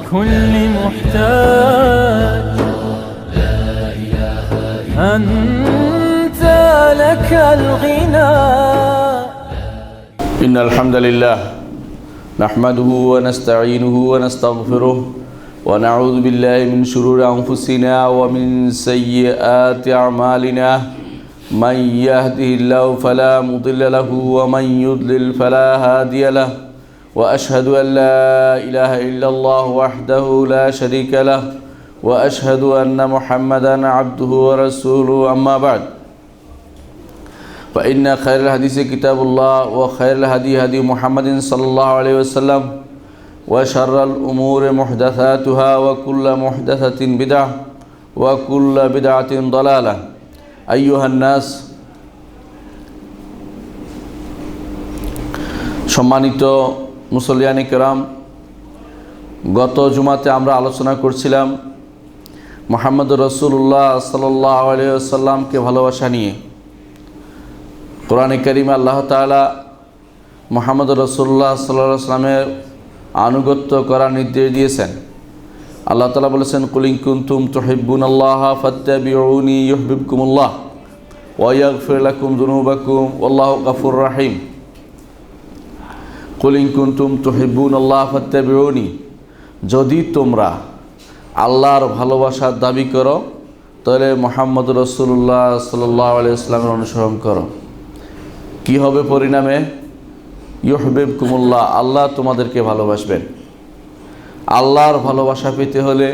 لكل محتاج أنت لك الغنى. إن الحمد لله نحمده ونستعينه ونستغفره ونعوذ بالله من شرور أنفسنا ومن سيئات أعمالنا. من يهده الله فلا مضل له ومن يضلل فلا هادي له. وأشهد أن لا إله إلا الله وحده لا شريك له وأشهد أن محمدا عبده ورسوله. أما بعد فإن خير الحديث كتاب الله وخير الهدي هدي محمد صلى الله عليه وسلم وشر الأمور محدثاتها وكل محدثة بدعة وكل بدعة ضلالة. أيها الناس, সম্মানিত মুসল্লিয়ানে কেরাম, গত জুমাতে আমরা আলোচনা করছিলাম মুহাম্মদুর রাসূলুল্লাহ সাল্লাল্লাহু আলাইহি ওয়াসাল্লামকে ভালোবাসা নিয়ে। কোরআনে কারিমে আল্লাহ তাআলা মুহাম্মদুর রাসূলুল্লাহ সাল্লাল্লাহু আলাইহি ওয়াসাল্লামের আনুগত্য করার নির্দেশ দিয়েছেন। আল্লাহ তাআলা বলেছেন, কুল ইন কুনতুম তুহিব্বুনাল্লাহা ফাত্তাবিউনি ইউহিব্বুকুমুল্লাহ ওয়া ইয়াগফির লাকুম যুনুবাকুম ওয়াল্লাহু গফুরুর রহিম। কুল ইন কুনতুম তুহিব্বুনাল্লাহা ফাত্তাবিউনি, যদি তোমরা আল্লাহর ভালোবাসার দাবি করো তাহলে মুহাম্মদুর রাসূলুল্লাহ সাল্লাল্লাহু আলাইহি ওয়াসাল্লামের অনুসরণ করো। কি হবে পরিণামে? ইউহিব্বুকুমুল্লাহ, আল্লাহ তোমাদেরকে ভালোবাসবেন। আল্লাহর ভালোবাসা পেতে হলে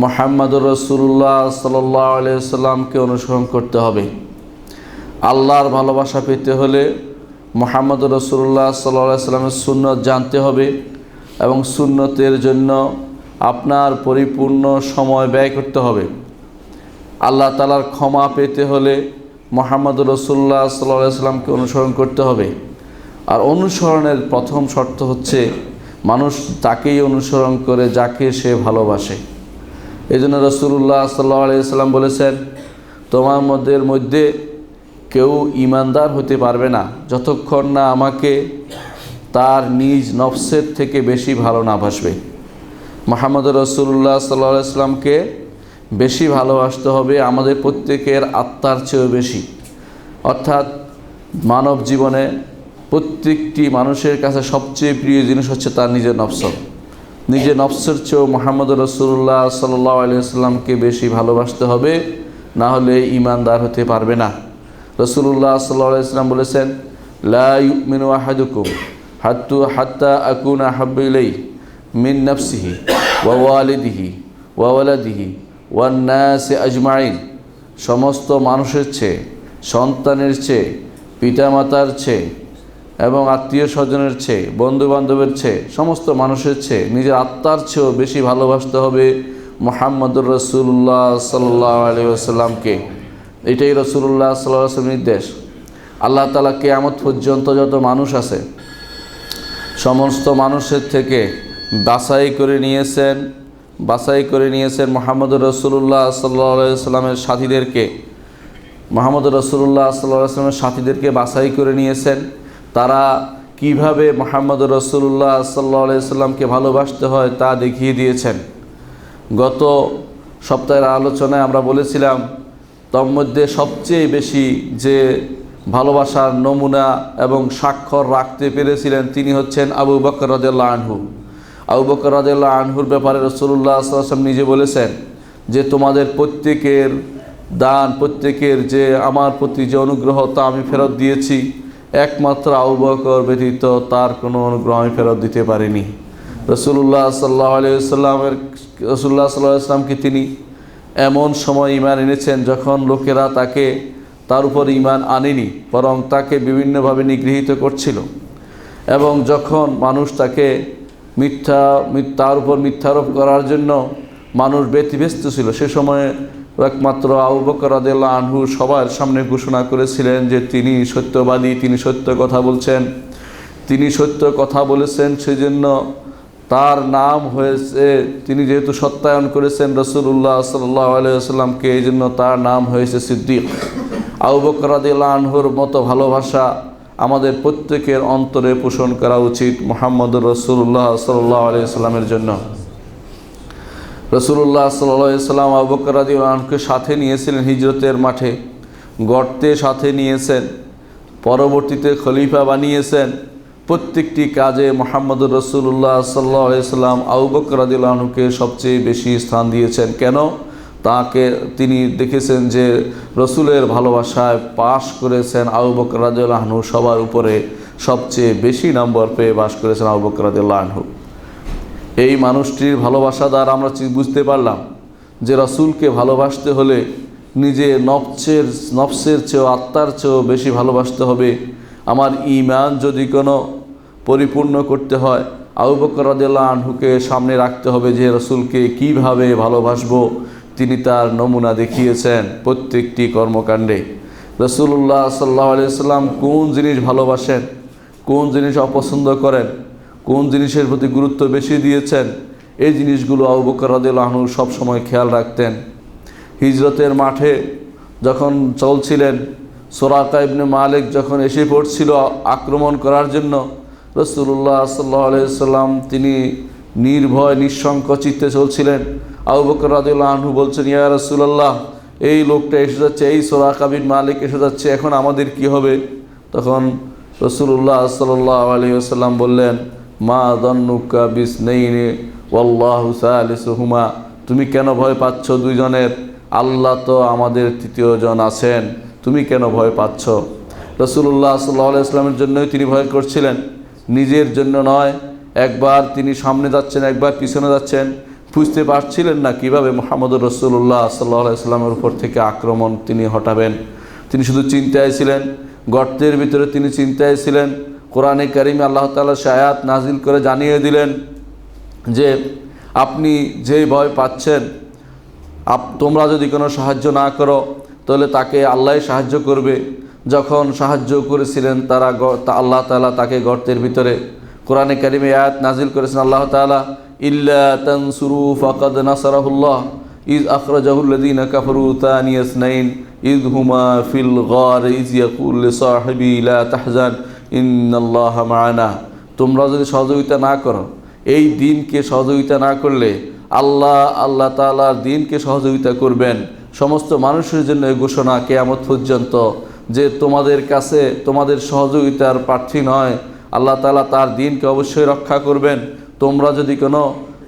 মুহাম্মদুর রাসূলুল্লাহ সাল্লাল্লাহু আলাইহি ওয়াসাল্লামকে অনুসরণ করতে হবে। আল্লাহর ভালোবাসা পেতে হলে মুহাম্মদুর রাসূলুল্লাহ সাল্লাল্লাহু আলাইহি ওয়াসাল্লামের সুন্নত জানতে হবে এবং সুন্নতের জন্য আপনার পরিপূর্ণ সময় ব্যয় করতে হবে। আল্লাহ তাআলার ক্ষমা পেতে হলে মুহাম্মদুর রাসূলুল্লাহ সাল্লাল্লাহু আলাইহি ওয়াসাল্লামকে অনুসরণ করতে হবে। আর অনুসরণের প্রথম শর্ত হচ্ছে মানুষ তাকেই অনুসরণ করে যাকে সে ভালোবাসে। এই জন্য রাসূলুল্লাহ সাল্লাল্লাহু আলাইহি ওয়াসাল্লাম বলেছেন, তোমার মধ্যে কেউ ঈমানদার হতে পারবে না যতক্ষণ না আমাকে তার নিজ নফসের থেকে বেশি ভালো না বাসবে। মুহাম্মদুর রাসূলুল্লাহ সাল্লাল্লাহু আলাইহি ওয়াসাল্লামকে বেশি ভালোবাসতে হবে আমাদের প্রত্যেকের আত্মার চেয়েও বেশি। অর্থাৎ মানব জীবনে প্রত্যেকটি মানুষের কাছে সবচেয়ে প্রিয় জিনিস হচ্ছে তার নিজের নফস। নিজের নফসের চেয়েও মুহাম্মদুর রাসূলুল্লাহ সাল্লাল্লাহু আলাইহি ওয়াসাল্লামকে বেশি ভালোবাসতে হবে, না হলে ঈমানদার হতে পারবে না। রাসূলুল্লাহ সাল্লাল্লাহু আলাইহি ওয়াসাল্লাম বলেছেন, লা ইউমিনু আহাদুকুম হাত্তা আকুনা আহাব্বু ইলাইহি মিন নাফসিহি ওয়া ওয়ালিদিহি ওয়া ওয়ালাদিহি ওয়ান নাসি আজমাইন। সমস্ত মানুষের চেয়ে, সন্তানের চেয়ে, পিতামাতার চেয়ে এবং আত্মীয় স্বজনের চেয়ে, বন্ধুবান্ধবের চেয়ে, সমস্ত মানুষের চেয়ে নিজের আত্মার চেয়েও বেশি ভালোবাসতে হবে মুহাম্মদুর রাসূলুল্লাহ সাল্লাল্লাহু আলাইহি ওয়াসাল্লামকে। এটাই রাসূলুল্লাহ সাল্লাল্লাহু আলাইহি ওয়াসাল্লামের নির্দেশ। আল্লাহ তাআলা কিয়ামত পর্যন্ত যত মানুষ আছে সমস্ত মানুষের থেকে বাছাই করে নিয়েছেন মুহাম্মদুর রাসূলুল্লাহ সাল্লাল্লাহু আলাইহি ওয়াসাল্লামের সাথীদেরকে। মুহাম্মদুর রাসূলুল্লাহ সাল্লাল্লাহু আলাইহি ওয়াসাল্লামের সাথীদেরকে বাছাই করে নিয়েছেন। তারা কিভাবে মুহাম্মদুর রাসূলুল্লাহ সাল্লাল্লাহু আলাইহি ওয়াসাল্লামকে ভালোবাসতে হয় তা দেখিয়ে দিয়েছেন। গত সপ্তাহের আলোচনায় আমরা বলেছিলাম, তার মধ্যে সবচেয়ে বেশি যে ভালোবাসার নমুনা এবং স্বাক্ষর রাখতে পেরেছিলেন তিনি হচ্ছেন আবু বকর রাদিয়াল্লাহু আনহু। আবু বকর রাদিয়াল্লাহু আনহুর ব্যাপারে রাসূলুল্লাহ সাল্লাল্লাহু আলাইহি ওয়াসাল্লাম নিজে বলেছেন যে তোমাদের প্রত্যেকের দান, প্রত্যেকের যে আমার প্রতি যে অনুগ্রহ তা আমি ফেরত দিয়েছি, একমাত্র আবু বকর ব্যতীত তার কোনো অনুগ্রহ আমি ফেরত দিতে পারিনি। রাসূলুল্লাহ সাল্লাল্লাহু আলাইহি ওয়াসাল্লামকে তিনি এমন সময় ঈমান এনেছেন যখন লোকেরা তার উপর ঈমান আনেনি, বরং তাকে বিভিন্নভাবে নিগৃহীত করছিল। এবং যখন মানুষ তাকে তার উপর মিথ্যারোপ করার জন্য মানুষ ব্যতিব্যস্ত ছিল, সে সময়ে একমাত্র আবু বকর রাদিয়াল্লাহু আনহু সবার সামনে ঘোষণা করেছিলেন যে তিনি সত্যবাদী, তিনি সত্য কথা বলছেন। তিনি সত্য কথা বলেছেন সেজন্য তার নাম হয়েছে, তিনি যেহেতু সত্যায়ন করেছেন রাসূলুল্লাহ সাল্লাল্লাহু আলাইহি ওয়াসাল্লামকে, এই জন্য তার নাম হয়েছে সিদ্দিক। আবু বকর রাদিয়াল্লাহু আনহুর মতো ভালোবাসা আমাদের প্রত্যেকের অন্তরে পোষণ করা উচিত মুহাম্মদুর রাসূলুল্লাহ সাল্লাল্লাহু আলাইহি ওয়াসাল্লামের জন্য। রাসূলুল্লাহ সাল্লাল্লাহু আলাইহি সাল্লাম আবু বকর রাদিয়াল্লাহু আনহুকে সাথে নিয়েছিলেন হিজরতের মাঠে, গর্তে সাথে নিয়েছেন, পরবর্তীতে খলিফা বানিয়েছেন। প্রত্যেকটি কাজে মুহাম্মদুর রাসূলুল্লাহ সাল্লাল্লাহু আলাইহি সাল্লাম আবু বকর রাদিয়াল্লাহু আনহুকে সবচেয়ে বেশি স্থান দিয়েছেন। কেন? তাকে তিনি দেখেছেন যে রসুলের ভালোবাসায় পাশ করেছেন আবু বকর রাদিয়াল্লাহু আনহু, সবার উপরে সবচেয়ে বেশি নম্বর পেয়ে পাশ করেছেন আবু বকর রাদিয়াল্লাহু আনহু। এই মানুষটির ভালোবাসা দ্বারা আমরা বুঝতে পারলাম যে রসুলকে ভালোবাসতে হলে নিজে নফসের চেয়েও, আত্মার চেয়েও বেশি ভালোবাসতে হবে। আমার ঈমান যদি কোনো পরিপূর্ণ করতে হয়, আবু বকর রাদিয়াল্লাহু আনহুকে সামনে রাখতে হবে যে রসুলকে কীভাবে ভালোবাসবো। তিনি তার নমুনা দেখিয়েছেন প্রত্যেকটি কর্মকাণ্ডে। রাসূলুল্লাহ সাল্লাল্লাহু আলাইহি সাল্লাম কোন জিনিস ভালোবাসেন, কোন জিনিস অপছন্দ করেন, কোন জিনিসের প্রতি গুরুত্ব বেশি দিয়েছেন, এই জিনিসগুলো আবু বকর রাদিয়াল্লাহু আনহু সবসময় খেয়াল রাখতেন। হিজরতের মাঠে যখন চলছিলেন, সুরাকা ইবনে মালিক যখন এসে পড়ছিল আক্রমণ করার জন্য, রাসূলুল্লাহ সাল্লাল্লাহু আলাইহি সাল্লাম তিনি নির্ভয় নিঃশঙ্ক চিত্তে চলছিলেন। আবু বকর রাদিয়াল্লাহু আনহু বলছেন, ইয়া রাসূলুল্লাহ, এই লোকটা এসে যাচ্ছে, এই সুরাকা বিন মালিক এসে যাচ্ছে, এখন আমাদের কি হবে? তখন রাসূলুল্লাহ সাল্লাল্লাহু আলাইহি ওয়াসাল্লাম বললেন, মা যান্নুকা বিসনাইনি ওয়াল্লাহু সালিসুহুমা, তুমি কেন ভয় পাচ্ছ দুইজনের? আল্লাহ তো আমাদের তৃতীয় জন আছেন, তুমি কেন ভয় পাচ্ছ? রাসূলুল্লাহ সাল্লাল্লাহু আলাইহি ওয়াসাল্লামের জন্যই তিনি ভয় করছিলেন, নিজের জন্য নয়। একবার তিনি সামনে যাচ্ছেন, একবার পিছনে যাচ্ছেন, বুঝতে পারছিলেন না কিভাবে মুহাম্মদুর রাসূলুল্লাহ সাল্লাল্লাহু আলাইহি ওয়াসাল্লামের উপর থেকে আক্রমণ তিনি হটাবেন। তিনি শুধু চিন্তায় ছিলেন, গর্তের ভিতরে তিনি চিন্তায় ছিলেন। কোরআনে কারিমে আল্লাহ তাআলা সে আয়াত নাজিল করে জানিয়ে দিলেন যে আপনি যেই ভয় পাচ্ছেন, তোমরা যদি কোনো সাহায্য না করো তাহলে তাকে আল্লাহই সাহায্য করবে। যখন সাহায্য করেছিলেন তারা আল্লাহ তাআলা তাকে গর্তের ভিতরে, কোরআনে কারিমে আয়াত নাজিল করেছেন আল্লাহ তাআলা, ইল্লা তানসুরু ফাকাদ নাসারাহুল্লাহ ইজ আখরাজাহুল্লাযীনা কাফারু তানিয়া ইসনাইন ইয হুমা ফিল গার ইয ইয়াকুল লিসাহিবি লা তাহজান ইন্নাল্লাহা মা'ানা। তোমরা যদি সহযোগিতা না করো, এই দিনকে সহযোগিতা না করলে আল্লাহ তাআলার দিনকে সহযোগিতা করবেন। সমস্ত মানুষের জন্য এই ঘোষণা কিয়ামত পর্যন্ত যে তোমাদের কাছে তোমাদের সহযোগিতার প্রার্থী নয়, আল্লাহ তাআলা তার দিনকে অবশ্যই রক্ষা করবেন। তোমরা যদি কোনো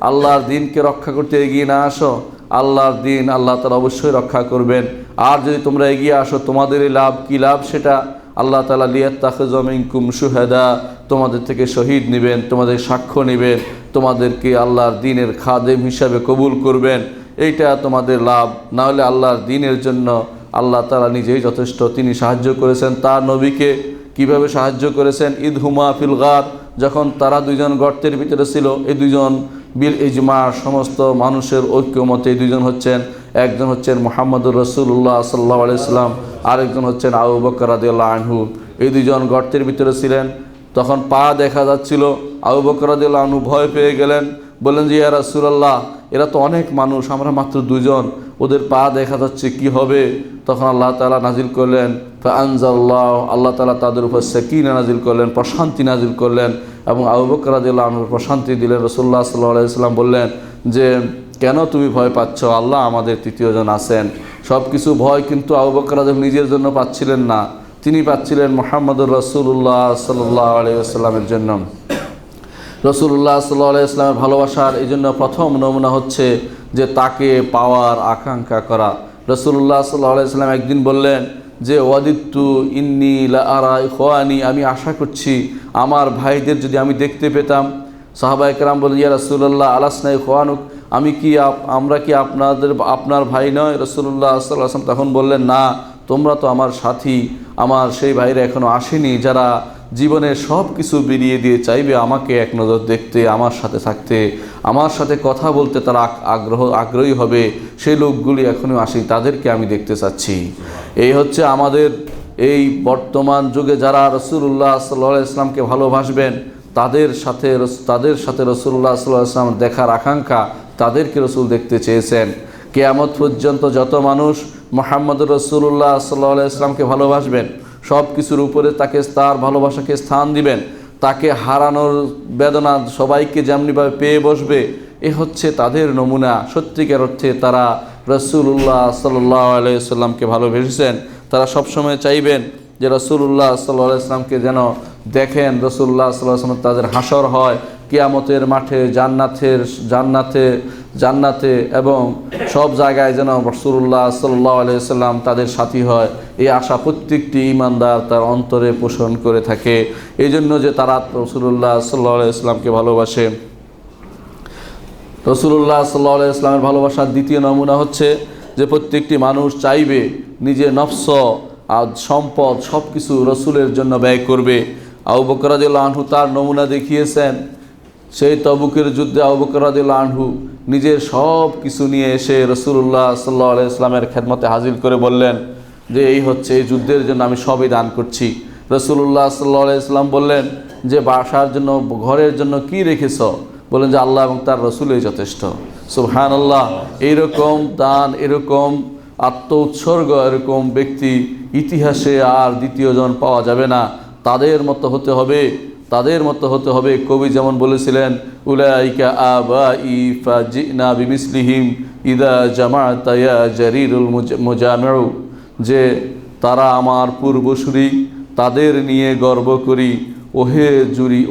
আল্লাহর দিনকে রক্ষা করতে এগিয়ে না আসো, আল্লাহর দিন আল্লাহ তাআলা অবশ্যই রক্ষা করবেন। আর যদি তোমরা এগিয়ে আসো, তোমাদের এই লাভ কী লাভ? সেটা আল্লাহ তাআলা লিয়াত্তাখিযা মিনকুম শুহাদা, তোমাদের থেকে শহীদ নেবেন, তোমাদের সাক্ষ্য নেবেন, তোমাদেরকে আল্লাহর দিনের খাদেম হিসাবে কবুল করবেন। এইটা তোমাদের লাভ। না হলে আল্লাহর দিনের জন্য আল্লাহ তাআলা নিজেই যথেষ্ট। তিনি সাহায্য করেছেন তার নবীকে। কিভাবে সাহায্য করেছেন? ইদ হুমা ফিল গার, যখন তারা দুইজন গর্তের ভিতরে ছিল। এই দুইজন বিল ইজমা, সমস্ত মানুষের ঐক্যমতে এই দুইজন হচ্ছেন, একজন হচ্ছেন মুহাম্মদুর রাসূলুল্লাহ সাল্লাল্লাহু আলাইহি সাল্লাম, আরেকজন হচ্ছেন আবু বকর রাদিয়াল্লাহু আনহু। এই দুইজন গর্তের ভিতরে ছিলেন। তখন পা দেখা যাচ্ছিল। আবু বকর রাদিয়াল্লাহু আনহু ভয় পেয়ে গেলেন, বললেন যে ইয়া রাসূলুল্লাহ, এরা তো অনেক মানুষ, আমরা মাত্র দুজন, ওদের পা দেখা যাচ্ছে, কি হবে? তখন আল্লাহ তাআলা নাজিল করলেন ফাআনজাল্লাহু, আল্লাহ তাআলা তাদের উপর সাকিনা নাজিল করলেন, প্রশান্তি নাজিল করলেন এবং আবু বকর রাদিয়াল্লাহু আনহুর প্রশান্তি দিলেন। রাসূলুল্লাহ সাল্লাল্লাহু আলাইহি ওয়াসাল্লাম বললেন যে কেন তুমি ভয় পাচ্ছ? আল্লাহ আমাদের তৃতীয় জন আছেন। সব কিছু ভয় কিন্তু আবু বকর রাদিয়াল্লাহু নিজের জন্য পাচ্ছিলেন না, তিনি পাচ্ছিলেন মুহাম্মদুর রাসূলুল্লাহ সাল্লাল্লাহু আলাইহি ওয়াসাল্লামের জন্য। রাসূলুল্লাহ সাল্লাল্লাহু আলাইহি ওয়াসাল্লামের ভালোবাসার এই জন্য প্রথম নমুনা হচ্ছে যে তাকে পাওয়ার আকাঙ্ক্ষা করা। রাসূলুল্লাহ সাল্লাল্লাহু আলাইহি ওয়াসাল্লাম একদিন বললেন যে ওয়াদিতু ইন্নী লা আরা ইখওয়ানি, আমি আশা করছি আমার ভাইদের যদি আমি দেখতে পেতাম। সাহাবায়ে কেরাম বললেন ইয়া রাসূলুল্লাহ আলাসনা ইখওয়ানুক, আমরা কি আপনার ভাই নয়? রাসূলুল্লাহ সাল্লাল্লাহু আলাইহি ওয়াসাল্লাম তখন বললেন না, তোমরা তো আমার সাথী, আমার সেই ভাইরা এখনও আসেনি যারা জীবনের সব কিছু বেরিয়ে দিয়ে চাইবে আমাকে এক নজর দেখতে, আমার সাথে থাকতে, আমার সাথে কথা বলতে তারা আগ্রহী হবে। সেই লোকগুলি এখনও আসেনি, তাদেরকে আমি দেখতে চাচ্ছি। এই হচ্ছে আমাদের এই বর্তমান যুগে যারা রাসূলুল্লাহ সাল্লাল্লাহু আলাইহি ওয়াসাল্লামকে ভালোবাসবেন, তাদের সাথে রাসূলুল্লাহ সাল্লাল্লাহু আলাইহি ওয়াসাল্লাম দেখার আকাঙ্ক্ষা, তাদেরকে রাসূল দেখতে চেয়েছেন। কিয়ামত পর্যন্ত যত মানুষ মুহাম্মদুর রাসূলুল্লাহ সাল্লাল্লাহু আলাইহি ওয়াসাল্লামকে ভালোবাসবেন, সব কিছুর উপরে তাকে তার ভালোবাসাকে স্থান দিবেন, তাকে হারানোর বেদনা সবাইকে যেমনিভাবে পেয়ে বসবে, এ হচ্ছে তাদের নমুনা। সত্যিকার অর্থে তারা রাসূলুল্লাহ সাল্লাল্লাহু আলাইহি ওয়াসাল্লামকে ভালোবেসেছেন। তারা সবসময় চাইবেন যে রাসূলুল্লাহ সাল্লাল্লাহু আলাইহি ওয়াসাল্লামকে যেন দেখেন, রাসূলুল্লাহ সাল্লাল্লাহু আলাইহি ওয়াসাল্লাম তাদের হাসর হয় কিয়ামতের মাঠে, জান্নাতে এবং সব জায়গায় যেন রাসূলুল্লাহ সাল্লাল্লাহু আলাইহি ওয়াসাল্লাম তাদের সাথী হয়। এই আশা প্রত্যেকটি ঈমানদার তার অন্তরে পোষণ করে থাকে। এই জন্য যে তারা রাসূলুল্লাহ সাল্লাল্লাহু আলাইহি ওয়াসাল্লামকে ভালোবাসে। রাসূলুল্লাহ সাল্লাল্লাহু আলাইহি ওয়াসাল্লামের ভালোবাসার দ্বিতীয় নমুনা হচ্ছে যে প্রত্যেকটি মানুষ চাইবে নিজের নফস আর সম্পদ সব কিছু রসুলের জন্য ব্যয় করবে। আবু বকর রাদিয়াল্লাহু আনহু তার নমুনা দেখিয়েছেন। সেই তবুকের যুদ্ধে আবু বকর রাদিয়াল্লাহু আনহু নিজের সব কিছু নিয়ে এসে রাসূলুল্লাহ সাল্লাল্লাহু আলাইহি ওয়াসাল্লামের খেদমতে হাজির করে বললেন যে এই হচ্ছে এই যুদ্ধের জন্য আমি সবই দান করছি। রাসূলুল্লাহ সাল্লাল্লাহু আলাইহি ওয়াসাল্লাম বললেন যে বাসার জন্য, ঘরের জন্য কি রেখেছ? বলেন যে আল্লাহ এবং তার রসুলই যথেষ্ট। সুবহানাল্লাহ। এইরকম দান, এরকম আত্ম উৎসর্গ, এরকম ব্যক্তি ইতিহাসে আর দ্বিতীয়জন পাওয়া যাবে না। তাদের মতো হতে হবে। কবি যেমন বলেছিলেন, উলাইকা আবাই ফাজিনা বিমিসলিহিম ইদা জামাতা ইয়া জারিরুল মুজামিউ, যে তারা আমার পূর্বসূরি, তাদের নিয়ে গর্ব করি।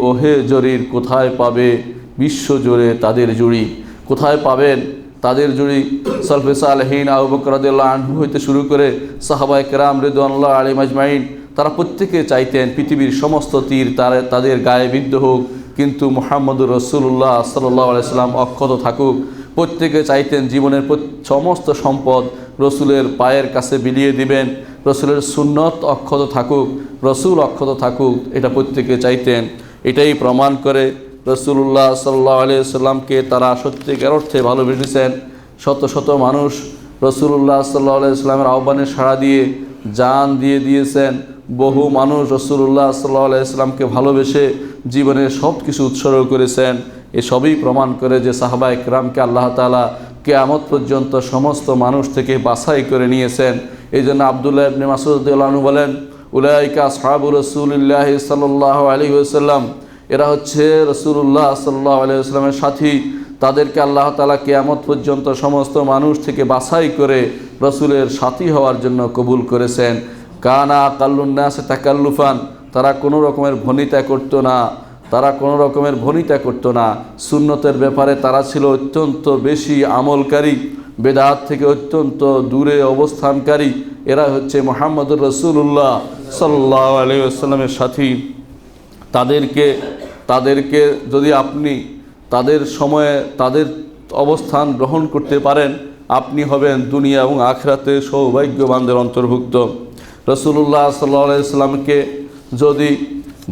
ওহে জরির, কোথায় পাবে বিশ্বজুড়ে তাদের জুড়ি? কোথায় পাবেন তাদের জুড়ি? সালফে সালেহিন আবু বকর রাদিয়াল্লাহু আনহু হইতে শুরু করে সাহাবায়ে কেরাম রিদওয়ানুল্লাহি আলাইহিম আজমাইন, তারা প্রত্যেকে চাইতেন পৃথিবীর সমস্ত তীর তাদের গায়ে বিদ্ধ হোক, কিন্তু মুহাম্মদুর রাসূলুল্লাহ সাল্লাল্লাহু আলাইহি ওয়াসাল্লাম অক্ষত থাকুক। প্রত্যেকে চাইতেন জীবনের সমস্ত সম্পদ রসুলের পায়ের কাছে বিলিয়ে দিবেন, রসুলের সুন্নত অক্ষত থাকুক, রসুল অক্ষত থাকুক, এটা প্রত্যেকে চাইতেন। এটাই প্রমাণ করে রাসূলুল্লাহ সাল্লাল্লাহু আলাইহি ওয়াসাল্লামকে তারা সত্যিকার অর্থে ভালোবেসেছেন। শত শত মানুষ রাসূলুল্লাহ সাল্লাল্লাহু আলাইহি ওয়াসাল্লামের আহ্বানে সাড়া দিয়ে জান দিয়ে দিয়েছেন। বহু মানুষ রাসূলুল্লাহ সাল্লাল্লাহু আলাইহি ওয়াসাল্লামকে ভালোবেসে জীবনের সব কিছু উৎসর্গ করেছেন। এসবই প্রমাণ করে যে সাহাবায়ে কেরামকে আল্লাহ তাআলা কিয়ামত পর্যন্ত সমস্ত মানুষ থেকে বাছাই করে নিয়েছেন। এই জন্য আব্দুল্লাহ ইবনে মাসউদ রাদিয়াল্লাহু আনহু বলেন, উলাইকা আসহাবু রাসূলিল্লাহি সাল্লাল্লাহু আলাইহি ওয়াসাল্লাম, এরা হচ্ছে রাসূলুল্লাহ সাল্লাল্লাহু আলাইহি ওয়াসাল্লামের সাথী। তাদেরকে আল্লাহ তাআলা কিয়ামত পর্যন্ত সমস্ত মানুষ থেকে বাছাই করে রসুলের সাথী হওয়ার জন্য কবুল করেছেন। কানা আকাল্লুন নাস তাকাল্লুফান, তারা কোনো রকমের ভনিতা করতো না। সুন্নতের ব্যাপারে তারা ছিল অত্যন্ত বেশি আমলকারী, বেদাত থেকে অত্যন্ত দূরে অবস্থানকারী। এরা হচ্ছে মুহাম্মদুর রাসূলুল্লাহ সাল্লাল্লাহু আলাইহি ওয়াসাল্লামের সাথী। তাদেরকে যদি আপনি তাদের সময়ে তাদের অবস্থান গ্রহণ করতে পারেন, আপনি হবেন দুনিয়া এবং আখিরাতে সৌভাগ্যবানদের অন্তর্ভুক্ত। রাসূলুল্লাহ সাল্লাল্লাহু আলাইহি ওয়াসাল্লামকে যদি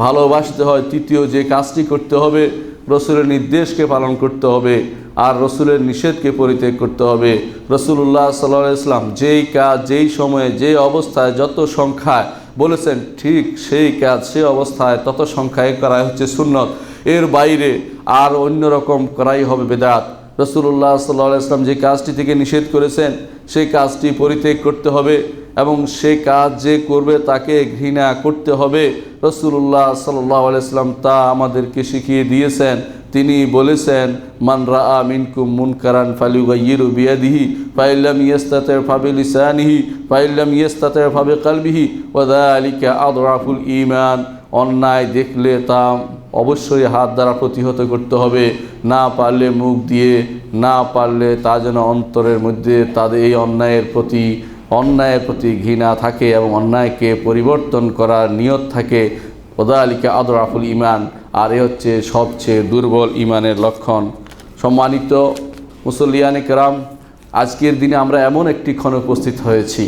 ভালোবাসতে হয়, তৃতীয় যে কাজটি করতে হবে, রসুলের নির্দেশকে পালন করতে হবে আর রসুলের নিষেধকে পরিত্যাগ করতে হবে। রাসূলুল্লাহ সাল্লাল্লাহু আলাইহি ওয়াসাল্লাম যেই কাজ, যেই সময়ে, যে অবস্থায়, যত সংখ্যায় বলেছেন, ঠিক সেই কাজ সে অবস্থায় তত সংখ্যায় করাই হচ্ছে সুন্নত। এর বাইরে আর অন্য রকম করাই হবে বেদাত। রাসূলুল্লাহ সাল্লাল্লাহু আলাইহি ওয়াসাল্লাম যে কাজটি থেকে নিষেধ করেছেন সেই কাজটি পরিত্যাগ করতে হবে এবং সেই কাজ যে করবে তাকে ঘৃণা করতে হবে। রাসূলুল্লাহ সাল্লাল্লাহু আলাইহি ওয়াসাল্লাম তা আমাদেরকে শিখিয়ে দিয়েছেন। তিনি বলেছেন, মান রাআ মিনকুম মুনকারান ফালিয়ুগাইয়িরু বিয়াদিহি ফাইল্লাম ইয়াস্তাতি' ফাবিলিসানিহি ফাইল্লাম ইয়াস্তাতি' ফাবিকলবিহি ওয়া যালিকা আদরাফুল ঈমান। অন্যায় দেখলে তা অবশ্যই হাত দ্বারা প্রতিহত করতে হবে, না পারলে মুখ দিয়ে, না পারলে তা যেন অন্তরের মধ্যে তাদের এই অন্যায়ের প্রতি ঘৃণা থাকে এবং অন্যায়কে পরিবর্তন করার নিয়ত থাকে। ওয়াযালিকা আদরাফুল ঈমান। আর এ হচ্ছে সবচেয়ে দুর্বল ঈমানের লক্ষণ। সম্মানিত মুসল্লিয়ানে কেরাম, আজকের দিনে আমরা এমন একটি ক্ষণে উপস্থিত হয়েছি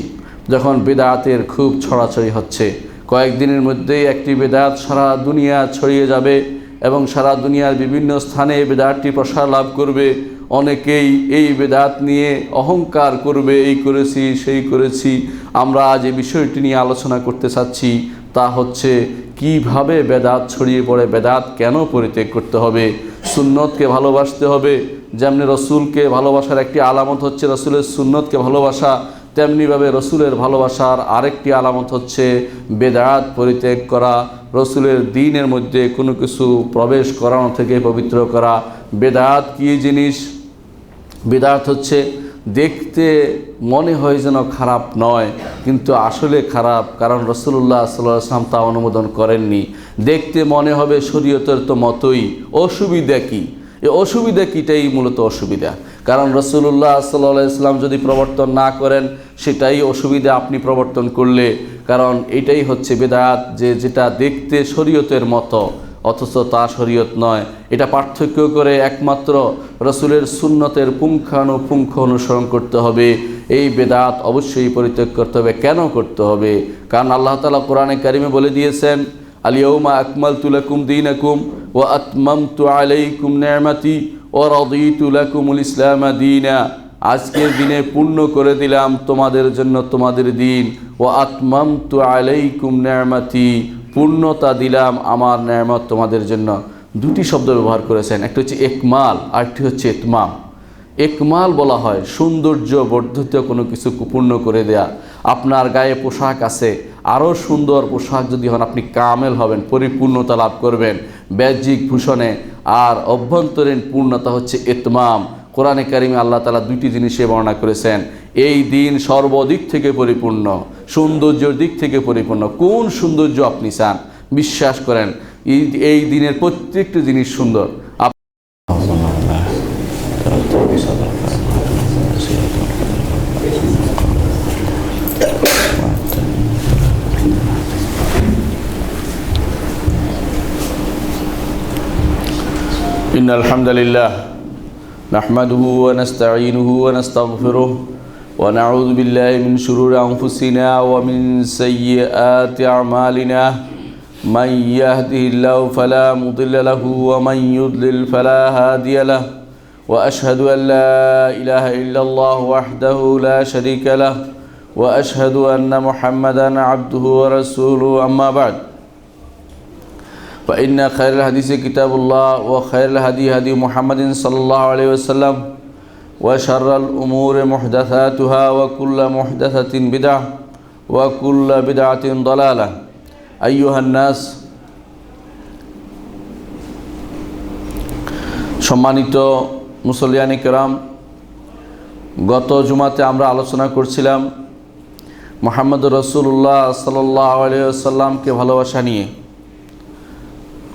যখন বেদাতের খুব ছড়াছড়ি হচ্ছে। কয়েকদিনের মধ্যেই একটি বেদাত সারা দুনিয়া ছড়িয়ে যাবে এবং সারা দুনিয়ার বিভিন্ন স্থানে বেদাতটি প্রসার লাভ করবে। অনেকেই এই বেদাত নিয়ে অহংকার করবে, এই করেছি, সেই করেছি। আমরা আজ এই বিষয়টি নিয়ে আলোচনা করতে চাচ্ছি, তা হচ্ছে কিভাবে বেদাত ছড়িয়ে পড়ে, বেদাত কেন পরিত্যাগ করতে হবে। সুন্নতকে ভালোবাসতে হবে। যেমনি রসুলকে ভালোবাসার একটি আলামত হচ্ছে রসুলের সুন্নতকে ভালোবাসা, তেমনিভাবে রসুলের ভালোবাসার আরেকটি আলামত হচ্ছে বেদাত পরিত্যাগ করা, রসুলের দ্বীনের মধ্যে কোনো কিছু প্রবেশ করানো থেকে পবিত্র করা। বেদাত কী জিনিস? বেদাত হচ্ছে দেখতে মনে হয় যেন খারাপ নয়, কিন্তু আসলে খারাপ, কারণ রাসূলুল্লাহ সাল্লাল্লাহু আলাইহি ওয়াসাল্লাম তা অনুমোদন করেননি। দেখতে মনে হবে শরীয়তের তো মতোই, অসুবিধা কি? এই অসুবিধা কিটাই মূলত অসুবিধা, কারণ রাসূলুল্লাহ সাল্লাল্লাহু আলাইহি ওয়াসাল্লাম যদি প্রবর্তন না করেন সেটাই অসুবিধা আপনি প্রবর্তন করলে, কারণ এটাই হচ্ছে বেদাত, যেটা দেখতে শরীয়তের মতো অথচ তা শরীয়ত নয়। এটা পার্থক্য করে একমাত্র রসুলের সুন্নতের পুঙ্খানুপুঙ্খ অনুসরণ করতে হবে। এই বেদাত অবশ্যই পরিত্যাগ করতে হবে। কেন করতে হবে? কারণ আল্লাহ তাআলা কোরআনে কারিমে বলে দিয়েছেন, আল-ইয়াউমা আকমালতু লাকুম দীনাকুম ওয়া আতমামতু আলাইকুম নি'মাতি ওয়া রাদিতু লাকুমুল ইসলামা দীনা। আজকের দিনে পূর্ণ করে দিলাম তোমাদের জন্য তোমাদের দিন, ওয়া আতমামতু আলাইকুম নি'মাতি, পূর্ণতা দিলাম আমার নেয়ামত তোমাদের জন্য। দুটি শব্দ ব্যবহার করেছেন, একটা হচ্ছে একমাল, আরেকটি হচ্ছে ইতমাম। একমাল বলা হয় সৌন্দর্য বর্ধিত কোনো কিছু পূর্ণ করে দেয়া। আপনার গায়ে পোশাক আছে, আরও সুন্দর পোশাক যদি হন আপনি কামেল হবেন, পরিপূর্ণতা লাভ করবেন বাহ্যিক ভূষণে। আর অভ্যন্তরীণ পূর্ণতা হচ্ছে ইতমাম। কোরআনে কারিমে আল্লাহ তাআলা দুইটি জিনিসে বর্ণনা করেছেন। এই দিন সর্বদিক থেকে পরিপূর্ণ, সৌন্দর্যের দিক থেকে পরিপূর্ণ। কোন সৌন্দর্য আপনি চান? বিশ্বাস করেন এই দিনের প্রত্যেকটি জিনিস সুন্দর। ইন্নাল হামদালিল্লাহ নাহমাদুহু ওয়া নাস্তাঈনুহু ওয়া নাস্তাগফিরুহু ওয়া নাউযু বিল্লাহি মিন শুরুরি আনফুসিনা ওয়া মিন সাইয়্যাতি আ'মালিনা মান ইয়াহদিহিল্লাহু ফালা মুদিল্লা লাহু ওয়া মান ইউদ্লিল ফালা হাদিয়া লাহু ওয়া আশহাদু আন লা ইলাহা ইল্লাল্লাহু ওয়াহদাহু লা শারীকা লাহু ওয়া আশহাদু আন্না মুহাম্মাদান আবদুহু ওয়া রাসূলুহু আম্মা বা'দ। فإن خير الحديث كتاب الله وخير الهدي هدي محمد صلى الله عليه وسلم وشر الأمور محدثاتها وكل محدثة بدعة وكل بدعة ضلالة أيها الناس। সম্মানিত মুসল্লিয়ানে কেরাম, গত জুমাতে আমরা আলোচনা করছিলাম মুহাম্মদ রাসূলুল্লাহ সাল্লাল্লাহু আলাইহি ওয়াসাল্লামকে ভালোবাসা নিয়ে।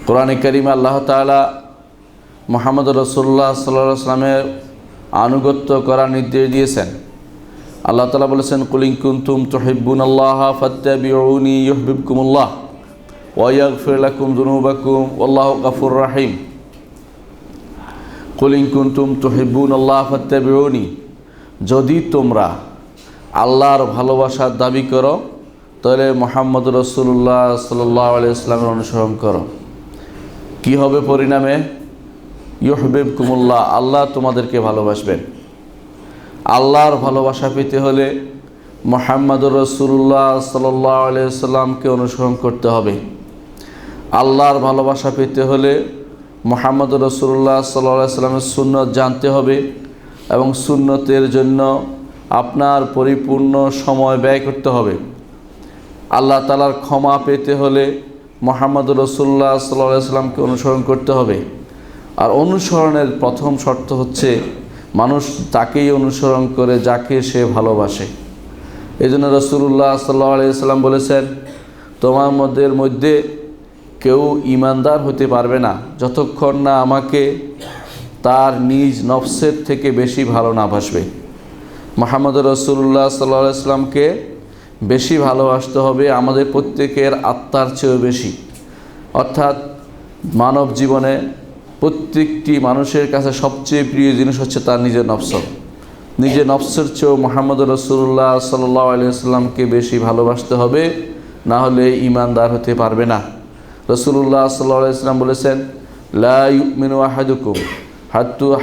কোরআনে কারিমে আল্লাহ তাআলা মুহাম্মদ রাসূলুল্লাহ সাল্লাল্লাহু আলাইহি ওয়াসাল্লামের আনুগত্য করার নির্দেশ দিয়েছেন। আল্লাহ তাআলা বলেছেন, কুল ইন কুনতুম তুহিব্বুনাল্লাহা ফাত্তাবিউনি ইউহিব্বুকুমুল্লাহ ওয়া ইয়াগফির লাকুম যুনুবাকুম ওয়াল্লাহু গফুরুর রহিম। কুল ইন কুনতুম তুহিব্বুনাল্লাহা ফাত্তাবিউনি, যদি তোমরা আল্লাহর ভালোবাসার দাবি করো তাহলে মুহাম্মদ রাসূলুল্লাহ সাল্লাল্লাহু আলাইহি ওয়াসাল্লামের অনুসরণ করো। কি হবে পরিণামে? ইউহিব্বুকুমুল্লাহ, আল্লাহ তোমাদেরকে ভালোবাসবেন। আল্লাহর ভালোবাসা পেতে হলে মুহাম্মদুর রাসূলুল্লাহ সাল্লাল্লাহু আলাইহি ওয়াসাল্লামকে অনুসরণ করতে হবে। আল্লাহর ভালোবাসা পেতে হলে মুহাম্মদুর রাসূলুল্লাহ সাল্লাল্লাহু আলাইহি ওয়াসাল্লামের সুন্নত জানতে হবে এবং সুন্নতের জন্য আপনার পরিপূর্ণ সময় ব্যয় করতে হবে। আল্লাহ তাআলার ক্ষমা পেতে হলে মুহাম্মদুর রাসূলুল্লাহ সাল্লাল্লাহু আলাইহি ওয়াসাল্লামকে অনুসরণ করতে হবে। আর অনুসরণের প্রথম শর্ত হচ্ছে মানুষ তাকেই অনুসরণ করে যাকে সে ভালোবাসে। এই জন্য রাসূলুল্লাহ সাল্লাল্লাহু আলাইহি ওয়াসাল্লাম বলেছেন, তোমার মধ্যে কেউ ঈমানদার হতে পারবে না যতক্ষণ না আমাকে তার নিজ নফসের থেকে বেশি ভালো না বাসবে। মুহাম্মদুর রাসূলুল্লাহ সাল্লাল্লাহু আলাইহি ওয়াসাল্লামকে বেশি ভালোবাসতে হবে আমাদের প্রত্যেকের আত্মার চেয়েও বেশি। অর্থাৎ মানব জীবনে প্রত্যেকটি মানুষের কাছে সবচেয়ে প্রিয় জিনিস হচ্ছে তার নিজের নফস। নিজের নফসের চেয়েও মুহাম্মদুর রাসূলুল্লাহ সাল্লাল্লাহু আলাইহি ওয়াসাল্লামকে বেশি ভালোবাসতে হবে, না হলে ঈমানদার হতে পারবে না। রাসূলুল্লাহ সাল্লাল্লাহু আলাইহি ওয়াসাল্লাম বলেছেন, লা ইউমিনু আহাদুকুম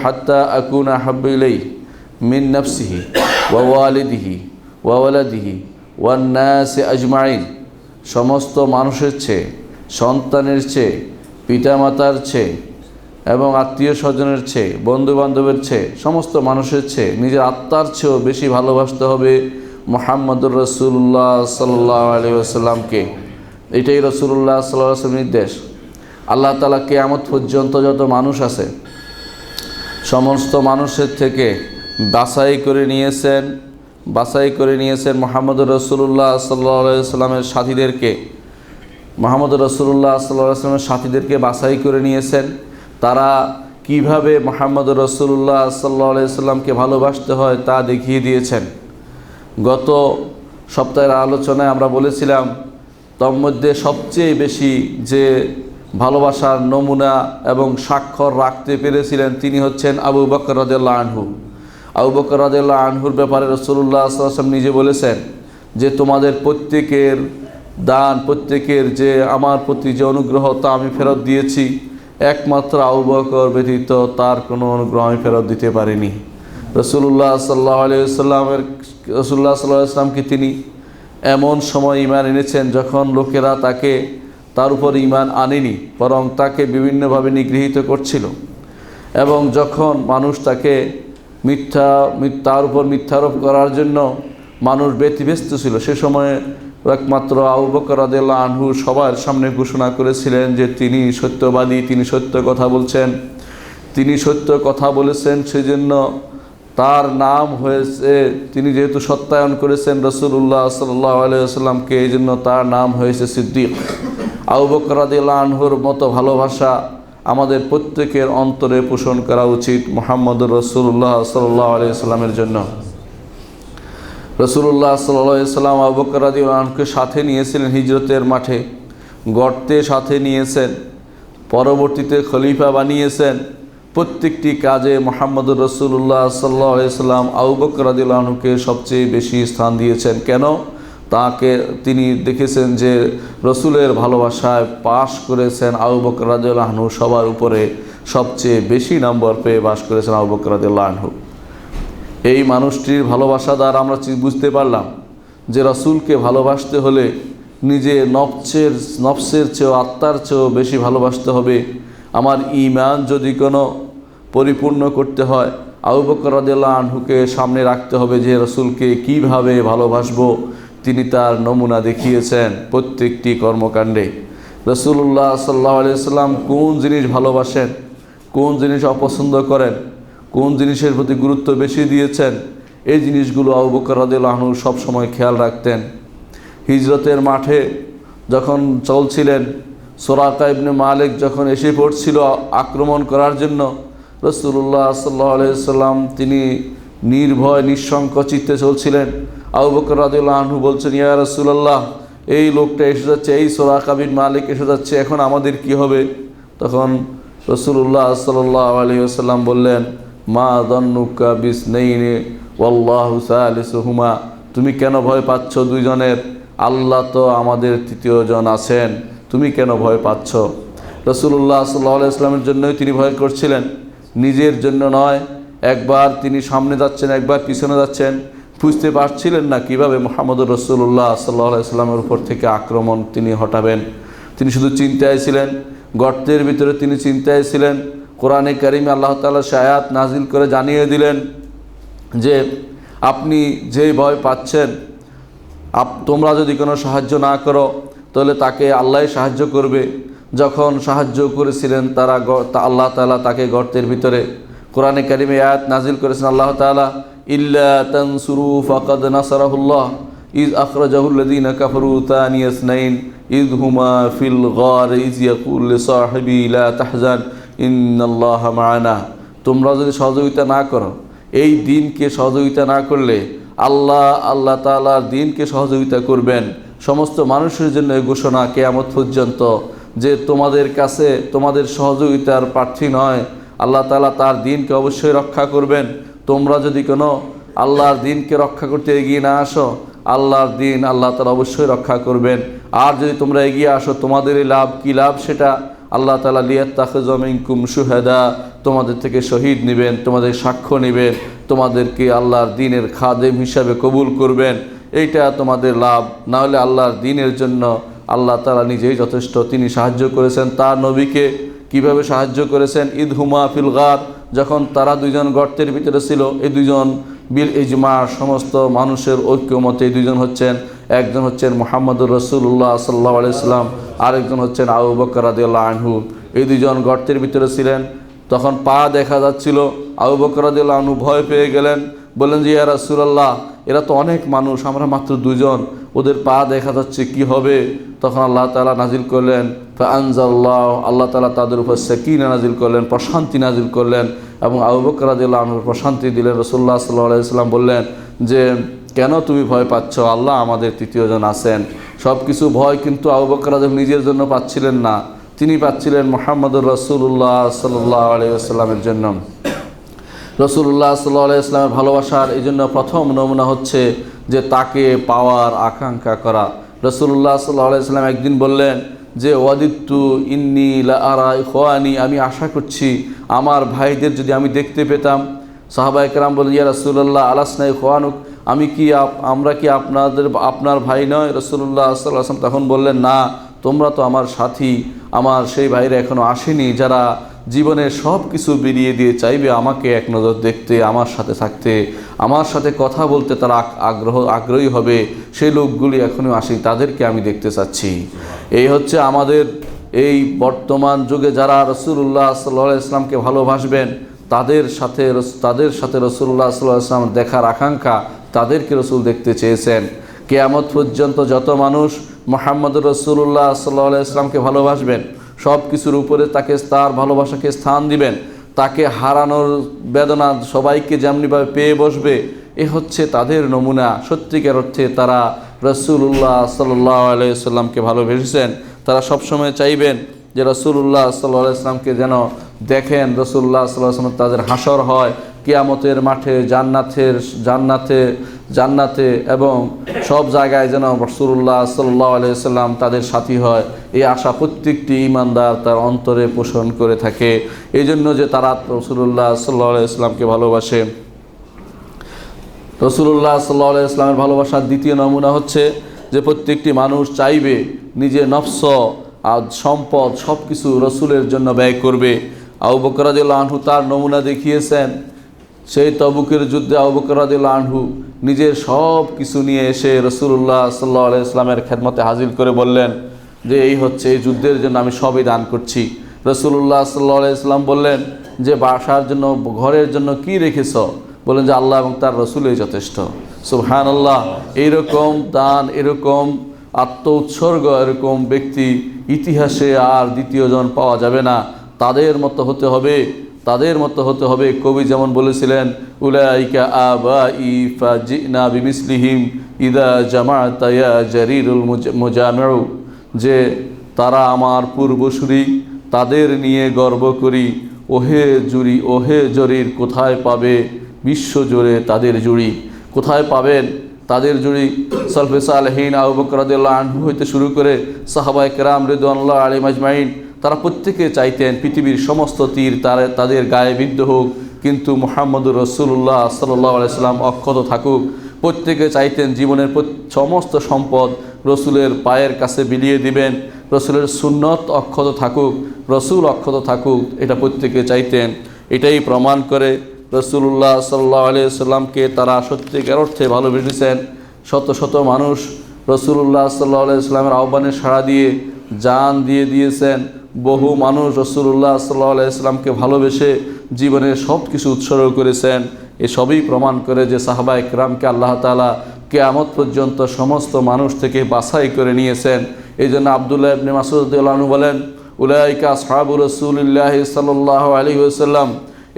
হাত্তা আকুনা আহাব্বু ইলাইহি মিন নাফসিহি ওয়া ওয়ালিদিহি ওয়া ওয়ালাদিহি ওয়ান নাসি আজমাইন। সমস্ত মানুষের চেয়ে, সন্তানের চেয়ে, পিতামাতার চেয়ে এবং আত্মীয় স্বজনের চেয়ে, বন্ধুবান্ধবের চেয়ে, সমস্ত মানুষের চেয়ে নিজের আত্মার চেয়েও বেশি ভালোবাসতে হবে মুহাম্মদুর রাসূলুল্লাহ সাল্লাল্লাহু আলাইহি ওয়াসাল্লামকে। এটাই রাসূলুল্লাহ সাল্লাল্লাহু আলাইহি ওয়াসাল্লামের নির্দেশ। আল্লাহ তাআলা কিয়ামত পর্যন্ত যত মানুষ আছে সমস্ত মানুষের থেকে বাছাই করে নিয়েছেন মুহাম্মদুর রাসূলুল্লাহ সাল্লাল্লাহু আলাইহি ওয়াসাল্লামের সাথীদেরকে। মুহাম্মদুর রাসূলুল্লাহ সাল্লাল্লাহু আলাইহি ওয়াসাল্লামের সাথীদেরকে বাছাই করে নিয়েছেন। তারা কিভাবে মুহাম্মদুর রাসূলুল্লাহ সাল্লাল্লাহু আলাইহি ওয়াসাল্লামকে ভালোবাসতে হয় তা দেখিয়ে দিয়েছেন। গত সপ্তাহের আলোচনায় আমরা বলেছিলাম তার মধ্যে সবচেয়ে বেশি যে ভালোবাসার নমুনা এবং স্বাক্ষর রাখতে পেরেছিলেন তিনি হচ্ছেন আবু বকর রাদিয়াল্লাহু আনহু। আবু বকর রাদিয়াল্লাহু আনহুর ব্যাপারে রাসূলুল্লাহ সাল্লাল্লাহু আলাইহি ওয়াসাল্লাম নিজে বলেছেন যে তোমাদের প্রত্যেকের দান, প্রত্যেকের যে আমার প্রতি যে অনুগ্রহ তা আমি ফেরত দিয়েছি, একমাত্র আবু বকর ব্যতীত তার কোনো অনুগ্রহ আমি ফেরত দিতে পারিনি। রাসূলুল্লাহ সাল্লাল্লাহু আলাইহি ওয়াসাল্লামকে তিনি এমন সময় ঈমান এনেছেন যখন লোকেরা তার উপর ঈমান আনেনি, বরং তাকে বিভিন্নভাবে নিগৃহীত করছিল। এবং যখন মানুষ তাকে তার উপর মিথ্যারোপ করার জন্য মানুষ ব্যতিব্যস্ত ছিল, সে সময়ে একমাত্র আবু বকর রাদিয়াল্লাহু আনহু সবার সামনে ঘোষণা করেছিলেন যে তিনি সত্যবাদী, তিনি সত্য কথা বলেছেন, সেজন্য তার নাম হয়েছে, তিনি যেহেতু সত্যায়ন করেছেন রাসূলুল্লাহ সাল্লাল্লাহু আলাইহি ওয়াসাল্লামকে, এই জন্য তার নাম হয়েছে সিদ্দিক। আবু বকর রাদিয়াল্লাহু আনহুর মতো ভালোবাসা আমাদের প্রত্যেকের অন্তরে পোষণ করা উচিত মুহাম্মদুর রাসূলুল্লাহ সাল্লাল্লাহু আলাইহি ওয়াসাল্লামের জন্য। রাসূলুল্লাহ সাল্লাল্লাহু আলাইহি ওয়াসাল্লাম আবু বকর রাদিয়াল্লাহু আনহুকে সাথে নিয়েছিলেন হিজরতের মাঠে, গর্তে সাথে নিয়েছেন, পরবর্তীতে খলিফা বানিয়েছেন। প্রত্যেকটি কাজে মুহাম্মদুর রাসূলুল্লাহ সাল্লাল্লাহু আলাইহি ওয়াসাল্লাম আবু বকর রাদিয়াল্লাহু আনহুকে সবচেয়ে বেশি স্থান দিয়েছেন। কেন? তিনি দেখেছেন যে রসুলের ভালোবাসায় পাশ করেছেন আবু বকর রাদিয়াল্লাহু আনহু, সবার উপরে সবচেয়ে বেশি নম্বর পেয়ে বাস করেছেন আবু বকর রাদিয়াল্লাহু আনহু। এই মানুষটির ভালোবাসা দ্বারা আমরা বুঝতে পারলাম যে রসুলকে ভালোবাসতে হলে নিজে নফসের চেয়েও আত্মার চেয়েও বেশি ভালোবাসতে হবে। আমার ঈমান যদি কোনো পরিপূর্ণ করতে হয়, আবু বকর রাদিয়াল্লাহু আনহুকে সামনে রাখতে হবে যে রসুলকে কিভাবে ভালোবাসবো তিনি তার নমুনা দেখিয়েছেন প্রত্যেকটি কর্মকাণ্ডে। রাসূলুল্লাহ সাল্লাল্লাহু আলাইহি ওয়াসাল্লাম কোন জিনিস ভালোবাসেন, কোন জিনিস অপছন্দ করেন, কোন জিনিসের প্রতি গুরুত্ব বেশি দিয়েছেন, এই জিনিসগুলো আবু বকর রাদিয়াল্লাহু আনহু সবসময় খেয়াল রাখতেন। হিজরতের মাঠে যখন চলছিলেন, সুরাকা ইবনে মালিক যখন এসে পড়ছিল আক্রমণ করার জন্য, রাসূলুল্লাহ সাল্লাল্লাহু আলাইহি ওয়াসাল্লাম তিনি নির্ভয় নিঃসংকোচিতে চলছিলেন। আবু বকর রাদিয়াল্লাহু আনহু বলছেন, ইয়া রাসূলুল্লাহ, এই লোকটা এসে যাচ্ছে, এই সুরাকা বিন মালিক এসে যাচ্ছে, এখন আমাদের কি হবে? তখন রাসূলুল্লাহ সাল্লাল্লাহু আলাইহি ওয়াসাল্লাম বললেন, মা যান্নুকা বিসনাইনি ওয়াল্লাহু সালিসুহুমা, তুমি কেন ভয় পাচ্ছ দুইজনের? আল্লাহ তো আমাদের তৃতীয় জন আছেন, তুমি কেন ভয় পাচ্ছ? রাসূলুল্লাহ সাল্লাল্লাহু আলাইহি ওয়াসাল্লামের জন্যই তিনি ভয় করছিলেন, নিজের জন্য নয়। একবার তিনি সামনে যাচ্ছেন, একবার পিছনে যাচ্ছেন, বুঝতে পারছিলেন না কিভাবে মুহাম্মদুর রাসূলুল্লাহ সাল্লাল্লাহু আলাইহি ওয়াসাল্লামের উপর থেকে আক্রমণ তিনি হটাবেন। তিনি শুধু চিন্তায় ছিলেন, গর্তের ভিতরে তিনি চিন্তায় ছিলেন। কোরআনে কারিমে আল্লাহ তাআলা সে আয়াত নাজিল করে জানিয়ে দিলেন যে আপনি যে ভয় পাচ্ছেন, তোমরা যদি কোনো সাহায্য না করো তাহলে তাকে আল্লাহই সাহায্য করবে। যখন সাহায্য করেছিলেন আল্লাহ তাআলা তাকে গর্তের ভিতরে, কোরআনে কারিমে আয়াত নাজিল করেছেন আল্লাহ তাআলা, ইল্লা তানসুরু ফাকাদ নাসারাহুল্লাহ ইজ আখরাজাহুল্লাযীনা কাফারু তানিয়া ইসনাইন ইয হুমা ফিল গার ইয ইয়াকুলু লিসাহিবি লা তাহজান ইন্নাল্লাহা মা'ানা। তোমরা যদি সহযোগিতা না করো, এই দিনকে সহযোগিতা না করলে আল্লাহ তাআলার দিনকে সহযোগিতা করবেন। সমস্ত মানুষের জন্য এই ঘোষণা কিয়ামত পর্যন্ত যে তোমাদের কাছে তোমাদের সহযোগিতার প্রার্থী নয়, আল্লাহ তাআলা তার দিনকে অবশ্যই রক্ষা করবেন। তোমরা যদি কোনো আল্লাহর দিনকে রক্ষা করতে এগিয়ে না আসো, আল্লাহর দিন আল্লাহ তাআলা অবশ্যই রক্ষা করবেন। আর যদি তোমরা এগিয়ে আসো, তোমাদের এই লাভ কী লাভ সেটা আল্লাহ তাআলা লিয়াত্তাখিযা মিনকুম শুহাদা, তোমাদের থেকে শহীদ নেবেন, তোমাদের সাক্ষ্য নেবেন, তোমাদেরকে আল্লাহর দিনের খাদেম হিসাবে কবুল করবেন। এইটা তোমাদের লাভ। না হলে আল্লাহর দিনের জন্য আল্লাহ তাআলা নিজেই যথেষ্ট। তিনি সাহায্য করেছেন তার নবীকে। কিভাবে সাহায্য করেছেন? ইদ হুমা ফিল গার, যখন তারা দুইজন গর্তের ভিতরে ছিল, এই দুইজন বিল ইজমা, সমস্ত মানুষের ঐক্যমতে দুইজন হচ্ছেন, একজন হচ্ছেন মুহাম্মদুর রাসূলুল্লাহ সাল্লাল্লাহু আলাইহি ওয়াসাল্লাম, আরেকজন হচ্ছেন আবু বকর রাদিয়াল্লাহু আনহু। এই দুইজন গর্তের ভিতরে ছিলেন, তখন পা দেখা যাচ্ছিল। আবু বকর রাদিয়াল্লাহু আনহু ভয় পেয়ে গেলেন, বললেন যে ইয়া রাসূলুল্লাহ, এরা তো অনেক মানুষ, আমরা মাত্র দুজন, ওদের পা দেখা যাচ্ছে, কি হবে? তখন আল্লাহ তাআলা নাজিল করলেন ফাআনজাল্লাহু, আল্লাহ তাআলা তাদের উপর সাকিনা নাজিল করলেন, প্রশান্তি নাজিল করলেন এবং আবু বকর রাদিয়াল্লাহু আনহুর প্রশান্তি দিলেন। রাসূলুল্লাহ সাল্লাল্লাহু আলাইহি ওয়াসাল্লাম বললেন যে কেন তুমি ভয় পাচ্ছ? আল্লাহ আমাদের তৃতীয়জন আছেন। সব কিছু ভয় কিন্তু আবু বকর রাদিয়াল্লাহু নিজের জন্য পাচ্ছিলেন না, তিনি পাচ্ছিলেন মুহাম্মদুর রাসূলুল্লাহ সাল্লাল্লাহু আলাইহি ওয়াসাল্লামের জন্য। রাসূলুল্লাহ সাল্লাল্লাহু আলাইহি ওয়াসাল্লামের ভালোবাসার এই জন্য প্রথম নমুনা হচ্ছে যে তাকে পাওয়ার আকাঙ্ক্ষা করা। রাসূলুল্লাহ সাল্লাল্লাহু আলাইহি ওয়াসাল্লাম একদিন বললেন যে ওয়াদিতু ইন্নী লা আরা ইখওয়ানি, আমি আশা করছি আমার ভাইদের যদি আমি দেখতে পেতাম। সাহাবায়ে কেরাম বলেন ইয়া রাসূলুল্লাহ আলাসনা ইখওয়ানুক, আমরা কি আপনার ভাই নয়? রাসূলুল্লাহ সাল্লাল্লাহু আলাইহি ওয়াসাল্লাম তখন বললেন না, তোমরা তো আমার সাথী, আমার সেই ভাইরা এখনো আসেনি যারা জীবনের সব কিছু বেরিয়ে দিয়ে চাইবে আমাকে এক নজর দেখতে, আমার সাথে থাকতে, আমার সাথে কথা বলতে তারা আগ্রহী হবে, সেই লোকগুলি এখনও আসেনি, তাদেরকে আমি দেখতে চাচ্ছি। এই হচ্ছে আমাদের এই বর্তমান যুগে যারা রাসূলুল্লাহ সাল্লাল্লাহু আলাইহি ওয়াসাল্লামকে ভালোবাসবেন, তাদের সাথে রাসূলুল্লাহ সাল্লাল্লাহু আলাইহি ওয়াসাল্লাম দেখার আকাঙ্ক্ষা, তাদেরকে রাসূল দেখতে চেয়েছেন। কিয়ামত পর্যন্ত যত মানুষ মুহাম্মদুর রাসূলুল্লাহ সাল্লাল্লাহু আলাইহি ওয়াসাল্লামকে ভালোবাসবেন, সব কিছুর উপরে তাকে তার ভালোবাসাকে স্থান দিবেন, তাকে হারানোর বেদনা সবাইকে যেমনিভাবে পেয়ে বসবে, এ হচ্ছে তাদের নমুনা। সত্যিকার অর্থে তারা রাসূলুল্লাহ সাল্লাল্লাহু আলাইহি ওয়াসাল্লামকে ভালোবেসেছেন। তারা সবসময় চাইবেন যে রাসূলুল্লাহ সাল্লাল্লাহু আলাইহি ওয়াসাল্লামকে যেন দেখেন, রাসূলুল্লাহ সাল্লাল্লাহু আলাইহি ওয়াসাল্লাম তাদের হাসর হয় কিয়ামতের মাঠে, জান্নাতে এবং সব জায়গায় যেন রাসূলুল্লাহ সাল্লাল্লাহু আলাইহি ওয়াসাল্লাম তাদের সাথী হয়, এই আশা প্রত্যেকটি ঈমানদার তার অন্তরে পোষণ করে থাকে। এই জন্য যে তারা রাসূলুল্লাহ সাল্লাল্লাহু আলাইহি ওয়াসাল্লামকে ভালোবাসে। রাসূলুল্লাহ সাল্লাল্লাহু আলাইহি ওয়াসাল্লামের ভালোবাসার দ্বিতীয় নমুনা হচ্ছে যে প্রত্যেকটি মানুষ চাইবে নিজের নফস আর সম্পদ সব কিছু রাসূলের জন্য ব্যয় করবে। আবু বকর রাদিয়াল্লাহু আনহু তার নমুনা দেখিয়েছেন। সেই তবুকের যুদ্ধে আবু বকর রাদিয়াল্লাহু আনহু নিজের সব কিছু নিয়ে এসে রাসূলুল্লাহ সাল্লাল্লাহু আলাইহি ওয়াসাল্লামের খেদমতে হাজির করে বললেন যে এই হচ্ছে, এই যুদ্ধের জন্য আমি সবই দান করছি। রাসূলুল্লাহ সাল্লাল্লাহু আলাইহি ওয়াসাল্লাম বললেন যে বাসার জন্য, ঘরের জন্য কি রেখেছ? বলেন যে আল্লাহ এবং তার রাসূলই যথেষ্ট। সুবহানাল্লাহ। এইরকম দান, এরকম আত্ম উৎসর্গ, এরকম ব্যক্তি ইতিহাসে আর দ্বিতীয়জন পাওয়া যাবে না। তাদের মতো হতে হবে। কবি যেমন বলেছিলেন উলাইকা আবাই ফাজিনা বিমিসলিহিম ইদা জামাআতা ইয়া জারিরুল মুজামিউ, যে তারা আমার পূর্বসূরি, তাদের নিয়ে গর্ব করি। ওহে জরির, কোথায় পাবে বিশ্বজুড়ে তাদের জুড়ি? কোথায় পাবেন তাদের জুড়ি? সালফে সালেহিন আবু বকর রাদিয়াল্লাহু আনহু হইতে শুরু করে সাহাবায়ে কেরাম রিদওয়ানুল্লাহি আলাইহিম আজমাইন, তারা প্রত্যেকে চাইতেন পৃথিবীর সমস্ত তীর তাদের গায়ে বিদ্ধ হোক, কিন্তু মুহাম্মদুর রাসূলুল্লাহ সাল্লাল্লাহু আলাইহি ওয়াসাল্লাম অক্ষত থাকুক। প্রত্যেকে চাইতেন জীবনের সমস্ত সম্পদ রসুলের পায়ের কাছে বিলিয়ে দিবেন, রসুলের সুন্নত অক্ষত থাকুক, রসুল অক্ষত থাকুক, এটা প্রত্যেকে চাইতেন। এটাই প্রমাণ করে রাসূলুল্লাহ সাল্লাল্লাহু আলাইহি ওয়াসাল্লামকে তারা সত্যিকার অর্থে ভালোবেসেছেন। শত শত মানুষ রাসূলুল্লাহ সাল্লাল্লাহু আলাইহি ওয়াসাল্লামের আহ্বানে সাড়া দিয়ে জান দিয়ে দিয়েছেন। বহু মানুষ রাসূলুল্লাহ সাল্লাল্লাহু আলাইহি ওয়াসাল্লামকে ভালোবেসে জীবনের সব কিছু উৎসর্গ করেছেন। এসবই প্রমাণ করে যে সাহাবায়ে কেরামকে আল্লাহ তাআলা কিয়ামত পর্যন্ত সমস্ত মানুষ থেকে বাছাই করে নিয়েছেন। এই জন্য আব্দুল্লাহ ইবনে মাসউদ রাদিয়াল্লাহু আনহু বলেন উলাইকা আসহাবু রাসূলিল্লাহি সাল্লাল্লাহু আলাইহি ওয়াসাল্লাম,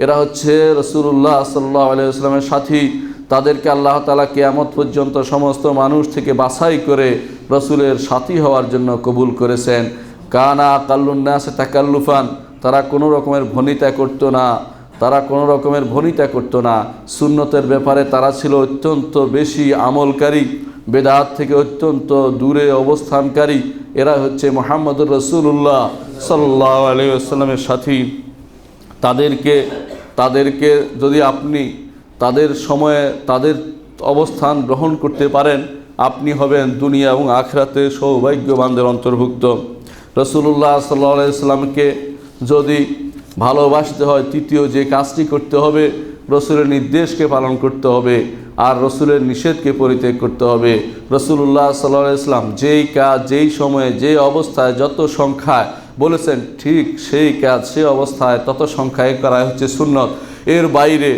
এরা হচ্ছে রাসূলুল্লাহ সাল্লাল্লাহু আলাইহি ওয়াসাল্লামের সাথী। তাদেরকে আল্লাহ তাআলা কিয়ামত পর্যন্ত সমস্ত মানুষ থেকে বাছাই করে রসুলের সাথী হওয়ার জন্য কবুল করেছেন। কানা আকাল্লুন নাস তাকাল্লুফান, তারা কোনো রকমের ভনিতা করতো না। সুন্নতের ব্যাপারে তারা ছিল অত্যন্ত বেশি আমলকারী, বেদাত থেকে অত্যন্ত দূরে অবস্থানকারী। এরা হচ্ছে মুহাম্মদুর রাসূলুল্লাহ সাল্লাল্লাহু আলাইহি ওয়াসাল্লামের সাথী। তাদেরকে যদি আপনি তাদের সময়ে তাদের অবস্থান গ্রহণ করতে পারেন, আপনি হবেন দুনিয়া এবং আখিরাতে সৌভাগ্যবানদের অন্তর্ভুক্ত। রাসূলুল্লাহ সাল্লাল্লাহু আলাইহি ওয়াসাল্লামকে যদি ভালোবাসতে হয়, তৃতীয় যে কাজটি করতে হবে, রসুলের নির্দেশকে পালন করতে হবে আর রসুলের নিষেধকে পরিত্যাগ করতে হবে। রসুল্লাহ সাল্লাল্লাহু আলাইহি ওয়াসাল্লাম যেই কাজ যেই সময়ে যে অবস্থায় যত সংখ্যায় বলেছেন ঠিক সেই কাজ সেই অবস্থায় তত সংখ্যায় করাই হচ্ছে সুন্নত। এর বাইরে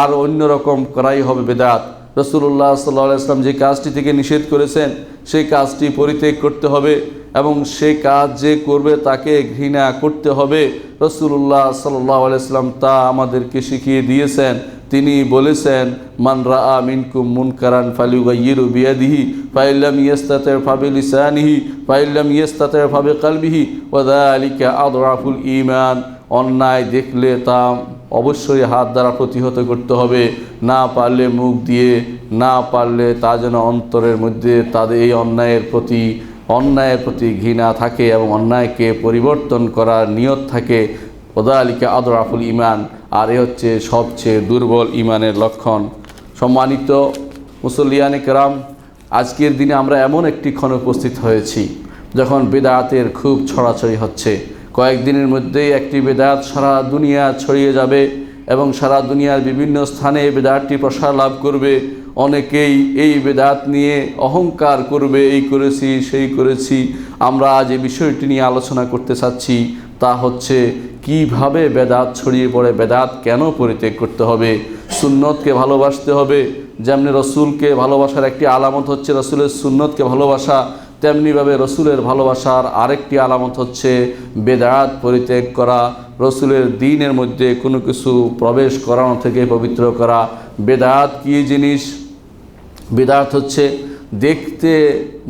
আর অন্য রকম করাই হবে বেদাত। রসুল্লাহ সাল্লাল্লাহু আলাইহি ওয়াসাল্লাম যে কাজটি থেকে নিষেধ করেছেন সেই কাজটি পরিত্যাগ করতে হবে এবং সেই কাজ যে করবে তাকে ঘৃণা করতে হবে। রসুল্লাহ সাল্লাল্লাহু আলাইহি ওয়াসাল্লাম তা আমাদেরকে শিখিয়ে দিয়েছেন। তিনি বলেছেন, মান রাআ মিনকুম মুনকারান ফালিয়ুগাইয়িরু বিয়াদিহি ফাইল্লাম ইয়াস্তাতি' ফাবিলিসানিহি ফাইল্লাম ইয়াস্তাতি' ফাবিকলবিহি ওয়া যালিকা আদরাফুল ঈমান। অন্যায় দেখলে তা অবশ্যই হাত দ্বারা প্রতিহত করতে হবে, না পারলে মুখ দিয়ে, না পারলে তা যেন অন্তরের মধ্যে তাদের এই অন্যায়ের প্রতি ঘৃণা থাকে এবং অন্যায়কে পরিবর্তন করার নিয়ত থাকে। ওযালিকা আদরাফুল ঈমান। আর এ হচ্ছে সবচেয়ে দুর্বল ঈমানের লক্ষণ। সম্মানিত মুসল্লিয়ানে কেরাম, আজকের দিনে আমরা এমন একটি ক্ষণে উপস্থিত হয়েছি যখন বেদাতের খুব ছড়াছড়ি হচ্ছে। কয়েকদিনের মধ্যেই একটি বেদাত সারা দুনিয়া ছড়িয়ে যাবে এবং সারা দুনিয়ার বিভিন্ন স্থানে বেদাতটি প্রসার লাভ করবে। অনেকেই এই বেদাত নিয়ে অহংকার করবে, এই করেছি সেই করেছি। আমরা আজ এই বিষয়টি নিয়ে আলোচনা করতে চাচ্ছি, তা হচ্ছে কিভাবে বেদাত ছড়িয়ে পড়ে, বেদাত কেন পরিত্যাগ করতে হবে। সুন্নতকে ভালোবাসতে হবে। যেমনি রসুলকে ভালোবাসার একটি আলামত হচ্ছে রসুলের সুন্নতকে ভালোবাসা, তেমনিভাবে রসুলের ভালোবাসার আরেকটি আলামত হচ্ছে বেদাত পরিত্যাগ করা, রসুলের দ্বীনের মধ্যে কোনো কিছু প্রবেশ করানো থেকে পবিত্র করা। বেদাত কী জিনিস? বেদাত হচ্ছে দেখতে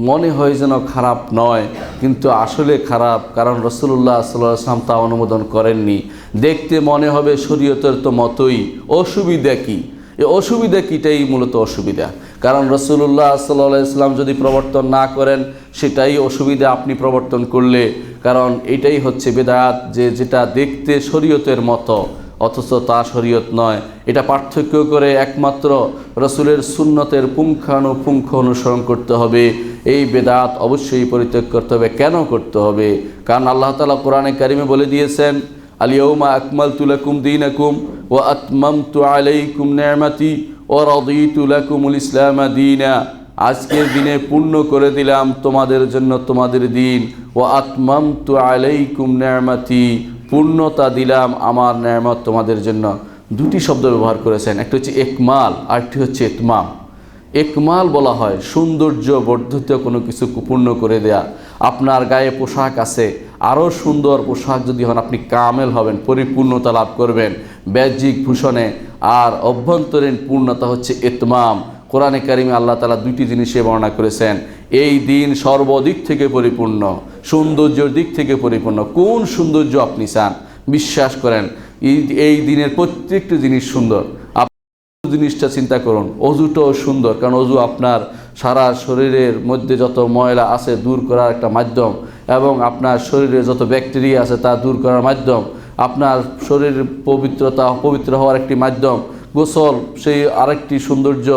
মনে হয় যেন খারাপ নয়, কিন্তু আসলে খারাপ, কারণ রসুল্লাহ সাল্লাল্লাহু আলাইহি ওয়াসাল্লাম তা অনুমোদন করেননি। দেখতে মনে হবে শরীয়তের তো মতোই, অসুবিধা কী? এই অসুবিধা কীটাই মূলত অসুবিধা, কারণ রসুল্লাহ সাল্লাল্লাহু আলাইহি ওয়াসাল্লাম যদি প্রবর্তন না করেন সেটাই অসুবিধা আপনি প্রবর্তন করলে, কারণ এটাই হচ্ছে বেদাত, যেটা দেখতে শরীয়তের মতো অথচ তা শরীয়ত নয়। এটা পার্থক্য করে একমাত্র রসুলের সুন্নতের পুঙ্খানুপুঙ্খ অনুসরণ করতে হবে। এই বেদাত অবশ্যই পরিত্যাগ করতে হবে। কেন করতে হবে? কারণ আল্লাহ তাআলা কোরআনে কারিমে বলে দিয়েছেন, আল-ইয়াউমা আকমালতু লাকুম দীনাকুম ওয়া আতমামতু আলাইকুম নি'মাতি ওয়া রাদিতু লাকুমুল ইসলামা দীনা। আজকের দিনে পূর্ণ করে দিলাম তোমাদের জন্য তোমাদের দিন। ওয়া আতমামতু আলাইকুম নি'মাতি, পূর্ণতা দিলাম আমার নেয়ামত তোমাদের জন্য। দুটি শব্দ ব্যবহার করেছেন, একটা হচ্ছে একমাল, আরেকটি হচ্ছে ইতমাম। একমাল বলা হয় সৌন্দর্য বর্ধিত কোনো কিছু পূর্ণ করে দেয়া। আপনার গায়ে পোশাক আছে, আরও সুন্দর পোশাক যদি হন আপনি কামেল হবেন, পরিপূর্ণতা লাভ করবেন বাহ্যিক ভূষণে। আর অভ্যন্তরীণ পূর্ণতা হচ্ছে ইতমাম। কোরআনে কারিমে আল্লাহ তাআলা দুটি জিনিসে বর্ণনা করেছেন। এই দিন সর্বদিক থেকে পরিপূর্ণ, সৌন্দর্যের দিক থেকে পরিপূর্ণ। কোন সৌন্দর্য আপনি চান? বিশ্বাস করেন এই দিনের প্রত্যেকটি জিনিস সুন্দর। জিনিসটা চিন্তা করুন, অজুটাও সুন্দর, কারণ অজু আপনার সারা শরীরের মধ্যে যত ময়লা আছে দূর করার একটা মাধ্যম, এবং আপনার শরীরে যত ব্যাকটেরিয়া আছে তা দূর করার মাধ্যম, আপনার শরীরের পবিত্র হওয়ার একটি মাধ্যম। গোসল সেই আরেকটি সৌন্দর্য।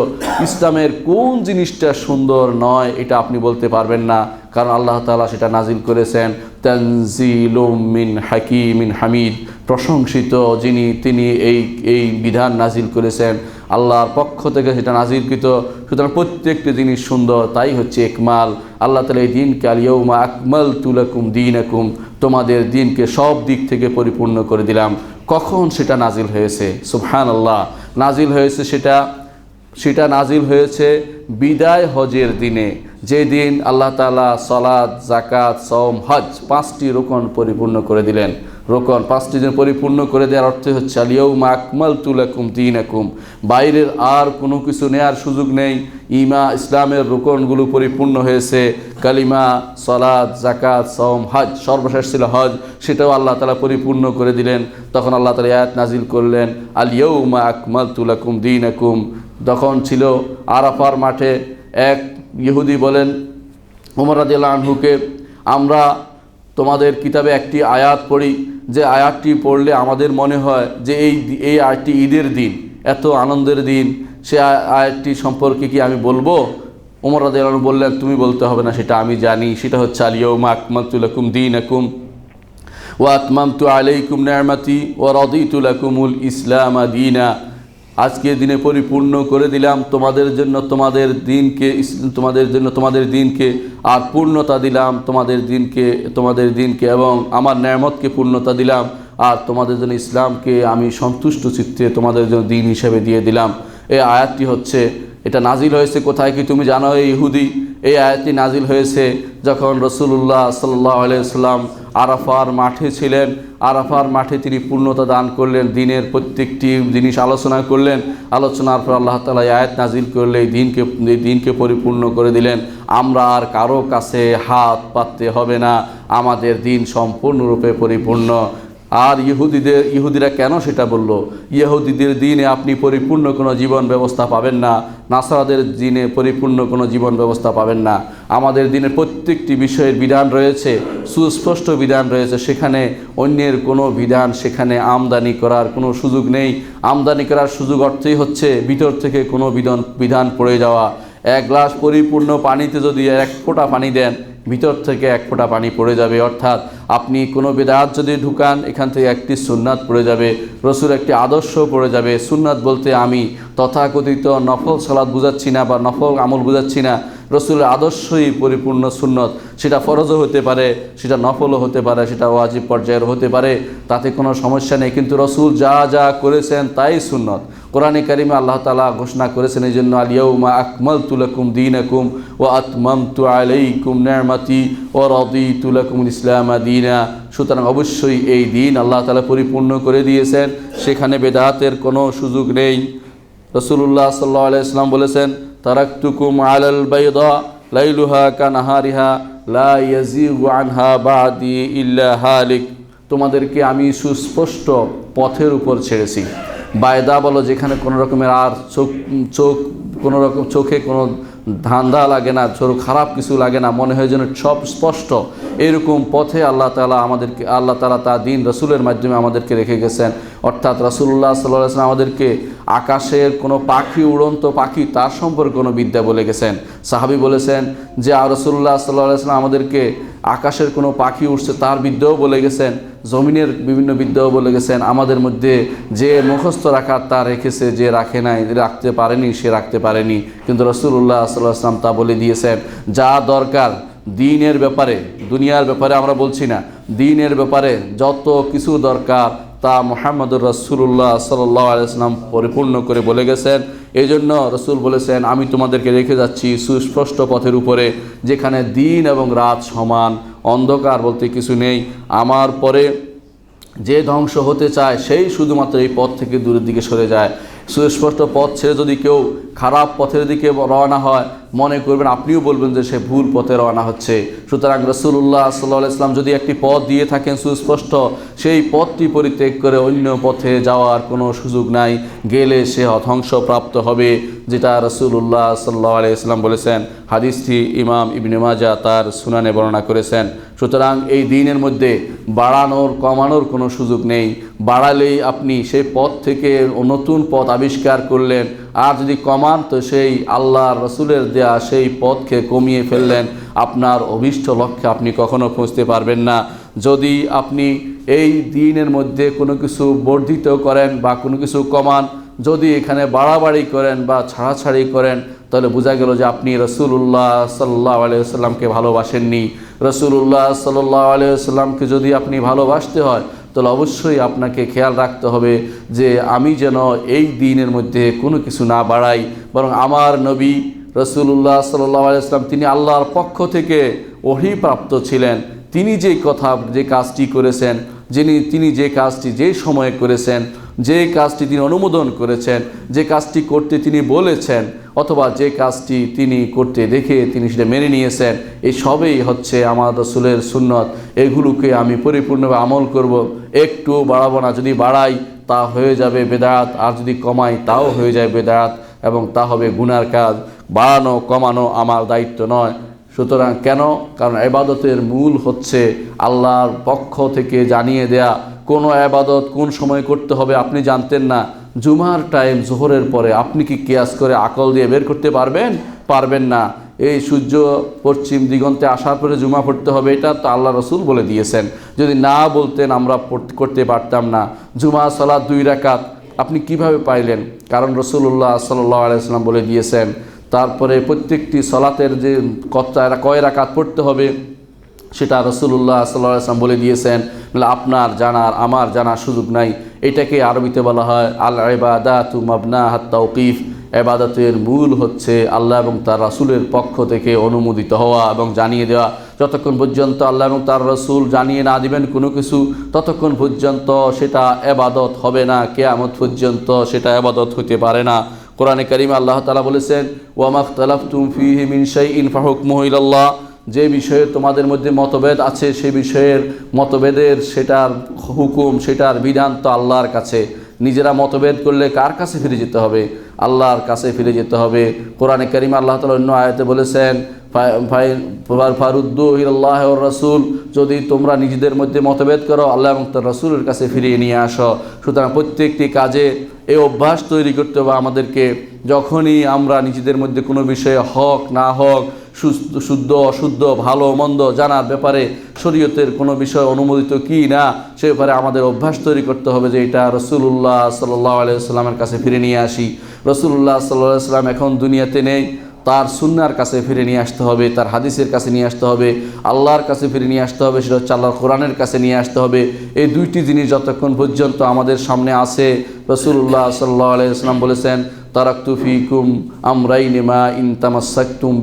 ইসলামের কোন জিনিসটা সুন্দর নয় এটা আপনি বলতে পারবেন না, কারণ আল্লাহ তাআলা সেটা নাজিল করেছেন তানজিলুম মিন হাকিমিন হামিদ। প্রশংসিত যিনি, তিনি এই বিধান নাজিল করেছেন, আল্লাহর পক্ষ থেকে সেটা নাজিলকৃত। সুতরাং প্রত্যেকটি জিনিস সুন্দর, তাই হচ্ছে একমাল। আল্লাহ তাআলা এই দিনকে আল-ইয়াউমা আকমালতু লাকুম দীনাকুম, তোমাদের দিনকে সব দিক থেকে পরিপূর্ণ করে দিলাম। কখন সেটা নাজিল হয়েছে? সুবহানাল্লাহ। নাজিল হয়েছে সেটা নাজিল হয়েছে বিদায় হজের দিনে, যে দিন আল্লাহ তাআলা সালাত, যাকাত, সওম, হজ 5টি রোকন পরিপূর্ণ করে দিলেন। রোকন 5টি দিন পরিপূর্ণ করে দেওয়ার অর্থ হচ্ছে আল-ইয়াউমা আকমালতু লাকুম দীনাকুম। বাইরের আর কোনো কিছু নেয়ার সুযোগ নেই। ইসলামের রোকনগুলো পরিপূর্ণ হয়েছে, কালিমা, সালাত, যাকাত, সওম, হজ। সর্বশেষ ছিল হজ, সেটাও আল্লাহ তাআলা পরিপূর্ণ করে দিলেন। তখন আল্লাহ তাআলা আয়াত নাজিল করলেন আল-ইয়াউমা আকমালতু লাকুম দীনাকুম। তখন ছিল আরাফার মাঠে এক ইহুদি বলেন ওমর রাদিয়াল্লাহু আনহুকে, আমরা তোমাদের কিতাবে একটি আয়াত পড়ি, যে আয়াতটি পড়লে আমাদের মনে হয় যে এই আয়াতটি ঈদের দিন, এত আনন্দের দিন, সে আয়াতটি সম্পর্কে কি আমি বলবো? ওমর রাদিয়াল্লাহু আনহু বললেন, তুমি বলতে হবে না, সেটা আমি জানি। সেটা হচ্ছে আল-ইয়াউমা আকমালতু লাকুম দীনাকুম ওয়া আতমামতু আলাইকুম নি'মাতি ওয়া রাদিতু লাকুমুল ইসলামা দীনা। আজকের দিনে পরিপূর্ণ করে দিলাম তোমাদের জন্য তোমাদের দিনকে আর পূর্ণতা দিলাম তোমাদের দিনকে এবং আমার নেয়ামতকে পূর্ণতা দিলাম আর তোমাদের জন্য ইসলামকে আমি সন্তুষ্ট চিত্তে তোমাদের জন্য দিন হিসেবে দিয়ে দিলাম। এই আয়াতটি হচ্ছে, এটা নাজিল হয়েছে কোথায় কি তুমি জানো এই ইহুদি? এই আয়াতটি নাজিল হয়েছে যখন রাসূলুল্লাহ সাল্লাল্লাহু আলাইহি ওয়াসাল্লাম আরাফার মাঠে ছিলেন। আরাফার মাঠে তিনি পূর্ণতা দান করলেন, দিনের প্রত্যেকটি জিনিস আলোচনা করলেন। আলোচনার পর আল্লাহ তাআলা আয়াত নাজিল করলে এই দিনকে পরিপূর্ণ করে দিলেন। আমরা আর কারো কাছে হাত পাততে হবে না, আমাদের দিন সম্পূর্ণরূপে পরিপূর্ণ। আর ইহুদিরা কেন সেটা বলল? ইহুদিদের দিনে আপনি পরিপূর্ণ কোনো জীবন ব্যবস্থা পাবেন না, নাসারাদের দিনে পরিপূর্ণ কোনো জীবন ব্যবস্থা পাবেন না। আমাদের দিনে প্রত্যেকটি বিষয়ের বিধান রয়েছে, সুস্পষ্ট বিধান রয়েছে, সেখানে অন্যের কোনো বিধান সেখানে আমদানি করার কোনো সুযোগ নেই। আমদানি করার সুযোগ অর্থই হচ্ছে ভিতর থেকে কোনো বিধান পড়ে যাওয়া। এক গ্লাস পরিপূর্ণ পানিতে যদি এক ফোঁটা পানি দেন, ভিতর থেকে এক ফোঁটা পানি পড়ে যাবে। অর্থাৎ আপনি কোনো বিদআত যদি ঢুকান, এখান থেকে একটি সুন্নাত পড়ে যাবে, রসুল একটি আদর্শ পড়ে যাবে। সুন্নাত বলতে আমি তথাকথিত নফল সালাত বুঝাচ্ছি না বা নফল আমল বুঝাচ্ছি না, রসুলের আদর্শই পরিপূর্ণ সুন্নত। সেটা ফরজও হতে পারে, সেটা নফলও হতে পারে, সেটা ওয়াজিব পর্যায়ের হতে পারে, তাতে কোনো সমস্যা নেই। কিন্তু রসুল যা যা করেছেন তাই সুন্নত। কোরআনে কারিমে আল্লাহ তাআলা ঘোষণা করেছেন এই জন্য, আল ইয়াউমা আকমালতু লাকুম দীনাকুম ওয়া আতমামতু আলাইকুম নি'মাতি ওয়া রাদিতু লাকুমুল ইসলামা দীনা। সুতরাং অবশ্যই এই দিন আল্লাহ তাআলা পরিপূর্ণ করে দিয়েছেন, সেখানে বেদাতের কোনো সুযোগ নেই। রাসূলুল্লাহ সাল্লাল্লাহু আলাইহি ওয়াসাল্লাম বলেছেন, তারাকতুকুম আলাল বাইদা লাইলুহা কানাহারিহা লা ইয়াজিগু আনহা বাদি ইল্লা হালিক। তোমাদেরকে আমি সুস্পষ্ট পথের উপর ছেড়েছি। বায়দা বলো যেখানে কোনো রকমের আর কোনো রকম চোখে কোনো ধান্দা লাগে না, খারাপ কিছু লাগে না, মনে হয় যেন সব স্পষ্ট, এরকম পথে আল্লাহ তাআলা তার দিন রসুলের মাধ্যমে আমাদেরকে রেখে গেছেন। অর্থাৎ রাসূলুল্লাহ সাল্লাল্লাহু আলাইহি ওয়াসাল্লাম আমাদেরকে আকাশের কোনো পাখি, উড়ন্ত পাখি, তার সম্পর্কে কোনো বিদ্যা বলে গেছেন। সাহাবী বলেছেন যে রাসূলুল্লাহ সাল্লাল্লাহু আলাইহি ওয়াসাল্লাম আমাদেরকে আকাশের কোনো পাখি উঠছে তার বিদ্যাও বলে গেছেন, জমিনের বিভিন্ন বিদ্যাও বলে গেছেন। আমাদের মধ্যে যে মুখস্থ রাখার তা রেখেছে, যে রাখতে পারেনি সে রাখতে পারেনি, কিন্তু রাসূলুল্লাহ সাল্লাল্লাহু আলাইহি ওয়াসাল্লাম তা বলে দিয়েছেন। যা দরকার দ্বীনের ব্যাপারে, দুনিয়ার ব্যাপারে আমরা বলছি না, দ্বীনের ব্যাপারে যত কিছু দরকার তা মুহাম্মদুর রাসূলুল্লাহ সাল্লাল্লাহু আলাইহি ওয়াসাল্লাম পরিপূর্ণ করে বলে গেছেন। এই জন্য রসুল বলেছেন, আমি তোমাদেরকে রেখে যাচ্ছি সুস্পষ্ট পথের উপরে, যেখানে দিন এবং রাত সমান, অন্ধকার বলতে কিছু নেই। আমার পরে যে ধ্বংস হতে চায় সেই শুধুমাত্র এই পথ থেকে দূরের দিকে সরে যায়। সুস্পষ্ট পথ ছেড়ে যদি কেউ খারাপ পথের দিকে রওনা হয়, মনে করবেন, আপনিও বলবেন যে সে ভুল পথে রওনা হচ্ছে। সুতরাং রাসূলুল্লাহ সাল্লাল্লাহু আলাইহি ওয়াসাল্লাম যদি একটি পথ দিয়ে থাকেন সুস্পষ্ট, সেই পথটি পরিত্যাগ করে অন্য পথে যাওয়ার কোনো সুযোগ নাই, গেলে সে ধ্বংসপ্রাপ্ত হবে, যেটা রাসূলুল্লাহ সাল্লাল্লাহু আলাইহি ওয়াসাল্লাম বলেছেন। হাদিসটি ইমাম ইবনে মাজাহ তার সুনানে বর্ণনা করেছেন। সুতরাং এই দিনের মধ্যে বাড়ানোর কমানোর কোনো সুযোগ নেই। বাড়ালেই আপনি সেই পথ থেকে নতুন পথ আবিষ্কার করলেন, আর যদি কমান তো সেই আল্লাহর রসুলের দেয়া সেই পথকে কমিয়ে ফেললেন। আপনার অভীষ্ট লক্ষ্যে আপনি কখনো পৌঁছতে পারবেন না। যদি আপনি এই দিনের মধ্যে কোনো কিছু বর্ধিত করেন বা কোনো কিছু কমান, যদি এখানে বাড়াবাড়ি করেন বা ছাড়াছাড়ি করেন, তাহলে বোঝা গেল যে আপনি রাসূলুল্লাহ সাল্লাল্লাহু আলাইহি ওয়াসাল্লামকে ভালোবাসেননি। রাসূলুল্লাহ সাল্লাল্লাহু আলাইহি ওয়াসাল্লামকে যদি আপনি ভালোবাসতে হয়, তাহলে অবশ্যই আপনাকে খেয়াল রাখতে হবে যে আমি যেন এই দিনের মধ্যে কোনো কিছু না বাড়াই, বরং আমার নবী রাসূলুল্লাহ সাল্লাল্লাহু আলাইহি ওয়াসাল্লাম তিনি আল্লাহর পক্ষ থেকে ওহীপ্রাপ্ত ছিলেন। তিনি যে কাজটি করেছেন, তিনি যে কাজটি যে সময়ে করেছেন, যে কাজটি তিনি অনুমোদন করেছেন, যে কাজটি করতে তিনি বলেছেন, অথবা যে কাজটি তিনি করতে দেখে তিনি সেটা মেনে নিয়েছেন, এই সবই হচ্ছে আমার রাসূলের সুন্নত। এগুলোকে আমি পরিপূর্ণভাবে আমল করব, একটু বাড়াবো না। যদি বাড়াই তা হয়ে যাবে বেদাত, আর যদি কমাই তাও হয়ে যায় বেদাত, এবং তা হবে গুনার কাজ। বাড়ানো কমানো আমার দায়িত্ব নয়। সুতরাং কেন? কারণ ইবাদতের মূল হচ্ছে আল্লাহর পক্ষ থেকে জানিয়ে দেয়া। কোনো ইবাদত কোন সময় করতে হবে আপনি জানতেন না, জুমার টাইম জোহরের পরে, আপনি কি কিয়াস করে আকল দিয়ে বের করতে পারবেন না। এই সূর্য পশ্চিম দিগন্তে আসার পরে জুমা পড়তে হবে, এটা তো আল্লাহ রসুল বলে দিয়েছেন। যদি না বলতেন আমরা করতে পারতাম না। জুমা সালাত 2 রাকাত আপনি কিভাবে পাইলেন? কারণ রাসূলুল্লাহ সাল্লাল্লাহু আলাইহি ওয়াসাল্লাম বলে দিয়েছেন। তারপরে প্রত্যেকটি সলাতের যে কয় রাকাত পড়তে হবে সেটা রাসূলুল্লাহ সাল্লাল্লাহু আলাইহি ওয়াসাল্লাম বলে দিয়েছেন। আপনার জানার আমার জানার সুযোগ নাই। এটাকে আরবিতে বলা হয় আল ইবাদাতু মাবনাহাত তাওকিফ। ইবাদতের মূল হচ্ছে আল্লাহ এবং তার রাসূলের পক্ষ থেকে অনুমোদিত হওয়া এবং জানিয়ে দেওয়া। যতক্ষণ পর্যন্ত আল্লাহ এবং তার রাসূল জানিয়ে না দিবেন কোনো কিছু, ততক্ষণ পর্যন্ত সেটা ইবাদত হবে না। কিয়ামত পর্যন্ত সেটা ইবাদত হতে পারে না। কোরআনে কারিমে আল্লাহ তাআলা বলেছেন, ওয়া মাখতালাফতুম ফীহি মিন শাইইন ফাহুকমুহু ইলাল্লাহ। যে বিষয়ে তোমাদের মধ্যে মতভেদ আছে সেই বিষয়ের মতভেদের সেটার হুকুম, সেটার বিধান তো আল্লাহর কাছে। নিজেরা মতভেদ করলে কার কাছে ফিরে যেতে হবে? আল্লাহর কাছে ফিরে যেতে হবে। কোরআনে কারিমে আল্লাহ তাআলা অন্য আয়াতে বলেছেন, ফারুদ্দু ইলাল্লাহ ওয়ার রাসূল, যদি তোমরা নিজেদের মধ্যে মতভেদ করো আল্লাহ এবং তার রাসূলের কাছে ফিরিয়ে নিয়ে আসো। সুতরাং প্রত্যেকটি কাজে এই অভ্যাস তৈরি করতে হবে আমাদেরকে। যখনই আমরা নিজেদের মধ্যে কোনো বিষয়ে হক না হক, শুদ্ধ অশুদ্ধ, ভালো মন্দ জানার ব্যাপারে শরীয়তের কোনো বিষয় অনুমোদিত কি না সে ব্যাপারে আমাদের অভ্যাস তৈরি করতে হবে যে এটা রাসূলুল্লাহ সাল্লাল্লাহু আলাইহি ওয়াসাল্লামের কাছে ফিরে নিয়ে আসি। রাসূলুল্লাহ সাল্লাল্লাহু আলাইহি ওয়াসাল্লাম এখন দুনিয়াতে নেই, তার সুন্নাহর কাছে ফিরে নিয়ে আসতে হবে, তার হাদিসের কাছে নিয়ে আসতে হবে, আল্লাহর কাছে ফিরে নিয়ে আসতে হবে, সেটা হচ্ছে আল্লাহর কোরআনের কাছে নিয়ে আসতে হবে। এই দুইটি জিনিস যতক্ষণ পর্যন্ত আমাদের সামনে আছে, রাসূলুল্লাহ সাল্লাল্লাহু আলাইহি ওয়াসাল্লাম বলেছেন, তারাকতু ফীকুম আমরাইন মা ইন তামাসসাকতুম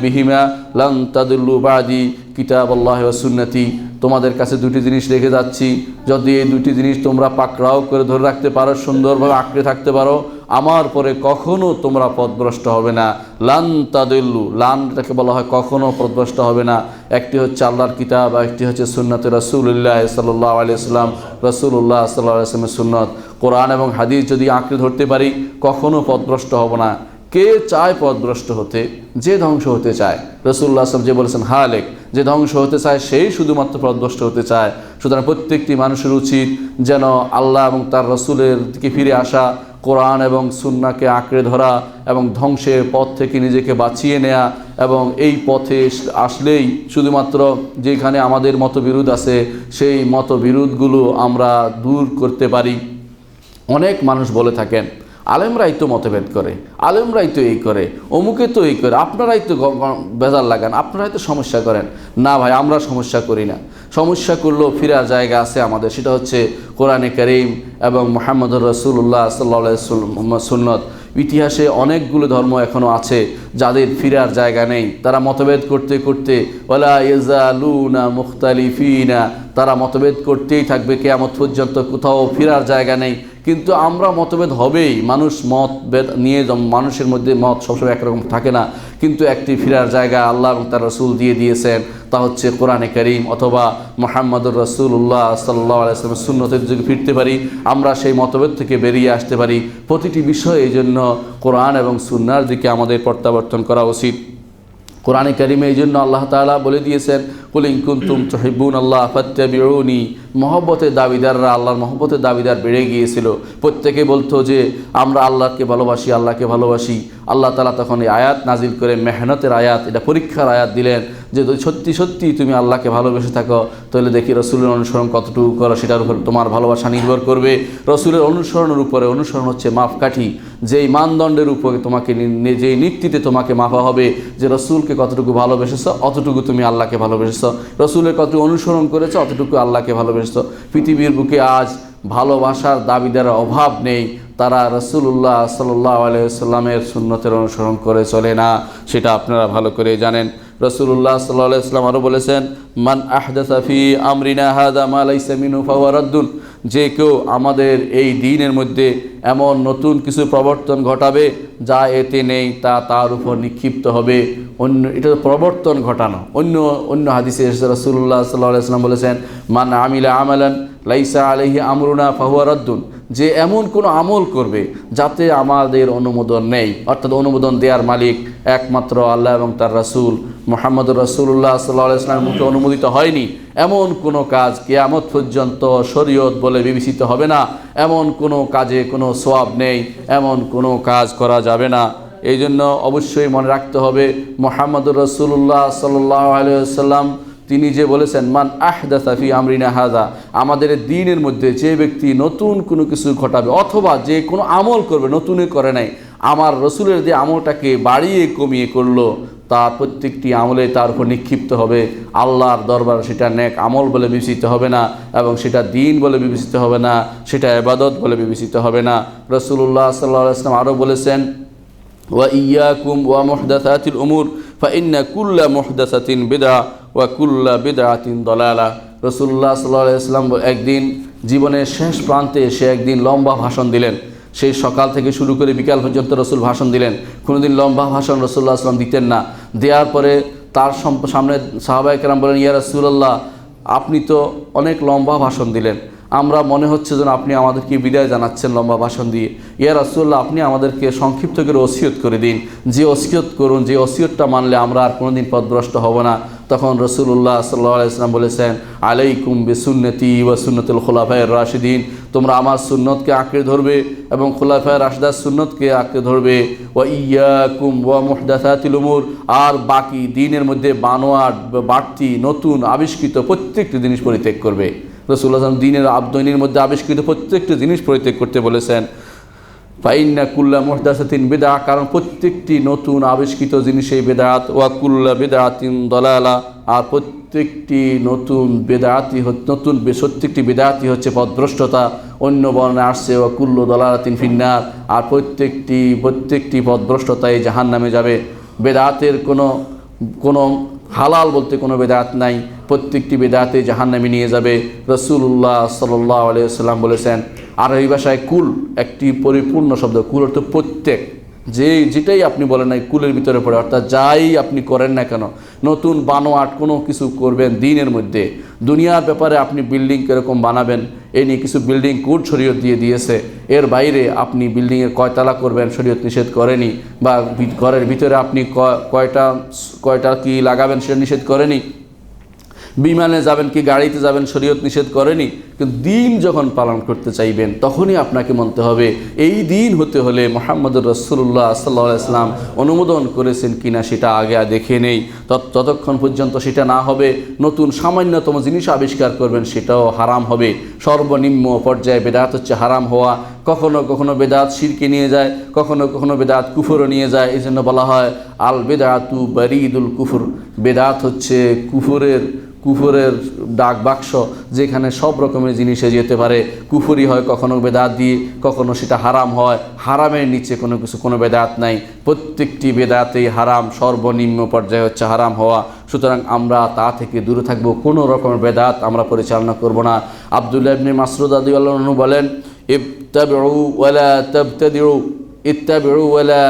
বিহিমা লান তাদুল্লু বাদি কিতাবাল্লাহি ওয়া সুন্নতি। তোমাদের কাছে দুটি জিনিস রেখে যাচ্ছি, যদি এই দুটি জিনিস তোমরা পাকড়াও করে ধরে রাখতে পারো, সুন্দরভাবে আঁকড়ে থাকতে পারো, আমার পরে কখনো তোমরা পথভ্রষ্ট হবে না। লান তাদুল্লু, লানটাকে বলা হয় কখনো পথভ্রষ্ট হবে না। একটি হচ্ছে আল্লাহর কিতাব, একটি হচ্ছে সুন্নতে রাসূলুল্লাহ সাল্লাল্লাহু আলাইহি ওয়াসাল্লাম, রাসূলুল্লাহ সাল্লাল্লাহু আলাইহি ওয়াসাল্লামের সুন্নত। কোরআন এবং হাদিস যদি আঁকড়ে ধরতে পারি কখনো পথভ্রষ্ট হব না। কে চায় পথভ্রষ্ট হতে? যে ধ্বংস হতে চায়। রাসূলুল্লাহ সাল্লাল্লাহু আলাইহি ওয়াসাল্লাম যে বলেছেন হালেক, যে ধ্বংস হতে চায় সেই শুধুমাত্র পথভ্রষ্ট হতে চায়। সুতরাং প্রত্যেকটি মানুষের উচিত যেন আল্লাহ এবং তার রাসূলের দিকে ফিরে আসা, কোরআন এবং সুন্নাহকে আঁকড়ে ধরা এবং ধ্বংসের পথ থেকে নিজেকে বাঁচিয়ে নেয়া, এবং এই পথে আসলেই শুধুমাত্র যেখানে আমাদের মতবিরোধ আছে সেই মতবিরোধগুলো আমরা দূর করতে পারি। অনেক মানুষ বলে থাকেন আলেমরাই তো মতভেদ করে, আলেমরাই তো এই করে, অমুকে তো এই করে, আপনারাই তো বেজার লাগান, আপনারাই তো সমস্যা করেন। না ভাই, আমরা সমস্যা করি না। সমস্যা করলেও ফিরার জায়গা আছে আমাদের, সেটা হচ্ছে কোরআনে কারীম এবং মুহাম্মদুর রাসূলুল্লাহ সাল্লাল্লাহু আলাইহি ওয়াসাল্লাম সুন্নত। ইতিহাসে অনেকগুলো ধর্ম এখনও আছে যাদের ফিরার জায়গা নেই। তারা মতভেদ করতে করতে ওয়ালা ইয়াজালুনা মুখতালিফিনা, তারা মতভেদ করতেই থাকবে কিয়ামত পর্যন্ত, কোথাও ফিরার জায়গা নেই। কিন্তু আমরা মতভেদ হবেই, মানুষ মতভেদ নিয়ে, মানুষের মধ্যে মত সবসময় একরকম থাকে না, কিন্তু একটি ফিরার জায়গা আল্লাহ এবং তার রাসূল দিয়ে দিয়েছেন, তা হচ্ছে কোরআনে কারীম অথবা মুহাম্মদুর রাসূলুল্লাহ সাল্লাল্লাহু আলাইহি ওয়াসাল্লামের সুন্নতের দিকে ফিরতে পারি, আমরা সেই মতভেদ থেকে বেরিয়ে আসতে পারি। প্রতিটি বিষয়ে এই জন্য কোরআন এবং সুন্নাহর দিকে আমাদের প্রত্যাবর্তন করা উচিত। কোরআনে কারীমে এই জন্য আল্লাহ তাআলা বলে দিয়েছেন, কুল ইন কুনতুম তুহিব্বুনাল্লাহ ফাত্তাবিউনি। মহব্বতের দাবিদাররা আল্লাহর মহব্বতের দাবিদার বেড়ে গিয়েছিল। প্রত্যেকে বলতো যে আমরা আল্লাহকে ভালোবাসি, আল্লাহকে ভালোবাসি। আল্লাহ তাআলা তখন এই আয়াত নাজিল করে, মেহনতের আয়াত, এটা পরীক্ষার আয়াত দিলেন, যে যদি সত্যি সত্যি তুমি আল্লাহকে ভালোবেসে থাকো তাহলে দেখি রসুলের অনুসরণ কতটুকু করো, সেটার উপর তোমার ভালোবাসা নির্ভর করবে। রসুলের অনুসরণের উপরে, অনুসরণ হচ্ছে মাপকাঠি, যেই মানদণ্ডের উপরে তোমাকে, যেই নীতিতে তোমাকে মাপা হবে যে রসুলকে কতটুকু ভালোবেসেছ অতটুকু তুমি আল্লাহকে ভালোবেসেছ, রসুলের কতটুকু অনুসরণ করেছ অতটুকু আল্লাহকে ভালোবেসেছ। পৃথিবীর বুকে আজ ভালোবাসার দাবিদার অভাব নেই, তারা রাসূলুল্লাহ সাল্লাল্লাহু আলাইহি ওয়াসাল্লামের সুন্নতের অনুসরণ করে চলে না, সেটা আপনারা ভালো করে জানেন। রাসূলুল্লাহ সাল্লাল্লাহু আলাইহি ওয়াসাল্লাম আরও বলেছেন, মান আহদাসা ফি আমরিনা হাযা মা লাইসা মিনহু ফাহুয়া রাদ্দুন। যে কেউ আমাদের এই দ্বীনের মধ্যে এমন নতুন কিছু প্রবর্তন ঘটাবে যা এতে নেই, তা তার উপর নিক্ষিপ্ত হবে। এটা প্রবর্তন ঘটানো। অন্য হাদিসে রাসূলুল্লাহ সাল্লাল্লাহু আলাইহি ওয়াসাল্লাম বলেছেন, মান আমিলা আমালান লাইসা আলাইহি আমরুনা ফাহুয়া রাদ্দুন। যে এমন কোনো আমল করবে যাতে আমাদের অনুমোদন নেই, অর্থাৎ অনুমোদন দেওয়ার মালিক একমাত্র আল্লাহ এবং তার রাসূল মুহাম্মদুর রাসূলুল্লাহ সাল্লাল্লাহু আলাইহি ওয়াসাল্লামের মুখে অনুমোদিত হয়নি, এমন কোনো কাজ কিয়ামত পর্যন্ত শরীয়ত বলে বিবেচিত হবে না। এমন কোনো কাজে কোনো সওয়াব নেই, এমন কোনো কাজ করা যাবে না। এই জন্য অবশ্যই মনে রাখতে হবে মুহাম্মদুর রাসূলুল্লাহ সাল্লাল্লাহু আলাইহি ওয়াসাল্লাম তিনি যে বলেছেন, মান আহদাসা ফি আমরিনা হাযা, আমাদের দ্বীনের মধ্যে যে ব্যক্তি নতুন কোনো কিছু ঘটাবে অথবা যে কোনো আমল করবে নতুনই করে নাই, আমার রসুলের যে আমলটাকে বাড়িয়ে কমিয়ে করলো, তার প্রত্যেকটি আমলে তার উপর নিক্ষিপ্ত হবে আল্লাহর দরবার, সেটা নেক আমল বলে বিবেচিত হবে না এবং সেটা দ্বীন বলে বিবেচিত হবে না, সেটা ইবাদত বলে বিবেচিত হবে না। রাসূলুল্লাহ সাল্লাল্লাহু আলাইহি ওয়াসাল্লাম আরও বলেছেন, ওয়া ইয়াকুম ওয়া মুহদাসাতিল উমুর ফা ইন্না কুল্লা মুহদাসাতিন বিদআ ওয়া কুল্লা বিদআতিন দালালা। রাসূলুল্লাহ সাল্লাল্লাহু আলাইহি ওয়াসাল্লাম একদিন জীবনের শেষ প্রান্তে এসে একদিন লম্বা ভাষণ দিলেন। সেই সকাল থেকে শুরু করে বিকাল পর্যন্ত রসুল ভাষণ দিলেন। কোনোদিন লম্বা ভাষণ রাসূলুল্লাহ সাল্লাল্লাহু আলাইহি ওয়াসাল্লাম দিতেন না। দেওয়ার পরে তার সামনে সাহাবায়ে কেরাম বলেন, ইয়া রাসূলুল্লাহ, আপনি তো অনেক লম্বা ভাষণ দিলেন, আমরা মনে হচ্ছে যেন আপনি আমাদেরকে বিদায় জানাচ্ছেন লম্বা ভাষণ দিয়ে। ইয়া রাসূলুল্লাহ, আপনি আমাদেরকে সংক্ষিপ্ত করে ওসিয়ত করে দিন, যে ওসিয়ত করুন, যে ওসিয়তটা মানলে আমরা আর কোনোদিন পথভ্রষ্ট হব না। তখন রাসূলুল্লাহ সাল্লাল্লাহু আলাইহি ওয়াসাল্লাম বলেছেন, আলাইকুম বিসুন্নতি ওয়া সুন্নাতুল খুলাফায়ে রাশিদিন, তোমরা আমার সুন্নতকে আঁকড়ে ধরবে এবং খুলাফায়ে রাশিদার সুন্নতকে আঁকড়ে ধরবে। ওয়া ইয়াকুম ওয়া মুহদাসাতিল উমুর, আর বাকি দ্বীনের মধ্যে বানোয়াট, বাড়তি, নতুন, আবিষ্কৃত প্রত্যেকটি জিনিস পরিত্যাগ করবে। রাসূলুল্লাহ দ্বীনের দৈনির মধ্যে আবিষ্কৃত প্রত্যেকটি জিনিস পরিত্যাগ করতে বলেছেন। ফাইন্না কুল্লা মুহদাসাতিন বিদআ, কারণ প্রত্যেকটি নতুন আবিষ্কৃত জিনিসই বিদআত। ওয়া কুল্লা বিদআতিন দালালা, আর প্রত্যেকটি নতুন বেদাতি প্রত্যেকটি বেদাতি হচ্ছে পথভ্রষ্টতা। অন্য বর্ণে আসছে ওয়া কুল্লু দালালাতিন ফিন্নার, আর প্রত্যেকটি পথভ্রষ্টতায় জাহান্নামে যাবে। বেদাতের কোনো হালাল বলতে কোনো বেদাত নাই, প্রত্যেকটি বেদাতে জাহান্নামে নিয়ে যাবে। রাসূলুল্লাহ সাল্লাল্লাহু আলাইহি ওয়াসাল্লাম বলেছেন। আর এই ভাষায় কুল একটি পরিপূর্ণ শব্দ। কুল অর্থ প্রত্যেক, যেটাই আপনি বলেন না কুলের ভিতরে পড়ে, অর্থাৎ যাই আপনি করেন না কেন, নতুন বানোয়াট কোনো কিছু করবেন দ্বীনের মধ্যে, দুনিয়ার ব্যাপারে আপনি বিল্ডিং কীরকম বানাবেন এই নিয়ে কিছু বিল্ডিং কোড শরীয়ত দিয়েছে, এর বাইরে আপনি বিল্ডিংয়ের কয়তলা করবেন শরীয়ত নিষেধ করেনি, বা ঘরের ভিতরে আপনি কয়টা কি লাগাবেন সেটা নিষেধ করেনি, বিমানে যাবেন কি গাড়িতে যাবেন শরীয়ত নিষেধ করেনি। কিন্তু দ্বীন যখন পালন করতে চাইবেন তখনই আপনাকে মানতে হবে এই দ্বীন হতে হলে মুহাম্মদুর রাসূলুল্লাহ সাল্লাল্লাহু আলাইহি ওয়াসাল্লাম অনুমোদন করেছেন কিনা সেটা আগে দেখে নেই। ততক্ষণ পর্যন্ত সেটা না হবে, নতুন সামান্যতম জিনিস আবিষ্কার করবেন সেটাও হারাম হবে। সর্বনিম্ন পর্যায়ে বেদাত হচ্ছে হারাম হওয়া। কখনো কখনো বেদাত শিরকে নিয়ে যায়, কখনো কখনো বেদাত কুফরও নিয়ে যায়। এই জন্য বলা হয় আল বেদাতু বারিদুল কুফর, বেদাত হচ্ছে কুফরের ডাক বাক্স, যেখানে সব রকমের জিনিসে যেতে পারে। কুফরি হয় কখনো বেদাত দিয়ে, কখনো সেটা হারাম হয়। হারামের নিচে কোনো বেদাত নাই, প্রত্যেকটি বেদাতেই হারাম। সর্বনিম্ন পর্যায়ে হচ্ছে হারাম হওয়া। সুতরাং আমরা তা থেকে দূরে থাকবো, কোনো রকমের বেদাত আমরা পরিচালনা করব না। আব্দুল্লাহ ইবনে মাসউদ রাদিয়াল্লাহু আনহু বলেন, ইত্তাবিউ ওয়ালা তাবতাদিউ, ইত্তাবিউ ওয়ালা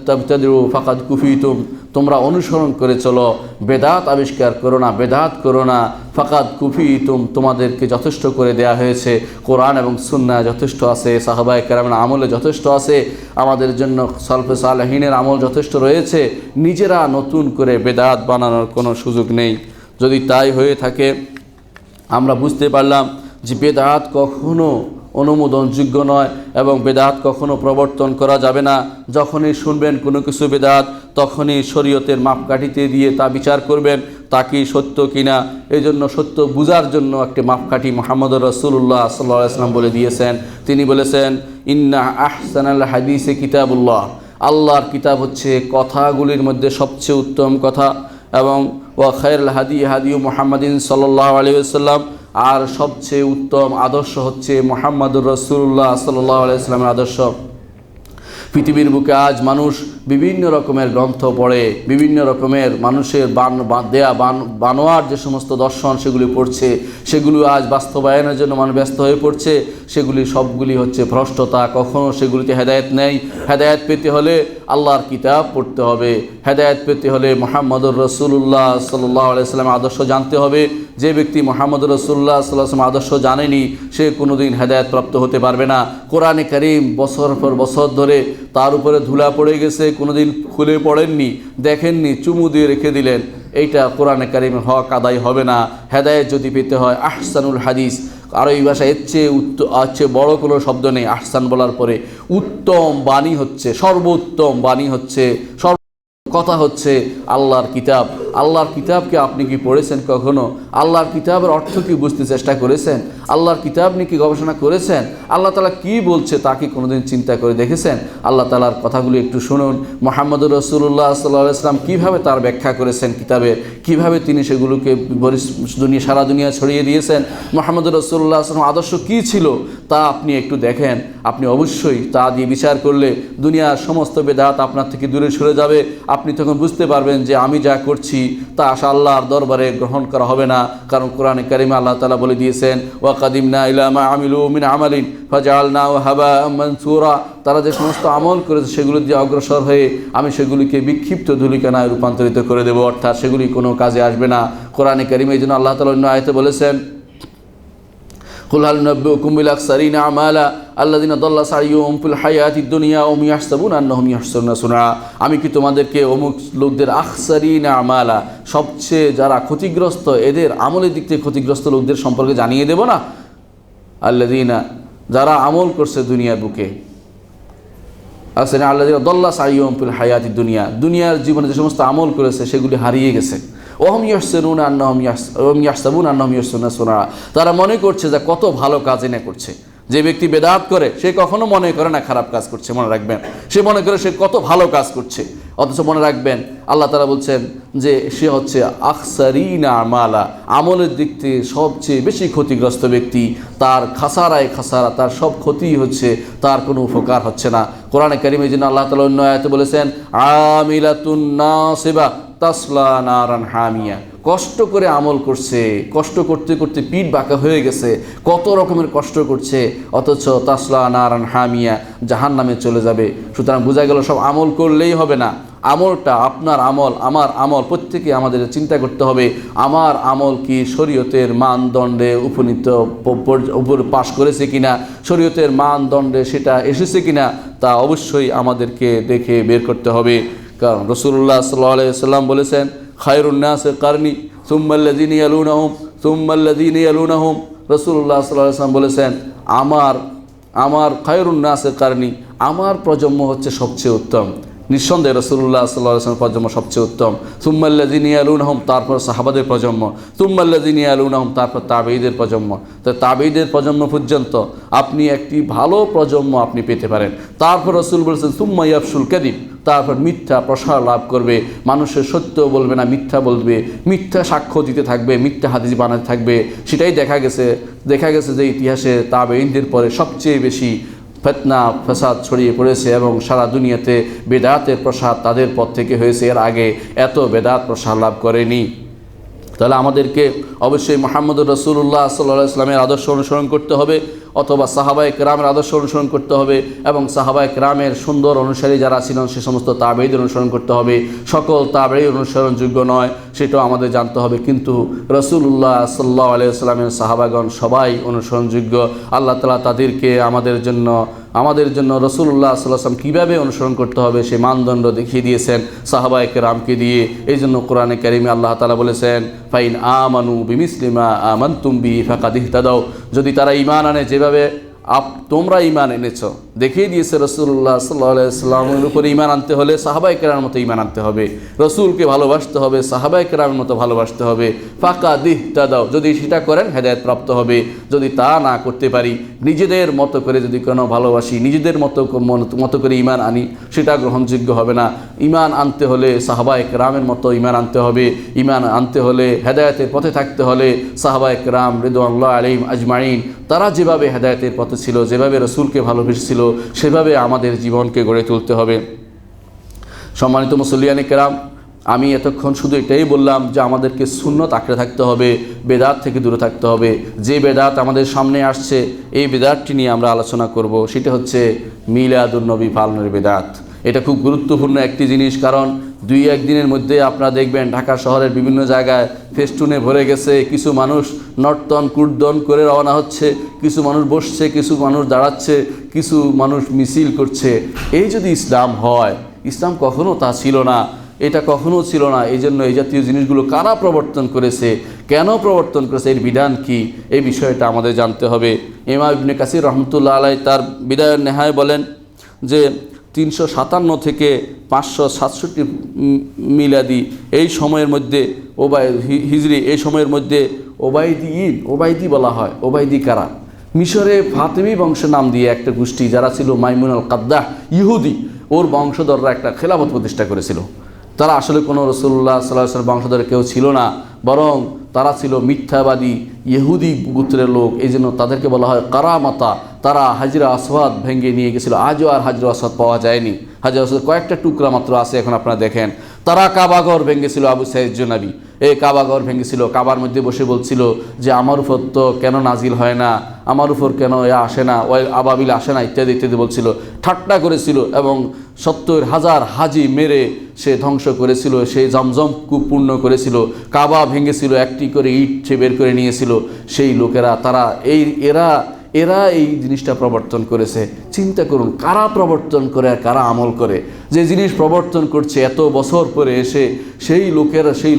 তাবতাদিউ ফাকাদ কুফিতুম, তোমরা অনুসরণ করে চলো, বেদাত আবিষ্কার করো না, বেদাত করো না। ফাকাদ কুফিতুম, তোমাদেরকে যথেষ্ট করে দেয়া হয়েছে। কোরআন এবং সুন্নাহ যথেষ্ট আছে, সাহাবায়ে কেরামের আমলে যথেষ্ট আছে, আমাদের জন্য সালফে সালেহিনের আমল যথেষ্ট রয়েছে। নিজেরা নতুন করে বেদাত বানানোর কোনো সুযোগ নেই। যদি তাই হয়ে থাকে আমরা বুঝতে পারলাম যে বেদাত কখনো অনুমোদনযোগ্য নয় এবং বেদাত কখনো প্রবর্তন করা যাবে না। যখনই শুনবেন কোনো কিছু বেদাত, তখনই শরীয়তের মাপকাঠিতে দিয়ে তা বিচার করবেন তা কি সত্য কিনা। এই জন্য সত্য বুঝার জন্য একটি মাপকাঠি মুহাম্মদুর রাসূলুল্লাহ সাল্লাল্লাহু আলাইহি ওয়াসাল্লাম বলে দিয়েছেন। তিনি বলেছেন, ইন্না আহসানাল হাদিসে কিতাবুল্লাহ, আল্লাহর কিতাব হচ্ছে কথাগুলির মধ্যে সবচেয়ে উত্তম কথা, এবং ওয়া খায়রুল হাদি হাদিউ মুহাম্মাদিন সাল্লাল্লাহু আলাইহি ওয়াসাল্লাম, আর সবচেয়ে উত্তম আদর্শ হচ্ছে মুহাম্মদুর রাসূলুল্লাহ সাল্লাল্লাহু আলাইহি ওয়াসাল্লামের আদর্শ। পৃথিবীর বুকে আজ মানুষ বিভিন্ন রকমের গ্রন্থ পড়ে, বিভিন্ন রকমের মানুষের বানোয়ার যে সমস্ত দর্শন সেগুলি পড়ছে, সেগুলি আজ বাস্তবায়নের জন্য মানুষ ব্যস্ত হয়ে পড়ছে। সেগুলি সবগুলি হচ্ছে ভ্রষ্টতা, কখনো সেগুলিতে হেদায়েত নেই। হেদায়েত পেতে হলে আল্লাহর কিতাব পড়তে হবে, হেদায়েত পেতে হলে মুহাম্মদুর রাসূলুল্লাহ সাল্লাল্লাহু আলাইহি ওয়াসাল্লামের আদর্শ জানতে হবে। যে ব্যক্তি মুহাম্মদুর রাসূলুল্লাহ সাল্লাল্লাহু আলাইহি ওয়াসাল্লামের আদর্শ জানেনি সে কোনোদিন হেদায়েত প্রাপ্ত হতে পারবে না। কোরআনে কারীম বছর পর বছর ধরে তার উপরে ধুলা পড়ে গেছে, কোনোদিন খুলে পড়েননি, দেখেননি, চুমু দিয়ে রেখে দিলেন, এইটা কোরআনে কারীমের হক আদায় হবে না। হেদায়েত যদি পেতে হয় আহসানুল হাদিস, আর এই ভাষায় এর চেয়ে বড় কোনো শব্দ নেই। আহসান বলার পরে উত্তম বাণী হচ্ছে, সর্বোত্তম বাণী হচ্ছে, কথা হচ্ছে আল্লাহর কিতাব। আল্লাহর কিতাবকে আপনি কি পড়েছেন কখনো? আল্লাহর কিতাবের অর্থ কি বুঝতে চেষ্টা করেছেন? আল্লাহর কিতাব নিয়ে কি গবেষণা করেছেন? আল্লাহ তাআলা কি বলছে তা কি কোনোদিন চিন্তা করে দেখেছেন? আল্লাহ তাআলার কথাগুলি একটু শুনুন। মুহাম্মদুর রাসূলুল্লাহ সাল্লাল্লাহু আলাইহি ওয়াসাল্লাম কীভাবে তার ব্যাখ্যা করেছেন কিতাবে, কিভাবে তিনি সেগুলোকে সারা দুনিয়া ছড়িয়ে দিয়েছেন। মুহাম্মদুর রাসূলুল্লাহ সাল্লাল্লাহু আলাইহি ওয়াসাল্লাম আদর্শ কী ছিল তা আপনি একটু দেখেন। আপনি অবশ্যই তা দিয়ে বিচার করলে দুনিয়ার সমস্ত বেদাত আপনার থেকে দূরে সরে যাবে। আপনি তখন বুঝতে পারবেন যে আমি যা করছি তা আল্লাহর দরবারে গ্রহণ করা হবে না। কারণ কোরআনে কারিমে আল্লাহ তাআলা বলে দিয়েছেন, ওয়া কাদিমনা ইলা মা আমিলু মিন আমালিন ফাজআলনাহু হাবাআম মানসুরা। তারা যে সমস্ত আমল করেছে সেগুলো দিয়ে অগ্রসর হয়ে আমি সেগুলিকে বিক্ষিপ্ত ধূলিকণায় রূপান্তরিত করে দেব, অর্থাৎ সেগুলি কোনো কাজে আসবে না। কোরআনে কারিমে এই জন্য আল্লাহ তাআলা অন্য আয়াতে বলেছেন, কুল হাল নুনাব্বিউকুম বিল আকসারিনা আমালা আল্লাযিনা দাল্লা সাইয়ুহুম ফিল হায়াতিদ দুনিয়া ওয়া ইয়াহসাবুনা আন্নাহুম ইহসানুনা সুনআ। আমি কি তোমাদেরকে অমুক লোকদের আখসারিনা আমালা, সবচেয়ে যারা ক্ষতিগ্রস্ত, এদের আমলের দিক থেকে ক্ষতিগ্রস্ত লোকদের সম্পর্কে জানিয়ে দেব না? আল্লাযিনা, যারা আমল করছে দুনিয়ার বুকে, আল্লাযিনা দাল্লা সাইয়ুহুম ফিল হায়াতিদ দুনিয়া, দুনিয়ার জীবনে যে সমস্ত আমল করেছে সেগুলি হারিয়ে গেছে। ওহম ইয়াহসানুনা আন্নাহুম ইয়াহসাবুনা আন্নাহুম ইহসানুনা সুনআ। তারা মনে করছে যে কত ভালো কাজ এনে করছে। যে ব্যক্তি বেদাত করে সে কখনো মনে করে না খারাপ কাজ করছে, মনে রাখবেন। সে মনে করে সে কত ভালো কাজ করছে, অথচ মনে রাখবেন আল্লাহ তাআলা বলছেন যে সে হচ্ছে আখসারিনা আমালা, আমলের দিক থেকে সবচেয়ে বেশি ক্ষতিগ্রস্ত ব্যক্তি। তার খাসারায় খাসারা, তার সব ক্ষতি হচ্ছে, তার কোনো উপকার হচ্ছে না। কোরআনে কারিমে এই জন্য আল্লাহ তাআলা অন্য আয়াতে বলেছেন, আমিলাতুন নাসিবা তাসলা নারান হামিয়া। কষ্ট করে আমল করছে, কষ্ট করতে করতে পিঠ বাঁকা হয়ে গেছে, কত রকমের কষ্ট করছে, অথচ তাসলা নারান হামিয়া, জাহান্নামে চলে যাবে। সুতরাং বোঝা গেল সব আমল করলেই হবে না। আমলটা, আপনার আমল, আমার আমল, প্রত্যেকে আমাদের চিন্তা করতে হবে আমার আমল কি শরীয়তের মানদণ্ডে উপর পাশ করেছে কিনা, শরীয়তের মানদণ্ডে সেটা এসেছে কিনা, তা অবশ্যই আমাদেরকে দেখে বের করতে হবে। কারণ রাসূলুল্লাহ সাল্লাল্লাহু আলাইহি ওয়াসাল্লাম বলেছেন, খায়রুন নাসি কারনি সুম্মাল্লাযিনা ইয়ালুনাহুম সুম্মাল্লাযিনা ইয়ালুনাহুম। রাসূলুল্লাহ সাল্লাল্লাহু আলাইহি ওয়াসাল্লাম বলেছেন, আমার খায়রুন নাসি কারনি, আমার প্রজন্ম হচ্ছে সবচেয়ে উত্তম। নিঃসন্দেহে রাসূলুল্লাহ সাল্লাল্লাহু আলাইহি ওয়াসাল্লাম প্রজন্ম সবচেয়ে উত্তম। সুম্মাল্লাযিনা ইয়ালুনাহুম, তারপর সাহাবাদের প্রজন্ম। সুম্মাল্লাযিনা ইয়ালুনাহুম, তারপর তাবেঈদের প্রজন্ম। তো তাবেঈদের প্রজন্ম পর্যন্ত আপনি একটি ভালো প্রজন্ম আপনি পেতে পারেন। তারপর রাসূল বলেছেন, সুম্মা ইয়াফশুল কাযিব, তারপর মিথ্যা প্রসার লাভ করবে, মানুষের সত্য বলবে না, মিথ্যা বলবে, মিথ্যা সাক্ষ্য দিতে থাকবে, মিথ্যা হাদিস বানাতে থাকবে। সেটাই দেখা গেছে যে ইতিহাসে তাবেঈনদের পরে সবচেয়ে বেশি ফিতনা ফাসাদ ছড়িয়ে পড়েছে এবং সারা দুনিয়াতে বেদাতের প্রসার তাদের পথ থেকে হয়েছে। এর আগে এত বেদাত প্রসার লাভ করেনি। তাহলে আমাদেরকে অবশ্যই মুহাম্মদুর রাসূলুল্লাহ সাল্লাল্লাহু আলাইহি ওয়াসাল্লামের আদর্শ অনুসরণ করতে হবে, অথবা সাহাবায়ে কেরামের আদর্শ অনুসরণ করতে হবে, এবং সাহাবায়ে কেরামের সুন্দর অনুসারী যারা ছিলেন সে সমস্ত তাবেঈদের অনুসরণ করতে হবে। সকল তাবেঈ অনুসরণযোগ্য নয় সেটাও আমাদের জানতে হবে, কিন্তু রাসূলুল্লাহ সাল্লাল্লাহু আলাইহি ওয়াসাল্লামের সাহাবাগণ সবাই অনুসরণযোগ্য। আল্লাহ তাআলা তাদেরকে আমাদের জন্য রাসূলুল্লাহ সাল্লাল্লাহু আলাইহি ওয়াসাল্লাম কীভাবে অনুসরণ করতে হবে সে মানদণ্ড দেখিয়ে দিয়েছেন সাহাবায়ে কেরামকে দিয়ে। এই জন্য কোরআনে কারিমে আল্লাহ তাআলা বলেছেন, ফাইন আমানু বিমিসলি মা আমানতুম বিহি ফাকাদ ইহতাদাও। যদি তারা ঈমান আনে যেভাবে তোমরা ঈমান এনেছ, দেখিয়ে দিয়েছে রাসূলুল্লাহ সাল্লাল্লাহু আলাইহি ওয়াসাল্লামের উপরে ঈমান আনতে হলে সাহাবায়ে কেরামের মতো ঈমান আনতে হবে, রাসূলকে ভালোবাসতে হবে, সাহাবায়ে কেরামের মতো ভালোবাসতে হবে। ফাকাদ ইহতাদাও, যদি সেটা করেন হেদায়েত প্রাপ্ত হবে। যদি তা না করতে পারি, নিজেদের মতো করে যদি কোনো ভালোবাসি, নিজেদের মতো করে ঈমান আনি, সেটা গ্রহণযোগ্য হবে না। ঈমান আনতে হলে সাহাবায়ে কেরামের মতো ঈমান আনতে হবে। ঈমান আনতে হলে, হেদায়েতের পথে থাকতে হলে সাহাবায়ে কেরাম রিদওয়ানুল্লাহি আলাইহিম আজমাইন তারা যেভাবে হেদায়েতের পথে ছিল, যেভাবে রাসূলকে ভালোবেসেছিল, সেভাবে আমাদের জীবনকে গড়ে তুলতে হবে। সম্মানিত মুসল্লিয়ানে কেরাম, আমি এতক্ষণ শুধু এটাই বললাম যে আমাদেরকে সুন্নত আঁকড়ে থাকতে হবে, বেদাত থেকে দূরে থাকতে হবে। যে বেদাত আমাদের সামনে আসছে এই বেদাতটি নিয়ে আমরা আলোচনা করব, সেটা হচ্ছে মিলাদুন নবী পালনের বেদাত। এটা খুব গুরুত্বপূর্ণ একটি জিনিস, কারণ 2-1 দিনের মধ্যে আপনারা দেখবেন ঢাকা শহরের বিভিন্ন জায়গায় ফেস্টুনে ভরে গেছে। কিছু মানুষ নর্তন কুর্দন করে রওনা হচ্ছে, কিছু মানুষ বসছে, কিছু মানুষ দাঁড়াচ্ছে, কিছু মানুষ মিছিল করছে। এই যদি ইসলাম হয়, ইসলাম কখনো তা ছিল না, এটা কখনো ছিল না। এই জন্য এই জাতীয় জিনিসগুলো কারা প্রবর্তন করেছে, কেন প্রবর্তন করেছে, এর বিধান কি, এই বিষয়টা আমাদের জানতে হবে। ইমাম ইবনে কাসির রহমতুল্লাহ আলাইহি তার বিদায়ের নেহায় বলেন যে 357 থেকে 567 মিলাদি এই সময়ের মধ্যে হিজরি এই সময়ের মধ্যে ওবায়দি বলা হয়। ওবায়দি কারা? মিশরে ফাতেমি বংশের নাম দিয়ে একটা গোষ্ঠী যারা ছিল মাইমুন আল কাদ্দাহ ইহুদি, ওর বংশধররা একটা খেলাফত প্রতিষ্ঠা করেছিল। তারা আসলে কোনো রাসূলুল্লাহ সাল্লাল্লাহু আলাইহি ওয়াসাল্লাম বংশধর কেউ ছিল না, বরং তারা ছিল মিথ্যাবাদী ইহুদি গোত্রের লোক। এই জন্য তাদেরকে বলা হয় কারামাতা। তারা হাজরা আসওয়াদ ভেঙে নিয়ে গেছিল। আজও আর হাজরা আসওয়াদ পাওয়া যায়নি। হাজরা আসওয়াদ কয়েকটা টুকরা মাত্র আছে এখন আপনারা দেখেন। তারা কাবাঘর ভেঙেছিল। আবু সাইদ জুনাবি এই কাবাঘর ভেঙেছিল। কাবার মধ্যে বসে বলছিল যে আমার উপর তো কেন নাজিল হয় না, আমার উপর কেন আসে না, ওই আবাবিল আসে না, ইত্যাদি ইত্যাদি বলছিল, ঠাট্টা করেছিল এবং 70,000 হাজি মেরে সে ধ্বংস করেছিল। সেই জমজম কূপ পূর্ণ করেছিল। কাবা ভেঙেছিল, একটি করে ইট সে বের করে নিয়েছিল। সেই লোকেরা এরা এই জিনিসটা প্রবর্তন করেছে। চিন্তা করুন, কারা প্রবর্তন করে আর কারা আমল করে। যে জিনিস প্রবর্তন করছে এত বছর পরে এসে সেই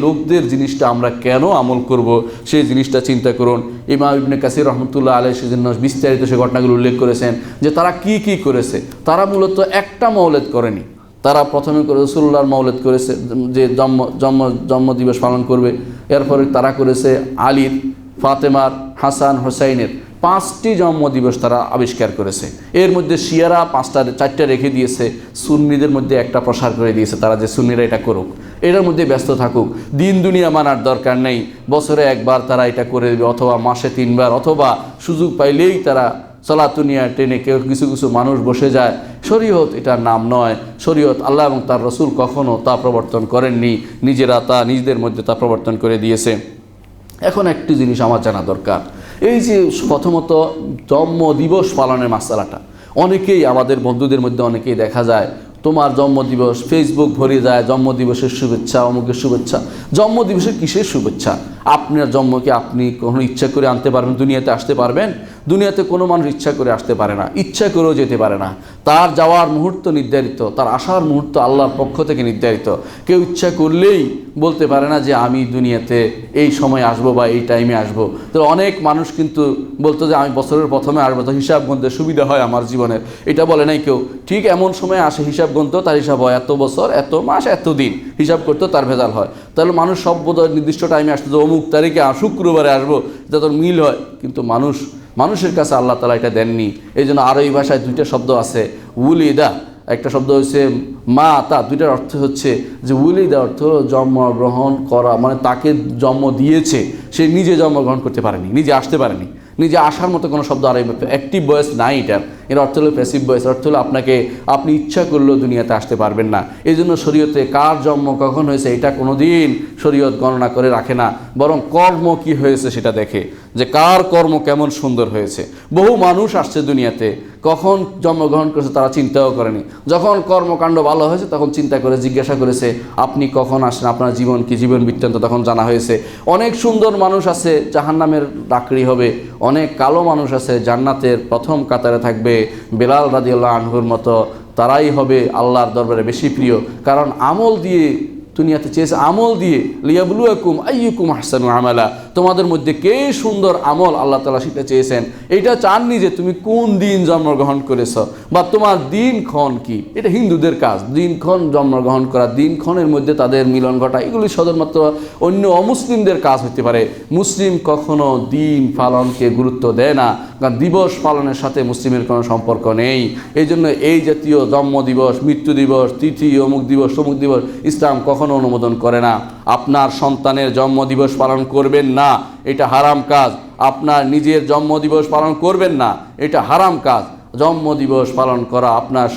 লোকদের জিনিসটা আমরা কেন আমল করব, সেই জিনিসটা চিন্তা করুন। ইমাম ইবনে কাসির রহমতুল্লাহ আলাইহি সেজন্য বিস্তারিত সে ঘটনাগুলো উল্লেখ করেছেন যে তারা কি কি করেছে। তারা মূলত একটা মৌলিদ করেনি। তারা প্রথমে রাসূলুল্লাহর মৌলিদ করেছে, যে জন্ম দিবস পালন করবে। এরপরে তারা করেছে আলীর, ফাতেমার, হাসান, হোসাইনের 5টি জন্মদিবস তারা আবিষ্কার করেছে। এর মধ্যে শিয়ারা 4টা রেখে দিয়েছে, সুন্নিদের মধ্যে একটা প্রসার করে দিয়েছে। তারা যে সুন্নিরা এটা করুক, এটার মধ্যে ব্যস্ত থাকুক, দিন দুনিয়া মানার দরকার নেই। বছরে একবার তারা এটা করে দেবে, অথবা মাসে 3 বার, অথবা সুযোগ পাইলেই তারা সলাতুনিয়া টেনে কেউ কিছু কিছু মানুষ বসে যায়। শরীয়ত এটার নাম নয়। শরীয়ত আল্লাহ এবং তার রসুল কখনও তা প্রবর্তন করেননি। নিজেরা তা নিজেদের মধ্যে তা প্রবর্তন করে দিয়েছে। এখন একটি জিনিস আমার জানা দরকার, এই যে প্রথমত জন্মদিবস পালনের মাসালাটা, অনেকেই আমাদের বন্ধুদের মধ্যে অনেকেই দেখা যায় তোমার জন্মদিবস ফেসবুক ভরে যায়, জন্মদিবসের শুভেচ্ছা, অমুকের শুভেচ্ছা। জন্মদিবসের কিসের শুভেচ্ছা? আপনার জন্মকে আপনি কখনো ইচ্ছা করে আনতে পারবেন? দুনিয়াতে আসতে পারবেন? দুনিয়াতে কোনো মানুষ ইচ্ছা করে আসতে পারে না, ইচ্ছা করেও যেতে পারে না। তার যাওয়ার মুহূর্ত নির্ধারিত, তার আসার মুহূর্ত আল্লাহর পক্ষ থেকে নির্ধারিত। কেউ ইচ্ছা করলেই বলতে পারে না যে আমি দুনিয়াতে এই সময় আসবো বা এই টাইমে আসবো। তো অনেক মানুষ কিন্তু বলতো যে আমি বছরের প্রথমে আসবো, তো হিসাব গুনতে সুবিধা হয় আমার জীবনের, এটা বলে নাই কেউ। ঠিক এমন সময় আসে হিসাব গুনতো, তার হিসাব হয় এত বছর, এত মাস, এত দিন, হিসাব করতো, তার ভেজাল হয়। তাহলে মানুষ সব বোধহয় নির্দিষ্ট টাইমে আসতো যে অমুক তারিখে শুক্রবারে আসবো, যাতে মিল হয়। কিন্তু মানুষের কাছে আল্লাহ তাআলা এটা দেননি। এই জন্য আরবি ভাষায় 2টা শব্দ আছে, উলিদা, একটা শব্দ হচ্ছে মা তা। 2টার অর্থ হচ্ছে যে উলিদা অর্থ জন্মগ্রহণ করা, মানে তাকে জন্ম দিয়েছে, সে নিজে জন্মগ্রহণ করতে পারেনি, নিজে আসতে পারেনি। নিজে আসার মতো কোনো শব্দ আরবি অ্যাক্টিভ ভয়েস নাই এটার। এর অর্থ হলো প্যাসিভ ভয়েস। অর্থ হলো আপনি ইচ্ছা করলেও দুনিয়াতে আসতে পারবেন না। এই জন্য শরীয়তে কার জন্ম কখন হয়েছে এটা কোনো দিন শরীয়ত গণনা করে রাখে না, বরং কর্ম কি হয়েছে সেটা দেখে, যে কার কর্ম কেমন সুন্দর হয়েছে। বহু মানুষ আসছে দুনিয়াতে, কখন জন্মগ্রহণ করেছে তারা চিন্তাও করেনি। যখন কর্মকাণ্ড ভালো হয়েছে তখন চিন্তা করে জিজ্ঞাসা করেছে আপনি কখন আসেন, আপনার জীবন কি, জীবন বৃত্তান্ত তখন জানা হয়েছে। অনেক সুন্দর মানুষ আছে জাহান্নামের ডাকরি হবে, অনেক কালো মানুষ আছে জান্নাতের প্রথম কাতারে থাকবে। বেলাল রাদিয়াল্লাহু আনহুর মতো তারাই হবে আল্লাহর দরবারে বেশি প্রিয়, কারণ আমল দিয়ে দুনিয়াতে চেয়েছে, আমল দিয়ে লিয়াবলুয়াকুম আইয়ুকুম আহসানু আমালা, তোমাদের মধ্যে কে সুন্দর আমল আল্লাহ তাআলা সেটা চেয়েছেন। এটা চাননি যে তুমি কোন দিন জন্মগ্রহণ করেছ বা তোমার দিনক্ষণ কি। এটা হিন্দুদের কাজ, দিনক্ষণ জন্মগ্রহণ করা, দিনক্ষণের মধ্যে তাদের মিলন ঘটা, এগুলি শুধুমাত্র অন্য অমুসলিমদের কাজ হতে পারে। মুসলিম কখনো দিন পালনকে গুরুত্ব দেয় না, কারণ দিবস পালনের সাথে মুসলিমের কোনো সম্পর্ক নেই। এই জন্য এই জাতীয় জন্মদিবস, মৃত্যু দিবস, তিথি, অমুক দিবস, তমুক দিবস ইসলাম কখনো অনুমোদন করে না। আপনার সন্তানের জন্মদিবস পালন করবেন না, এটা হারাম কাজ। আপনার নিজের জন্মদিবস পালন করবেন না, এটা হারাম কাজ। জন্মদিবস পালন করা আপনার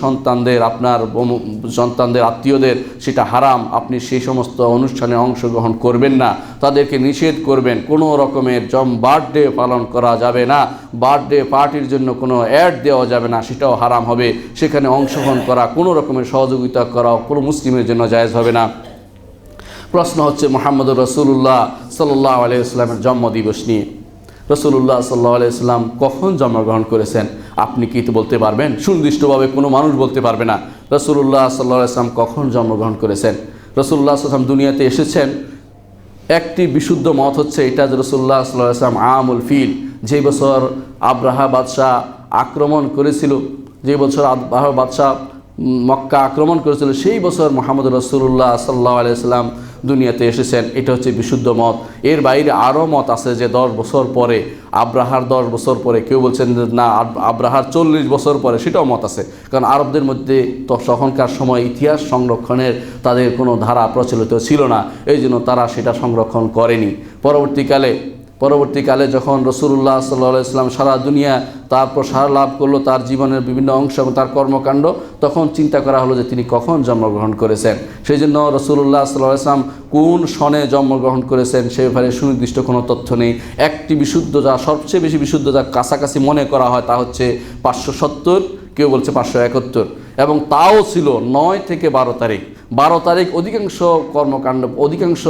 সন্তানদের আত্মীয়দের সেটা হারাম। আপনি সেই সমস্ত অনুষ্ঠানে অংশগ্রহণ করবেন না, তাদেরকে নিষেধ করবেন। কোনো রকমের বার্থডে পালন করা যাবে না, বার্থডে পার্টির জন্য কোনো অ্যাড দেওয়া যাবে না, সেটাও হারাম হবে। সেখানে অংশগ্রহণ করা, কোনো রকমের সহযোগিতা করা কোনো মুসলিমের জন্য জায়েজ হবে না। প্রশ্ন হচ্ছে মুহাম্মদুর রাসূলুল্লাহ সাল্লাল্লাহু আলাইহি ওয়াসাল্লামের জন্মদিবস নিয়ে। রাসূলুল্লাহ সাল্লাল্লাহু আলাইহি ওয়াসাল্লাম কখন জন্মগ্রহণ করেছেন আপনি কি বলতে পারবেন? সুনির্দিষ্টভাবে কোনো মানুষ বলতে পারবে না রাসূলুল্লাহ সাল্লাল্লাহু আলাইহি ওয়াসাল্লাম কখন জন্মগ্রহণ করেছেন। রাসূলুল্লাহ সাল্লাল্লাহু আলাইহি ওয়াসাল্লাম দুনিয়াতে এসেছেন, একটি বিশুদ্ধ মত হচ্ছে এটা যে রাসূলুল্লাহ সাল্লাল্লাহু আলাইহি ওয়াসাল্লাম আমুল ফিল, যে বছর আব্রাহা বাদশাহ আক্রমণ করেছিল, যে বছর আব্রাহা বাদশাহ মক্কা আক্রমণ করেছিল সেই বছর মুহাম্মদ রাসূলুল্লাহ সাল্লাল্লাহু আলাইহি সাল্লাম দুনিয়াতে এসেছেন। এটা হচ্ছে বিশুদ্ধ মত। এর বাইরে আরও মত আছে যে 10 বছর পরে, আব্রাহার 10 বছর পরে, কেউ বলছেন যে না আব্রাহার 40 বছর পরে, সেটাও মত আছে। কারণ আরবদের মধ্যে তখনকার সময় ইতিহাস সংরক্ষণের তাদের কোনো ধারা প্রচলিত ছিল না, এই জন্য তারা সেটা সংরক্ষণ করেনি। পরবর্তীকালে যখন রাসূলুল্লাহ সাল্লাল্লাহু আলাইহি সাল্লাম সারা দুনিয়া তার প্রসার লাভ করলো, তার জীবনের বিভিন্ন অংশ এবং তার কর্মকাণ্ড, তখন চিন্তা করা হলো যে তিনি কখন জন্মগ্রহণ করেছেন। সেই জন্য রাসূলুল্লাহ সাল্লাল্লাহু আলাইহি সাল্লাম কোন সনে জন্মগ্রহণ করেছেন সে ব্যাপারে সুনির্দিষ্ট কোনো তথ্য নেই। একটি বিশুদ্ধ, যা সবচেয়ে বেশি বিশুদ্ধ, যা কাছাকাছি মনে করা হয়, তা হচ্ছে 570, কেউ বলছে 571, এবং তাও ছিল 9 থেকে 12 তারিখ। 12 তারিখ অধিকাংশ কর্মকাণ্ড, অধিকাংশ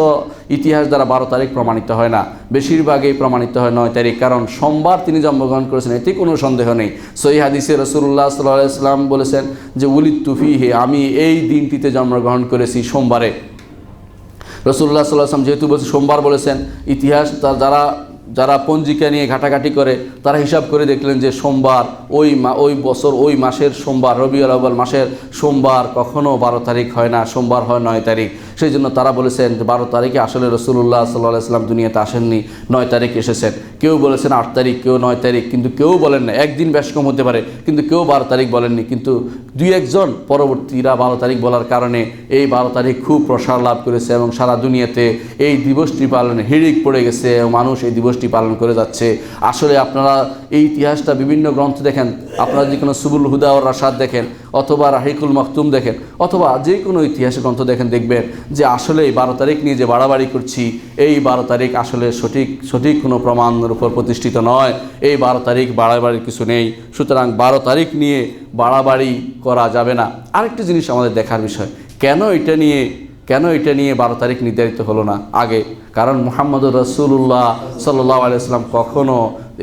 ইতিহাস দ্বারা 12 তারিখ প্রমাণিত হয় না, বেশিরভাগই প্রমাণিত হয় 9 তারিখ। কারণ সোমবার তিনি জন্মগ্রহণ করেছেন, এতে কোনো সন্দেহ নেই। সহিহ হাদিসে রাসূলুল্লাহ সাল্লাল্লাহু আলাইহি ওয়াসাল্লাম বলেছেন যে উলিদতু ফীহি, আমি এই দিনটিতে জন্মগ্রহণ করেছি, সোমবারে। রাসূলুল্লাহ সাল্লাল্লাহু আলাইহি ওয়াসাল্লাম যেহেতু বলছে সোমবার বলেছেন, ইতিহাস যারা পঞ্জিকা নিয়ে ঘাটাঘাটি করে তারা হিসাব করে দেখলেন যে সোমবার ওই বছর ওই মাসের সোমবার, রবিউল আউয়াল মাসের সোমবার কখনো 12 তারিখ হয় না, সোমবার হয় 9 তারিখ। সেই জন্য তারা বলেছেন যে 12 তারিখে আসলে রাসূলুল্লাহ সাল্লাল্লাহু আলাইহি ওয়াসাল্লাম দুনিয়াতে আসেননি, 9 তারিখ এসেছেন। কেউ বলেছেন 8 তারিখ, কেউ 9 তারিখ, কিন্তু কেউ বলেন না। একদিন বেশ কম হতে পারে, কিন্তু কেউ 12 তারিখ বলেননি। কিন্তু 2-1 পরবর্তীরা 12 তারিখ বলার কারণে এই 12 তারিখ খুব প্রসার লাভ করেছে এবং সারা দুনিয়াতে এই দিবসটি পালনে হিড়িক পড়ে গেছে এবং মানুষ এই দিবসটি পালন করে যাচ্ছে। আসলে আপনারা এই ইতিহাসটা বিভিন্ন গ্রন্থ দেখেন, আপনারা যে কোনো সুবুল হুদা ও রাশাদ দেখেন, অথবা রাহিকুল মাকতুম দেখেন, অথবা যে কোনো ইতিহাস গ্রন্থ দেখেন, দেখবেন যে আসলে এই 12 তারিখ নিয়ে যে বাড়াবাড়ি করছি, এই 12 তারিখ আসলে সঠিক কোনো প্রমাণের উপর প্রতিষ্ঠিত নয়। এই 12 তারিখ বাড়াবাড়ির কিছু নেই, সুতরাং 12 তারিখ নিয়ে বাড়াবাড়ি করা যাবে না। আরেকটি জিনিস আমাদের দেখার বিষয়, কেন এটা নিয়ে 12 তারিখ নির্ধারিত হলো না আগে? কারণ মুহাম্মদুর রাসূলুল্লাহ সাল্লাল্লাহু আলাইহি ওয়াসাল্লাম কখনো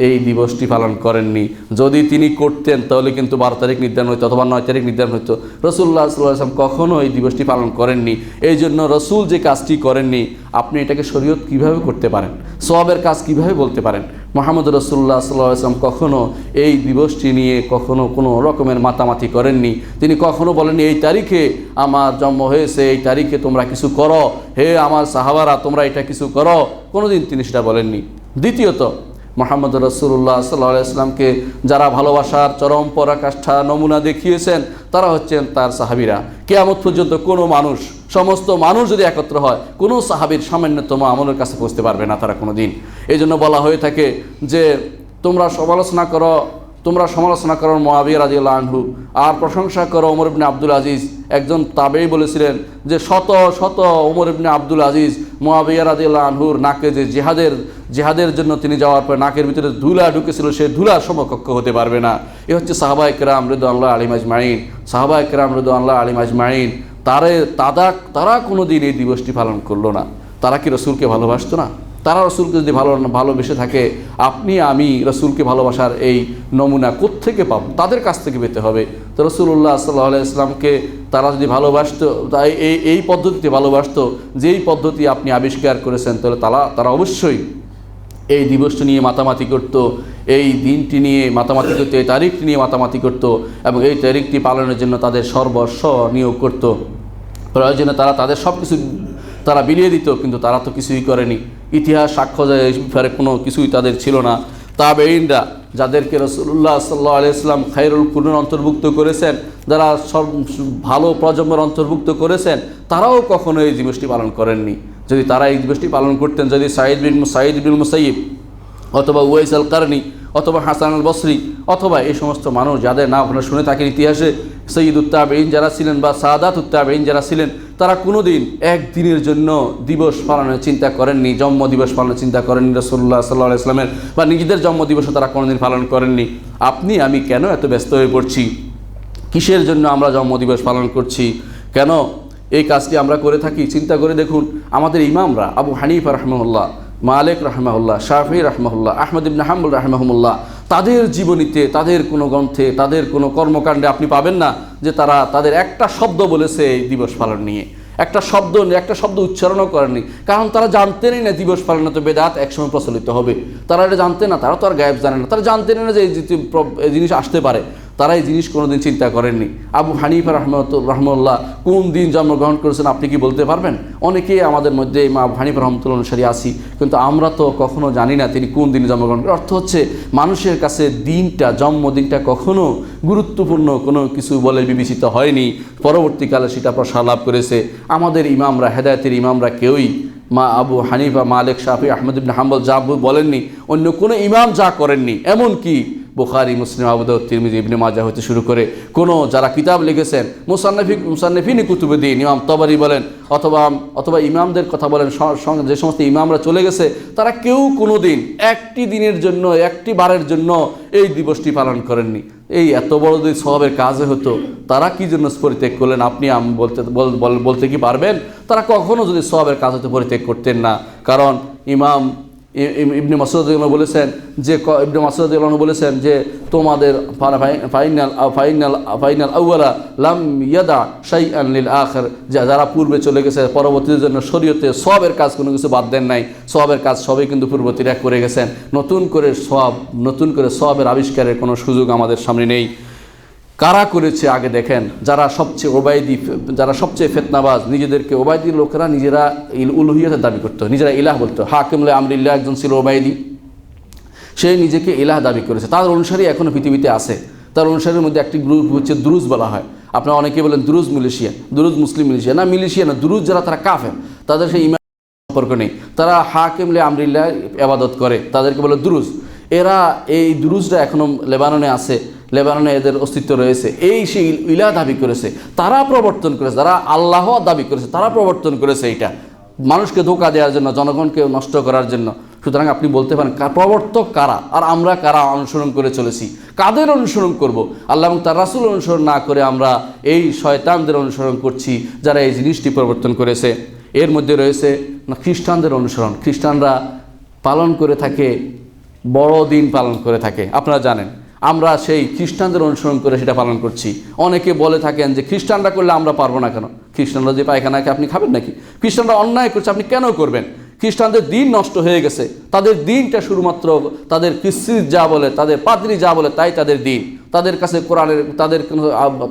এই দিবসটি পালন করেননি। যদি তিনি করতেন তাহলে কিন্তু 12 তারিখ নির্ধারণ হতো অথবা 9 তারিখ নির্ধারণ হতো। রাসূলুল্লাহ সাল্লাল্লাহু আলাইহি ওয়াসাল্লাম কখনো এই দিবসটি পালন করেননি। এই জন্য রাসূল যে কাজটি করেননি, আপনি এটাকে শরীয়ত কিভাবে করতে পারেন, সওয়াবের কাজ কিভাবে বলতে পারেন? মুহাম্মদ রাসূলুল্লাহ সাল্লাল্লাহু আলাইহি ওয়াসাল্লাম কখনো এই দিবসটি নিয়ে কখনো কোনো রকমের মাতামাতি করেননি। তিনি কখনো বলেননি এই তারিখে আমার জন্ম হয়েছে, এই তারিখে তোমরা কিছু করো, হে আমার সাহাবারা তোমরা এটা কিছু করো, কোনোদিন তিনি সেটা বলেননি। দ্বিতীয়ত, মুহাম্মদ রাসূলুল্লাহ সাল্লাল্লাহু আলাইহি ওয়াসাল্লামকে যারা ভালোবাসার চরম পরাকাষ্ঠা নমুনা দেখিয়েছেন তারা হচ্ছেন তার সাহাবীরা। কিয়ামত পর্যন্ত কোনো মানুষ, সমস্ত মানুষ যদি একত্র হয়, কোনো সাহাবীর সামান্যতম আমলের কাছে পৌঁছতে পারবে না তারা কোনো দিন। এই জন্য বলা হয়ে থাকে যে তোমরা সমালোচনা করো মুআবিয়া রাদিয়াল্লাহু আনহু, আর প্রশংসা করো ওমর ইবনে আব্দুল আজিজ। একজন তাবেঈ বলেছিলেন যে শত শত ওমর ইবনে আব্দুল আজিজ মুআবিয়া রাদিয়াল্লাহু আনহুর নাকে যে জিহাদের জন্য তিনি যাওয়ার পর নাকের ভিতরে ধুলা ঢুকেছিল, সে ধুলার সমকক্ষ হতে পারবে না। এ হচ্ছে সাহাবায়ে কেরাম রিদওয়ানুল্লাহি আলাইহিম আজমাইন। তারা কোনো দিন এই দিবসটি পালন করলো না। তারা কি রাসূলকে ভালোবাসতো না? তারা রাসূলকে যদি ভালোবেসে থাকে, আপনি আমি রাসূলকে ভালোবাসার এই নমুনা কোত্থেকে পাব? তাদের কাছ থেকে পেতে হবে। তো রাসূলুল্লাহ সাল্লাল্লাহু আলাইহি ওয়াসাল্লামকে তারা যদি ভালোবাসতো, তাই এই পদ্ধতিতে ভালোবাসতো যেই পদ্ধতি আপনি আবিষ্কার করেছেন, তাহলে তারা অবশ্যই এই দিবসটি নিয়ে মাতামাতি করত, এই দিনটি নিয়ে মাতামাতি করতো, এই তারিখটি নিয়ে মাতামাতি করত এবং এই তারিখটি পালনের জন্য তাদের সর্বস্ব নিয়োগ করত। প্রয়োজনে তাদের সব কিছু তারা বিলিয়ে দিত, কিন্তু তারা তো কিছুই করেনি। ইতিহাস সাক্ষ্য যায় এই ব্যাপারে কোনো কিছুই তাদের ছিল না। তাবেঈনরা, যাদেরকে রাসূলুল্লাহ সাল্লাল্লাহু আলাইহি ওয়াসাল্লাম খায়রুল কুরুন অন্তর্ভুক্ত করেছেন, যারা সব ভালো প্রজন্মের অন্তর্ভুক্ত করেছেন, তারাও কখনো এই দিবসটি পালন করেননি। যদি তারা এই দিবসটি পালন করতেন, যদি সাঈদ বিন মুসাইয়িব অথবা উওয়াইস আল কারনি অথবা হাসান আল বসরি অথবা এই সমস্ত মানুষ যাদের নাম আপনারা শুনে থাকেন ইতিহাসে, সৈয়দুত তাবেঈন যারা ছিলেন বা সাদাতুত তাবেঈন যারা ছিলেন, তারা কোনোদিন একদিনের জন্য দিবস পালনের চিন্তা করেননি, জন্ম দিবস পালনের চিন্তা করেননি রাসূলুল্লাহ সাল্লাল্লাহু আলাইহি ওয়াসাল্লামের, বা নিজেদের জন্মদিবসও তারা কোনোদিন পালন করেননি। আপনি আমি কেন এত ব্যস্ত হয়ে পড়ছি? কিসের জন্য আমরা জন্মদিবস পালন করছি? কেন এই কাজটি আমরা করে থাকি? চিন্তা করে দেখুন, আমাদের ইমামরা আবু হানিফা রাহিমাহুল্লাহ, মালিক রাহিমাহুল্লাহ, শাফিঈ রাহিমাহুল্লাহ, আহমদ ইবনে হাম্বল রাহিমাহুল্লাহ, তাদের জীবনীতে, তাদের কোনো গ্রন্থে, তাদের কোনো কর্মকাণ্ডে আপনি পাবেন না যে তারা তাদের একটা শব্দ বলেছে এই দিবস পালন নিয়ে, একটা শব্দ উচ্চারণও করেনি। কারণ তারা জানতেনই না দিবস পালন তো বেদাত একসময় প্রচলিত হবে। তারা এটা জানতেন না, তারা তো আর গায়েব জানে না, তারা জানতেন না যে এই জিনিস আসতে পারে। তারা এই জিনিস কোনোদিন চিন্তা করেননি। আবু হানিফা রহমতুল্লাহ কোন দিন জন্মগ্রহণ করেছেন আপনি কি বলতে পারবেন? অনেকেই আমাদের মধ্যে ইমাম আবু হানিফা রহমতুল্লাহ অনুসারী আছি, কিন্তু আমরা তো কখনো জানি না তিনি কোন দিন জন্মগ্রহণ করেন। অর্থ হচ্ছে মানুষের কাছে দিনটা, জন্মদিনটা কখনো গুরুত্বপূর্ণ কোনো কিছু বলে বিবেচিত হয়নি। পরবর্তীকালে সেটা প্রসার লাভ করেছে। আমাদের ইমামরা, হেদায়েতের ইমামরা কেউই আবু হানিফা, মালিক, শাফি, আহমদ ইবনে হাম্বল যা বলেননি, অন্য কোনো ইমাম যা করেননি। এমনকি বুখারী, মুসলিম, আবু দাউদ, তিরমিজি, ইবনে মাজাহ হতে শুরু করে কোনো যারা কিতাব লিখেছেন, মুসান্নিফিন কুতুবুদ্দিন, ইমাম তবরি বলেন অথবা ইমামদের কথা বলেন, যে সমস্ত ইমামরা চলে গেছে, তারা কেউ কোনো দিন একটি দিনের জন্য, একটি বারের জন্য এই দিবসটি পালন করেননি। এই এত বড় যদি সওয়াবের কাজে হতো, তারা কি জন্য পরিত্যাগ করলেন আপনি বলতে কি পারবেন? তারা কখনো যদি সওয়াবের কাজ হতে পরিত্যাগ করতেন না। কারণ ইমাম ইবনে মাসউদ বলেছেন যে বলেছেন যে তোমাদের ফাইনাল আউয়ালা লাম ইয়াদা শাইআন লিল আখির, যারা পূর্বে চলে গেছে পরবর্তীদের জন্য শরীয়তে সওয়াবের কাজ কোনো কিছু বাদ দেন নাই। সওয়াবের কাজ সবই কিন্তু পূর্ববর্তীরা করে গেছেন। নতুন করে সওয়াবের আবিষ্কারের কোনো সুযোগ আমাদের সামনে নেই। কারা করেছে আগে দেখেন। যারা সবচেয়ে ফিতনাবাজ, নিজেদেরকে ওবায়দি লোকেরা নিজেরা উলুহিয়তের দাবি করতো, নিজেরা ইলাহ বলতো। হাকিম আমরিল্লাহ একজন ছিল ওবায়দি, সে নিজেকে ইলাহ দাবি করেছে। তার অনুসারী এখনও পৃথিবীতে আছে। তার অনুসারীর মধ্যে একটি গ্রুপ হচ্ছে দুরুজ বলা হয়। আপনারা অনেকে বলেন দুরুজ মিলিশিয়া, দুরুজ মুসলিম মিলিশিয়া। না, মিলিশিয়া না, দুরুজ যারা তারা কাফের, তাদের সেই ইমান সম্পর্ক নেই। তারা হাকিম আমরিল্লাহ ইবাদত করে, তাদেরকে বলে দুরুজ। এরা এই দুরুজরা এখনও লেবাননে আছে, লেবাননে এদের অস্তিত্ব রয়েছে। এই সেই ইলাহ দাবি করেছে, তারা প্রবর্তন করেছে। যারা আল্লাহ দাবি করেছে তারা প্রবর্তন করেছে এটা, মানুষকে ধোঁকা দেওয়ার জন্য, জনগণকে নষ্ট করার জন্য। সুতরাং আপনি বলতে পারেন প্রবর্তক কারা, আর আমরা কারা অনুসরণ করে চলেছি? কাদের অনুসরণ করব? আল্লাহ এবং তার রাসূল অনুসরণ না করে আমরা এই শয়তানদের অনুসরণ করছি যারা এই জিনিসটি প্রবর্তন করেছে। এর মধ্যে রয়েছে খ্রিস্টানদের অনুসরণ। খ্রিস্টানরা পালন করে থাকে, বড়দিন পালন করে থাকে। আপনারা জানেন আমরা সেই খ্রিস্টানদের অনুসরণ করে সেটা পালন করছি। অনেকে বলে থাকেন যে খ্রিস্টানরা করলে আমরা পারবো না কেন? খ্রিস্টানরা যে পায়খানাকে আপনি খাবেন নাকি? খ্রিস্টানরা অন্যায় করছে, আপনি কেন করবেন? খ্রিস্টানদের দিন নষ্ট হয়ে গেছে। তাদের দিনটা শুধুমাত্র তাদের খ্রিস্ট যা বলে, তাদের পাদ্রী যা বলে তাই তাদের দিন। তাদের কাছে কোরআনের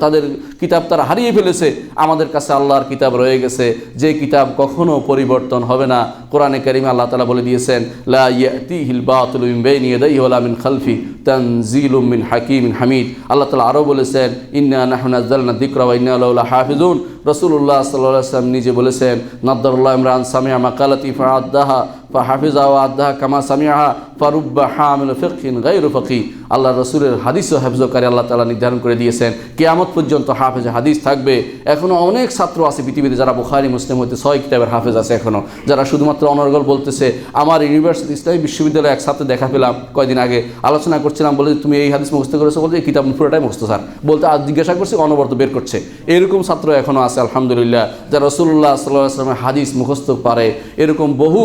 তাদের কিতাব তারা হারিয়ে ফেলেছে। আমাদের কাছে আল্লাহর কিতাব রয়ে গেছে, যে কিতাব কখনো পরিবর্তন হবে না। কোরআনে কারিমে আল্লাহ তাআলা বলে দিয়েছেন, লা ইয়াতিহিল বাতিলু মিন বাইনি ইয়াদাইহি ওয়া লা মিন খালফি তানজিলুম মিন হাকিমিন হামিদ। আল্লাহ তাআলা আরও বলেছেন, ইন্না নাহনু নাযালনা যিকরা ওয়া ইন্না লাহু লাহাফিজুন। রাসূলুল্লাহ সাল্লাল্লাহু আলাইহি ওয়াসাল্লাম নিজে বলেছেন, নাদ্দারুল্লাহু ইমরান সামিআ মাকালাতি ফাআদ্দাহা ফাহাফিজা ওয়া আদ্দাহা কামা সামিআহা ফারুব্বা হামিল ফিকহিন গায়রু ফাকিহ। আল্লাহ রাসূলের হাদিস ও হেফজকারী আল্লাহ তাআলা নির্ধারণ করে দিয়েছেন, কিয়ামত পর্যন্ত হাফেজ হাদিস থাকবে। এখনও অনেক ছাত্র আছে পৃথিবীতে যারা বুখারী মুসলিম হইতে 6 কিতাবের হাফেজ আছে এখনও, যারা শুধুমাত্র অনর্গল বলতেছে। আমার ইউনিভার্সিটি ইসলামী বিশ্ববিদ্যালয়ে এক ছাত্র দেখা পেলাম কয়েকদিন আগে, আলোচনা করছিলাম, বলে তুমি এই হাদিস মুখস্থ করেছো? বলতে এই কিতাব পুরোটাই মুখস্থ স্যার। বলতে আজ জিজ্ঞাসা করছি, অনবরত বের করছে। এরকম ছাত্র এখনও আছে আলহামদুলিল্লাহ, যারা রাসূলুল্লাহ সাল্লাল্লাহু আলাইহি ওয়াসাল্লামের হাদিস মুখস্থ পারে। এরকম বহু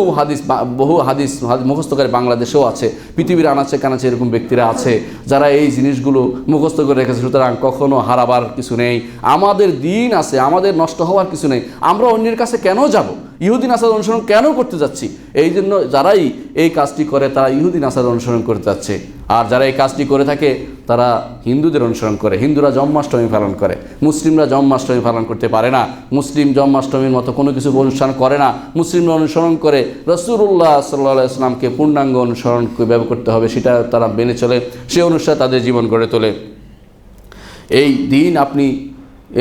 হাদিস মুখস্থকারী বাংলাদেশেও আছে, পৃথিবীর আনাচে কানাচে এরকম ব্যক্তিরা আছে যারা এই জিনিসগুলো মুখস্থ করে রেখেছে। সুতরাং কখনো হারাবার কিছু নেই, আমাদের দিন আছে, আমাদের নষ্ট হওয়ার কিছু নেই। আমরা অন্যের কাছে কেন যাব? ইহুদি নাসার অনুসরণ কেন করতে যাচ্ছি? এই জন্য যারাই এই কাজটি করে তারা ইহুদি নাসার অনুসরণ করতে যাচ্ছে। আর যারা এই কাজটি করে থাকে তারা হিন্দুদের অনুসরণ করে। হিন্দুরা জন্মাষ্টমী পালন করে, মুসলিমরা জন্মাষ্টমী পালন করতে পারে না। মুসলিম জন্মাষ্টমীর মতো কোনো কিছু অনুষ্ঠান করে না। মুসলিমরা অনুসরণ করে রাসূলুল্লাহ সাল্লাল্লাহু আলাইহি ওয়াসাল্লামকে পূর্ণাঙ্গ অনুসরণ কীভাবে করতে হবে সেটা তারা মেনে চলে, সে অনুসারে তাদের জীবন গড়ে তোলে। এই দিন আপনি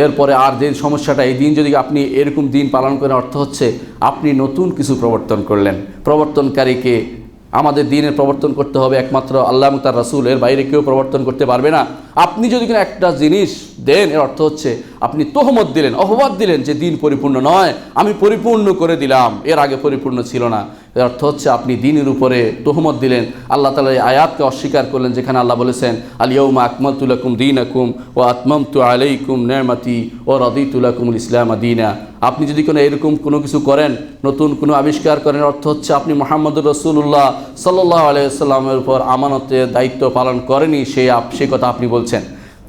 এরপরে আর যে সমস্যাটা, এই দিন যদি আপনি এরকম দিন পালন করেন, অর্থ হচ্ছে আপনি নতুন কিছু প্রবর্তন করলেন। প্রবর্তনকারীকে, আমাদের দিনের প্রবর্তন করতে হবে একমাত্র আল্লাহ এবং তার রাসূল, এর বাইরে কেউ প্রবর্তন করতে পারবে না। আপনি যদি কিনা একটা জিনিস দেন, এর অর্থ হচ্ছে আপনি তোহমত দিলেন, অপবাদ দিলেন যে দিন পরিপূর্ণ নয়, আমি পরিপূর্ণ করে দিলাম, এর আগে পরিপূর্ণ ছিল না। এর অর্থ হচ্ছে আপনি দিনের উপরে তোহমত দিলেন। আল্লাহ তাআলা এই আয়াতকে অস্বীকার করলেন, যেখানে আল্লাহ বলেছেন, আল ইয়াউমা আকমালতু লাকুম দীনাকুম ওয়া আতমামতু আলাইকুম নি'মাতি ওয়া রাদিতু লাকুমুল ইসলামা দীনা। আপনি যদি কোনো এরকম কোনো কিছু করেন, নতুন কোনো আবিষ্কার করেন, অর্থ হচ্ছে আপনি মুহাম্মদুর রাসূলুল্লাহ সাল্লাল্লাহু আলাইহি ওয়াসাল্লামের উপর আমানতের দায়িত্ব পালন করেনি, সেই কথা আপনি বলছেন।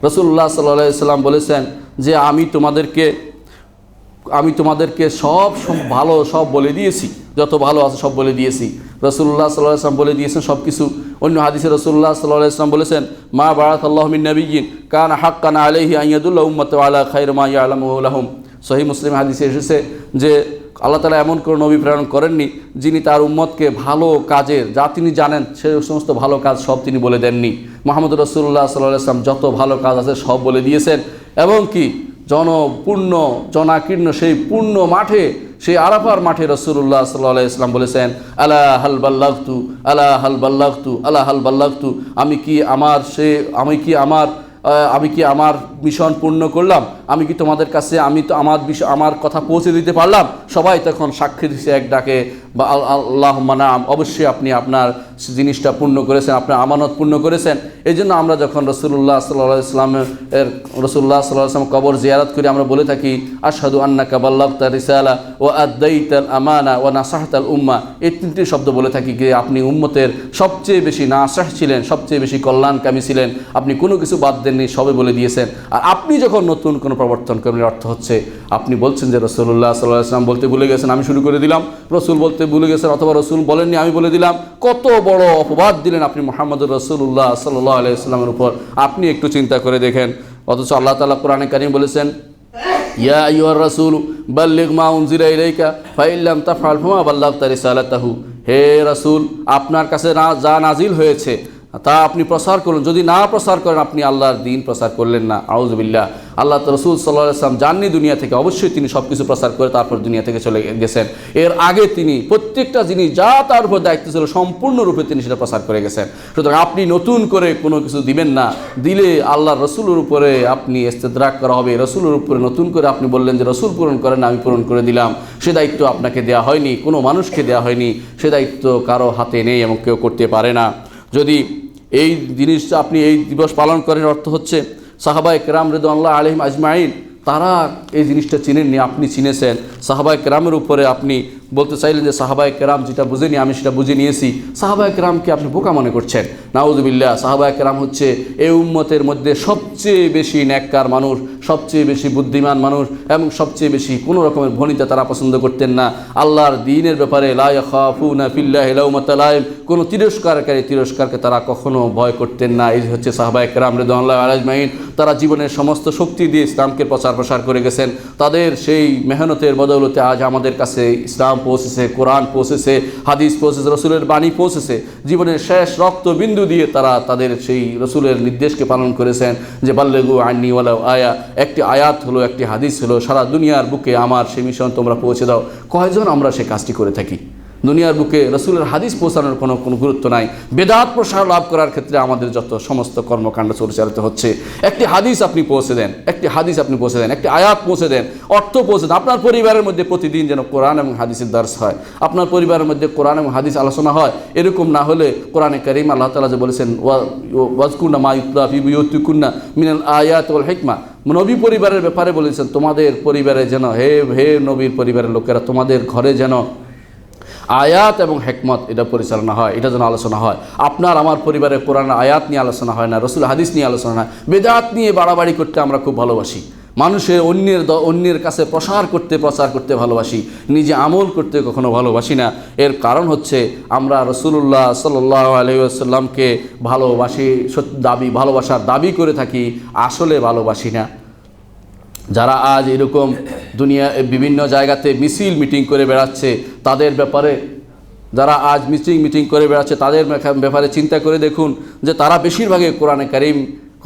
রাসূলুল্লাহ সাল্লাল্লাহু আলাইহি ওয়াসাল্লাম বলেছেন যে আমি তোমাদেরকে সব ভালো সব বলে দিয়েছি, যত ভালো আছে সব বলে দিয়েছি। রাসূলুল্লাহ সাল্লাল্লাহু আলাইহি ওয়াসাল্লাম বলে দিয়েছেন সব কিছু। অন্য হাদিসে রাসূলুল্লাহ সাল্লাল্লাহু আলাইহি ওয়াসাল্লাম বলেছেন, মা বারাকাল্লাহু মিন নাবিয়্যিন কানা হাক্কান আলাইহি আন ইয়াদুল্লা উম্মাতাহু আলা খায়র মা ইয়ালামুহু লাহুম। সহিহ মুসলিম হাদিসে এসেছে যে আল্লাহ তাআলা এমন কোনো নবী প্রেরণ করেননি যিনি তার উম্মতকে ভালো কাজের, যা তিনি জানেন সে সমস্ত ভালো কাজ সব তিনি বলে দেননি। মুহাম্মদ রাসূলুল্লাহ সাল্লাল্লাহু আলাইহি ওয়াসাল্লাম যত ভালো কাজ আছে সব বলে দিয়েছেন, এবং কি জনাকীর্ণ সেই পূর্ণ মাঠে, সেই আরাফার মাঠে রাসূলুল্লাহ সাল্লাল্লাহু আলাইহি ওয়াসাল্লাম বলেছেন, আলা হাল বাল্লাগতু, আলা হাল বাল্লাগতু, আলা হাল বাল্লাগতু, আমি কি আমার মিশন পূর্ণ করলাম? আমি কি তোমাদের কাছে আমার কথা পৌঁছে দিতে পারলাম? সবাই তখন সাক্ষী দিচ্ছে এক ডাকে, বা আল্লাহুম্মা নাম, অবশ্যই আপনি আপনার জিনিসটা পূর্ণ করেছেন, আপনার আমানত পূর্ণ করেছেন। এই জন্য আমরা যখন রাসূলুল্লাহ সাল্লাল্লাহু আলাইহি ওয়াসাল্লাম কবর জিয়ারত করি, আমরা বলে থাকি আশহাদু আন্নাকা বাল্লাগতা রিসালা ওয়া আদ্দাইতাল আমানা ওয়া নাসাহতাল উম্মাহ। এই তিনটি শব্দ বলে থাকি যে আপনি উম্মতের সবচেয়ে বেশি নাসাহ ছিলেন, সবচেয়ে বেশি কল্যাণকামী ছিলেন, আপনি কোনো কিছু বাদ দেননি, সবে বলে দিয়েছেন। আর আপনি যখন নতুন কোনো প্রবর্তন করেন, অর্থ হচ্ছে আপনি বলছেন যে রাসূলুল্লাহ সাল্লাল্লাহু আলাইহি ওয়াসাল্লাম বলতে ভুলে গেছেন, আমি শুরু করে দিলাম, রসুল বলতে ভুলে গেছেন, অথবা রসুল বলেননি আমি বলে দিলাম। কত বড় অপবাদ দিলেন আপনি মুহাম্মদুর রাসূলুল্লাহ সাল্লাল্লাহু আলাইহি ওয়াসাল্লামের উপর, আপনি একটু চিন্তা করে দেখেন। অথচ আল্লাহ তাআলা কোরআনে কারীম বলেছেন, ইয়া আইয়ুহার রাসূল বাল্লিগ মা উনজিলা ইলাইকা ফাইন লাম তাফআল ফামা বাল্লাগতা রিসালাতাহু। হে রাসূল, আপনার কাছে যা নাজিল হয়েছে তা আপনি প্রচার করুন, যদি না প্রচার করেন আপনি আল্লাহর দ্বীন প্রচার করলেন না। আউযুবিল্লাহ। আল্লাহ রাসূল সাল্লাল্লাহু আলাইহি ওয়াসাল্লাম জাননি দুনিয়া থেকে, অবশ্যই তিনি সব কিছু প্রচার করে তারপর দুনিয়া থেকে চলে গেছেন। এর আগে তিনি প্রত্যেকটা জিনিস যা তার উপর দায়িত্ব ছিল সম্পূর্ণরূপে তিনি সেটা প্রচার করে গেছেন। সুতরাং আপনি নতুন করে কোনো কিছু দিবেন না, দিলে আল্লাহর রসুলের উপরে আপনি ইস্তেদরাক করা হবে। রসুলের উপরে নতুন করে আপনি বললেন যে রসুল পূরণ করেন না, আমি পূরণ করে দিলাম, সে দায়িত্ব আপনাকে দেওয়া হয়নি, কোনো মানুষকে দেওয়া হয়নি, সে দায়িত্ব কারো হাতে নেই এবং কেউ করতে পারে না। যদি এই জিনিসটা আপনি এই দিবস পালন করেন, অর্থ হচ্ছে সাহাবায়ে কেরাম রিদওয়ানুল্লাহি আলাইহিম আজমাইন তারা এই জিনিসটা চিনেননি, আপনি চিনেছেন। সাহাবায়ে কেরামের উপরে আপনি বলতে চাইলেন যে সাহাবায়ে কেরাম যেটা বুঝেনি আমি সেটা বুঝে নিয়েছি, সাহাবায়ে কেরামকে আপনি বোকা মনে করছেন। নাউযুবিল্লাহ। সাহাবায়ে কেরাম হচ্ছে এই উম্মতের মধ্যে সবচেয়ে বেশি নেককার মানুষ, সবচেয়ে বেশি বুদ্ধিমান মানুষ, এবং সবচেয়ে বেশি কোনো রকমের ভনিতা তারা পছন্দ করতেন না। আল্লাহর দ্বীনের ব্যাপারে লা ইয়াখাফুনা ফিল্লাহি লাউমাতা লাইম, কোনো তিরস্কারকে তারা কখনো ভয় করতেন না। এই হচ্ছে সাহাবায়ে কেরাম রিদওয়ানুল্লাহি আলাইহিম। তারা জীবনের সমস্ত শক্তি দিয়ে ইসলামকে প্রসার করে গেছেন। তাদের সেই মেহনতের বদৌলতে আজ আমাদের কাছে ইসলাম পৌঁছেছে, কোরআন পৌঁছেছে, হাদিস পৌঁছেছে, রসুলের বাণী পৌঁছেছে। জীবনের শেষ রক্ত বিন্দু দিয়ে তারা তাদের সেই রসুলের নির্দেশকে পালন করেছেন যে বাল্লিগু আন্নী ওয়ালাউ আয়া, একটি আয়াত হলো, একটি হাদিস হলো, সারা দুনিয়ার বুকে আমার সেই মিশন তোমরা পৌঁছে দাও। কয়জন আমরা সে কাজটি করে থাকি? দুনিয়ার বুকে রসুলের হাদিস পৌঁছানোর কোনো গুরুত্ব নাই। বেদাত প্রসার লাভ করার ক্ষেত্রে আমাদের যত সমস্ত কর্মকাণ্ড পরিচালিত হচ্ছে। একটি হাদিস আপনি পৌঁছে দেন, একটি আয়াত পৌঁছে দেন, অর্থ পৌঁছে দেন। আপনার পরিবারের মধ্যে প্রতিদিন যেন কোরআন এবং হাদিসের দর্স হয়, আপনার পরিবারের মধ্যে কোরআন এবং হাদিস আলোচনা হয়। এরকম না হলে কোরআনে কারীম আল্লাহ তাআলা যে বলেছেন ওয়াজকুরনা মা ইউতলা ফি বুয়ুতিকুন্না মিনাল আয়াতি ওয়াল হিকমা, নবী পরিবারের ব্যাপারে বলেছেন তোমাদের পরিবারে যেন, হে নবীর পরিবারের লোকেরা, তোমাদের ঘরে যেন আয়াত এবং হেকমত এটা পরিচালনা হয়, এটা যেন আলোচনা হয়। আপনার আমার পরিবারে কোরআনের আয়াত নিয়ে আলোচনা হয় না, রসুল হাদিস নিয়ে আলোচনা হয়। বেদাত নিয়ে বাড়াবাড়ি করতে আমরা খুব ভালোবাসি, মানুষের অন্যের কাছে প্রচার করতে ভালোবাসি, নিজে আমল করতে কখনো ভালোবাসি না। এর কারণ হচ্ছে আমরা রাসূলুল্লাহ সাল্লাল্লাহু আলাইহি ওয়াসাল্লামকে ভালোবাসার দাবি করে থাকি, আসলে ভালোবাসি না। যারা আজ এরকম দুনিয়া বিভিন্ন জায়গাতে মিছিল মিটিং করে বেড়াচ্ছে, তাদের ব্যাপারে তাদের ব্যাপারে চিন্তা করে দেখুন যে তারা বেশিরভাগই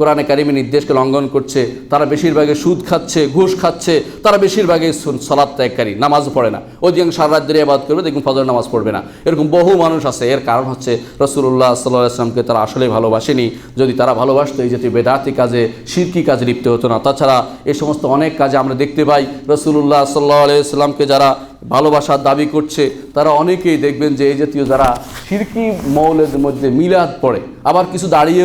কোরআনে কারিমের নির্দেশকে লঙ্ঘন করছে, তারা বেশিরভাগে সুদ খাচ্ছে, ঘুষ খাচ্ছে, তারা বেশিরভাগে সালাত ত্যাগকারী, নামাজ পড়ে না। অধিকাংশ সারা রাত ধরে ইবাদত করবে, দেখুন ফজর নামাজ পড়বে না। এরকম বহু মানুষ আছে। এর কারণ হচ্ছে রাসূলুল্লাহ সাল্লাল্লাহু আলাইহি ওয়াসাল্লামকে তারা আসলেই ভালোবাসেনি। যদি তারা ভালোবাসতো এই জাতীয় বেদাতি কাজে, শিরকি কাজে লিপ্ত হতো না। তাছাড়া এই সমস্ত অনেক কাজে আমরা দেখতে পাই রাসূলুল্লাহ সাল্লাল্লাহু আলাইহি ওয়াসাল্লামকে যারা ভালোবাসার দাবি করছে তারা অনেকেই দেখবেন যে এই জাতীয় যারা শিরকি মৌলদের মধ্যে মিলাদ পড়ে, আবার কিছু দাঁড়িয়ে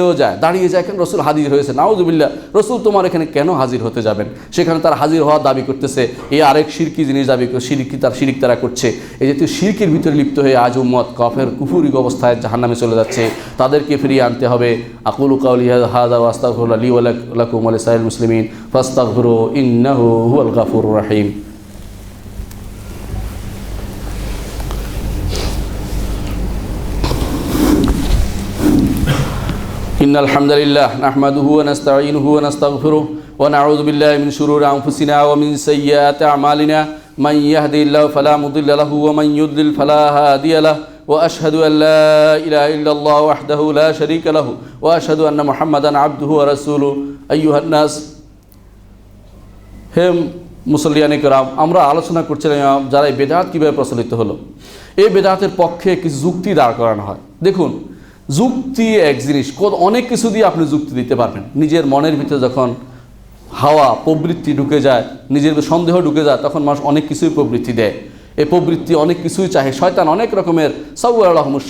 যায় কেন? রসুল হাজির হয়েছে, নাউযুবিল্লাহ। রসুল তোমার এখানে কেন হাজির হতে যাবেন? সেখানে তার হাজির হওয়ার দাবি করতেছে, এই আরেক শিরকি জিনিস দাবি করে শিরিক তারা করছে। এই জাতীয় শিরকির ভিতরে লিপ্ত হয়ে আজ উম্মত কুফুরিক অবস্থায় জাহান্নামে চলে যাচ্ছে। তাদেরকে ফিরিয়ে আনতে হবে। আকুলু কাউলি হাযা ওয়া আস্তাগফিরুল্লাহ লি ওয়া লাকুম ওয়া লিসাইরিল মুসলিমিন ফাস্তাগফিরু ইন্নাহু হুয়াল গাফুরুর রহিম। إن الحمد لله نحمده ونستعينه ونستغفره ونعوذ بالله من شرور أنفسنا ومن سيئات أعمالنا من يهدي الله فلا مضل له ومن يضلل فلا هادي له وأشهد أن لا إله إلا الله وحده لا شريك له وأشهد أن محمدا عبده ورسوله أيها الناس هم মুসল্লিয়ানে কেরাম, আমরা আলোচনা করছিলাম যারা এই বেদাত কীভাবে প্রচলিত হলো। এই বেদাতের পক্ষে কিছু যুক্তি দাঁড় করানো হয়। দেখুন, যুক্তি এক জিনিস, অনেক কিছু দিয়ে আপনি যুক্তি দিতে পারবেন। নিজের মনের ভিতরে যখন হাওয়া প্রবৃত্তি ঢুকে যায়, নিজের সন্দেহ ঢুকে যায়, তখন মানুষ অনেক কিছুই প্রবৃত্তি দেয়। এই প্রবৃত্তি অনেক কিছুই চাহে। শয়তান অনেক রকমের সাউয়ালাহমুস